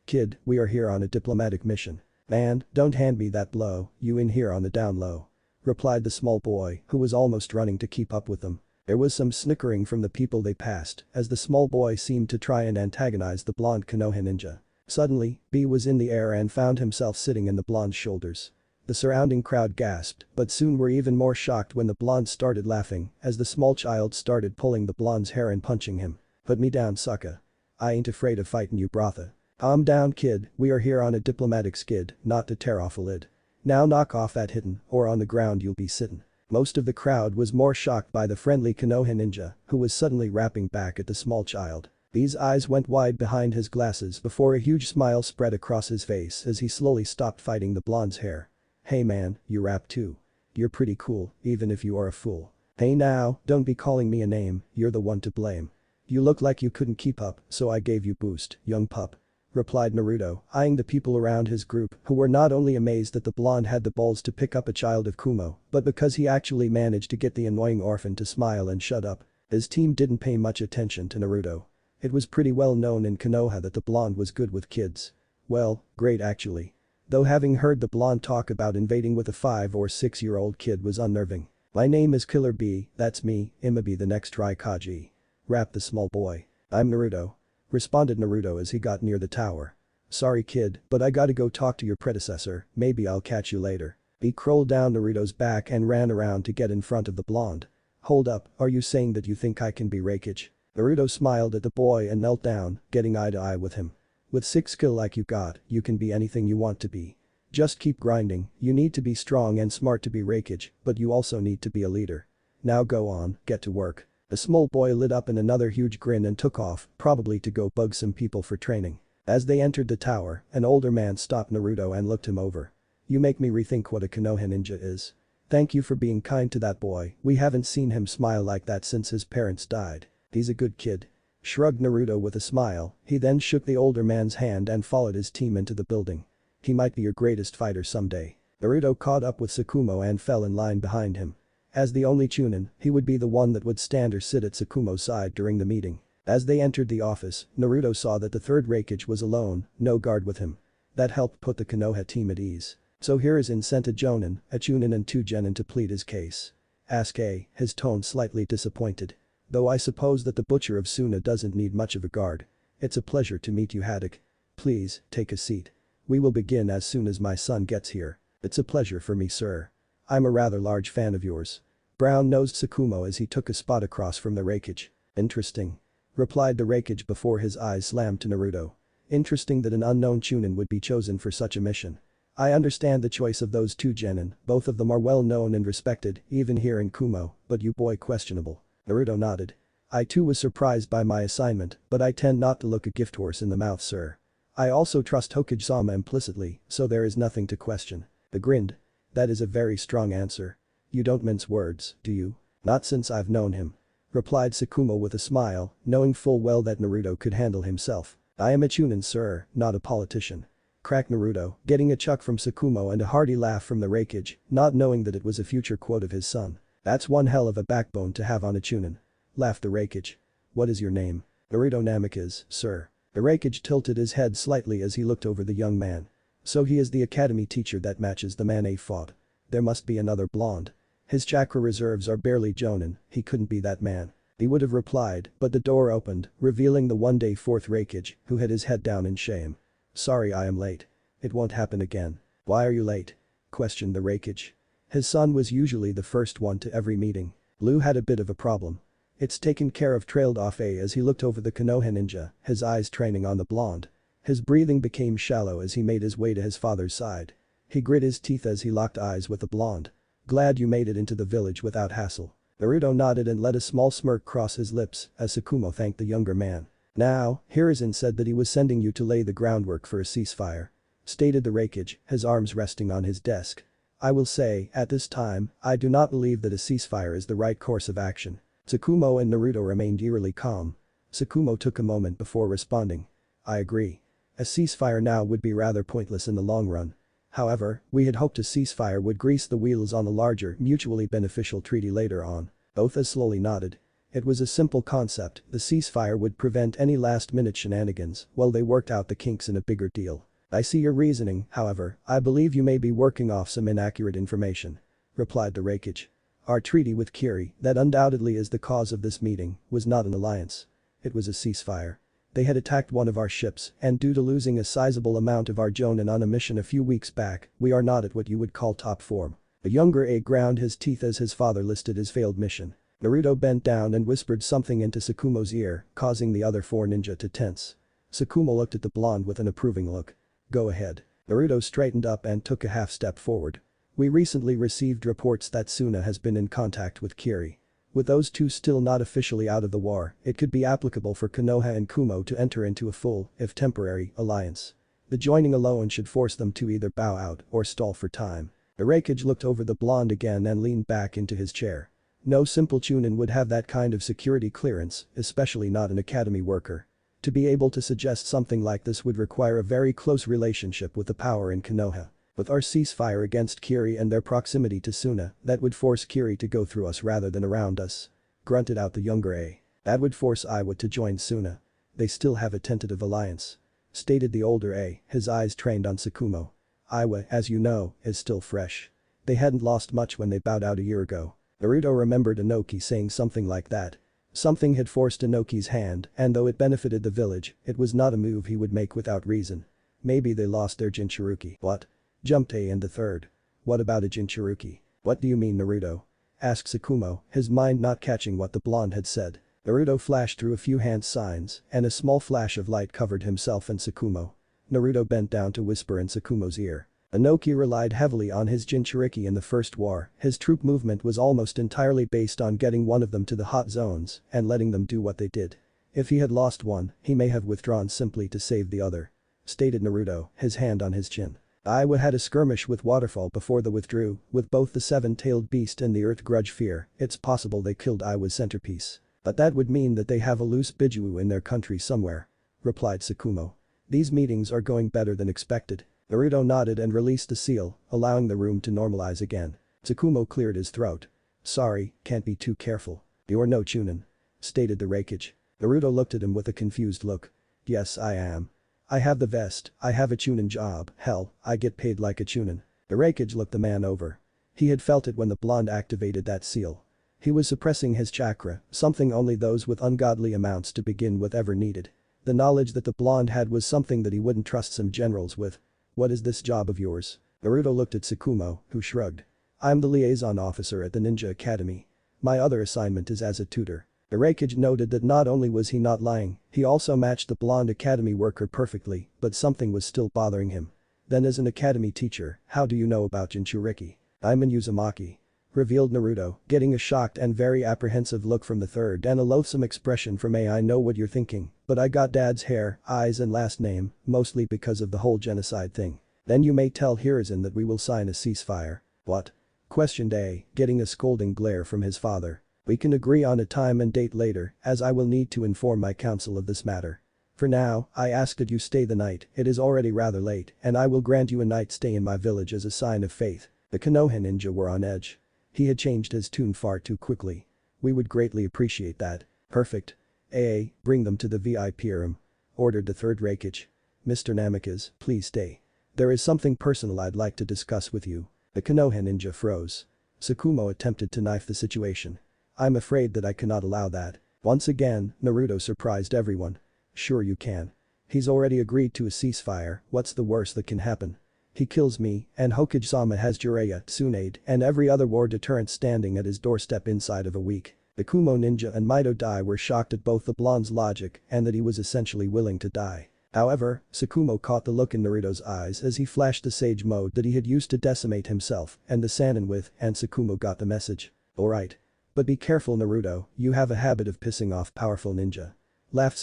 Kid, we are here on a diplomatic mission. Man, don't hand me that blow, you in here on the down low. Replied the small boy, who was almost running to keep up with them. There was some snickering from the people they passed, as the small boy seemed to try and antagonize the blonde Konoha ninja. Suddenly, B was in the air and found himself sitting in the blonde's shoulders. The surrounding crowd gasped, but soon were even more shocked when the blonde started laughing, as the small child started pulling the blonde's hair and punching him. Put me down, sucker. I ain't afraid of fightin' you, brother. Calm down, kid, we are here on a diplomatic skid, not to tear off a lid. Now knock off that hittin', or on the ground you'll be sittin'. Most of the crowd was more shocked by the friendly Konoha ninja, who was suddenly rapping back at the small child. B's eyes went wide behind his glasses before a huge smile spread across his face as he slowly stopped fighting the blonde's hair. Hey man, you rap too. You're pretty cool, even if you are a fool. Hey now, don't be calling me a name, you're the one to blame. You look like you couldn't keep up, so I gave you boost, young pup. Replied Naruto, eyeing the people around his group who were not only amazed that the blonde had the balls to pick up a child of Kumo, but because he actually managed to get the annoying orphan to smile and shut up. His team didn't pay much attention to Naruto. It was pretty well known in Konoha that the blonde was good with kids. Well, great actually. Though having heard the blonde talk about invading with a 5 or 6-year-old kid was unnerving. My name is Killer B, that's me, I'ma be the next Hokage. Rapped the small boy. I'm Naruto. Responded Naruto as he got near the tower. Sorry kid, but I gotta go talk to your predecessor, maybe I'll catch you later. B crawled down Naruto's back and ran around to get in front of the blonde. Hold up, are you saying that you think I can be Hokage? Naruto smiled at the boy and knelt down, getting eye to eye with him. With 6 skill like you got, you can be anything you want to be. Just keep grinding, you need to be strong and smart to be Hokage, but you also need to be a leader. Now go on, get to work. The small boy lit up in another huge grin and took off, probably to go bug some people for training. As they entered the tower, an older man stopped Naruto and looked him over. You make me rethink what a Konoha ninja is. Thank you for being kind to that boy, we haven't seen him smile like that since his parents died. He's a good kid. Shrugged Naruto with a smile, he then shook the older man's hand and followed his team into the building. He might be your greatest fighter someday. Naruto caught up with Tsukumo and fell in line behind him. As the only Chunin, he would be the one that would stand or sit at Tsukumo's side during the meeting. As they entered the office, Naruto saw that the third Hokage was alone, no guard with him. That helped put the Konoha team at ease. So Hiruzen sent a Jonin, a Chunin and 2 Genin to plead his case. Ask A, his tone slightly disappointed. Though I suppose that the butcher of Tsunade doesn't need much of a guard. It's a pleasure to meet you, Haddock. Please, take a seat. We will begin as soon as my son gets here. It's a pleasure for me, sir. I'm a rather large fan of yours. Brown-nosed Tsukumo as he took a spot across from the Hokage. Interesting. Replied the Hokage before his eyes slammed to Naruto. Interesting that an unknown Chunin would be chosen for such a mission. I understand the choice of those 2 Genin, both of them are well known and respected, even here in Kumo, but you boy questionable. Naruto nodded. I too was surprised by my assignment, but I tend not to look a gift horse in the mouth, sir. I also trust Hokage-sama implicitly, so there is nothing to question. The grinned. That is a very strong answer. You don't mince words, do you? Not since I've known him. Replied Tsukumo with a smile, knowing full well that Naruto could handle himself. I am a Chunin, sir, not a politician. Cracked Naruto, getting a chuck from Tsukumo and a hearty laugh from the Hokage, not knowing that it was a future quote of his son. That's one hell of a backbone to have on a Chunin. Laughed the Hokage. What is your name? Naruto Namikaze, sir. The Hokage tilted his head slightly as he looked over the young man. So he is the academy teacher that matches the man A fought. There must be another blonde. His chakra reserves are barely Jonin, he couldn't be that man. He would have replied, but the door opened, revealing the one-day 4th Hokage, who had his head down in shame. Sorry I am late. It won't happen again. Why are you late? Questioned the Hokage. His son was usually the first one to every meeting. Lou had a bit of a problem. It's taken care of, trailed off A as he looked over the Konoha ninja, his eyes training on the blonde. His breathing became shallow as he made his way to his father's side. He grit his teeth as he locked eyes with the blonde. Glad you made it into the village without hassle. Naruto nodded and let a small smirk cross his lips as Tsukumo thanked the younger man. Now, Hiruzen said that he was sending you to lay the groundwork for a ceasefire. Stated the Hokage, his arms resting on his desk. I will say, at this time, I do not believe that a ceasefire is the right course of action. Tsukumo and Naruto remained eerily calm. Tsukumo took a moment before responding. I agree. A ceasefire now would be rather pointless in the long run. However, we had hoped a ceasefire would grease the wheels on a larger, mutually beneficial treaty later on. Both as slowly nodded. It was a simple concept, the ceasefire would prevent any last-minute shenanigans while they worked out the kinks in a bigger deal. I see your reasoning, however, I believe you may be working off some inaccurate information. Replied the Raikage. Our treaty with Kiri, that undoubtedly is the cause of this meeting, was not an alliance. It was a ceasefire. They had attacked one of our ships, and due to losing a sizable amount of our jonin on a mission a few weeks back, we are not at what you would call top form. The younger A ground his teeth as his father listed his failed mission. Naruto bent down and whispered something into Tsukumo's ear, causing the other four ninja to tense. Tsukumo looked at the blonde with an approving look. Go ahead. Naruto straightened up and took a half step forward. We recently received reports that Suna has been in contact with Kiri. With those two still not officially out of the war, it could be applicable for Konoha and Kumo to enter into a full, if temporary, alliance. The joining alone should force them to either bow out or stall for time. The Raikage looked over the blonde again and leaned back into his chair. No simple chunin would have that kind of security clearance, especially not an academy worker. To be able to suggest something like this would require a very close relationship with the power in Konoha. With our ceasefire against Kiri and their proximity to Suna, that would force Kiri to go through us rather than around us. Grunted out the younger A. That would force Iwa to join Suna. They still have a tentative alliance. Stated the older A, his eyes trained on Tsukumo. Iwa, as you know, is still fresh. They hadn't lost much when they bowed out a year ago. Naruto remembered Inoki saying something like that. Something had forced Inoki's hand, and though it benefited the village, it was not a move he would make without reason. Maybe they lost their Jinchuruki. What? Jumped A and the third. What about a Jinchuruki? What do you mean, Naruto? Asked Tsukumo, his mind not catching what the blonde had said. Naruto flashed through a few hand signs, and a small flash of light covered himself and Tsukumo. Naruto bent down to whisper in Tsukumo's ear. Inoki relied heavily on his Jinchuriki in the first war, his troop movement was almost entirely based on getting one of them to the hot zones and letting them do what they did. If he had lost one, he may have withdrawn simply to save the other. Stated Naruto, his hand on his chin. Iwa had a skirmish with Waterfall before they withdrew, with both the seven-tailed beast and the Earth Grudge Fear, it's possible they killed Iwa's centerpiece. But that would mean that they have a loose Bijuu in their country somewhere. Replied Tsukumo. These meetings are going better than expected. Naruto nodded and released the seal, allowing the room to normalize again. Tsukumo cleared his throat. Sorry, can't be too careful. You're no chunin. Stated the Raikage. Naruto looked at him with a confused look. Yes, I am. I have the vest, I have a chunin job, hell, I get paid like a chunin. The Raikage looked the man over. He had felt it when the blonde activated that seal. He was suppressing his chakra, something only those with ungodly amounts to begin with ever needed. The knowledge that the blonde had was something that he wouldn't trust some generals with. What is this job of yours? Naruto looked at Tsukumo, who shrugged. I'm the liaison officer at the Ninja Academy. My other assignment is as a tutor. The Raikage noted that not only was he not lying, he also matched the blonde academy worker perfectly, but something was still bothering him. Then as an academy teacher, how do you know about Jinchuriki? I'm in Uzumaki. Revealed Naruto, getting a shocked and very apprehensive look from the third and a loathsome expression from A. I know what you're thinking, but I got dad's hair, eyes and last name, mostly because of the whole genocide thing. Then you may tell Hiruzen that we will sign a ceasefire. What? Questioned A, getting a scolding glare from his father. We can agree on a time and date later, as I will need to inform my council of this matter. For now, I ask that you stay the night, it is already rather late, and I will grant you a night's stay in my village as a sign of faith. The Konoha ninja were on edge. He had changed his tune far too quickly. We would greatly appreciate that. Perfect. AA, bring them to the VIP room. Ordered the third Raikage. Mr. Namikaze, please stay. There is something personal I'd like to discuss with you. The Konoha ninja froze. Tsukumo attempted to knife the situation. I'm afraid that I cannot allow that. Once again, Naruto surprised everyone. Sure you can. He's already agreed to a ceasefire, what's the worst that can happen? He kills me, and Hokage-sama has Jiraiya, Tsunade, and every other war deterrent standing at his doorstep inside of a week. The Kumo ninja and Mito Dai were shocked at both the blonde's logic and that he was essentially willing to die. However, Tsukumo caught the look in Naruto's eyes as he flashed the sage mode that he had used to decimate himself and the sannin with, and Tsukumo got the message. Alright. But be careful Naruto, you have a habit of pissing off powerful ninja. Laughed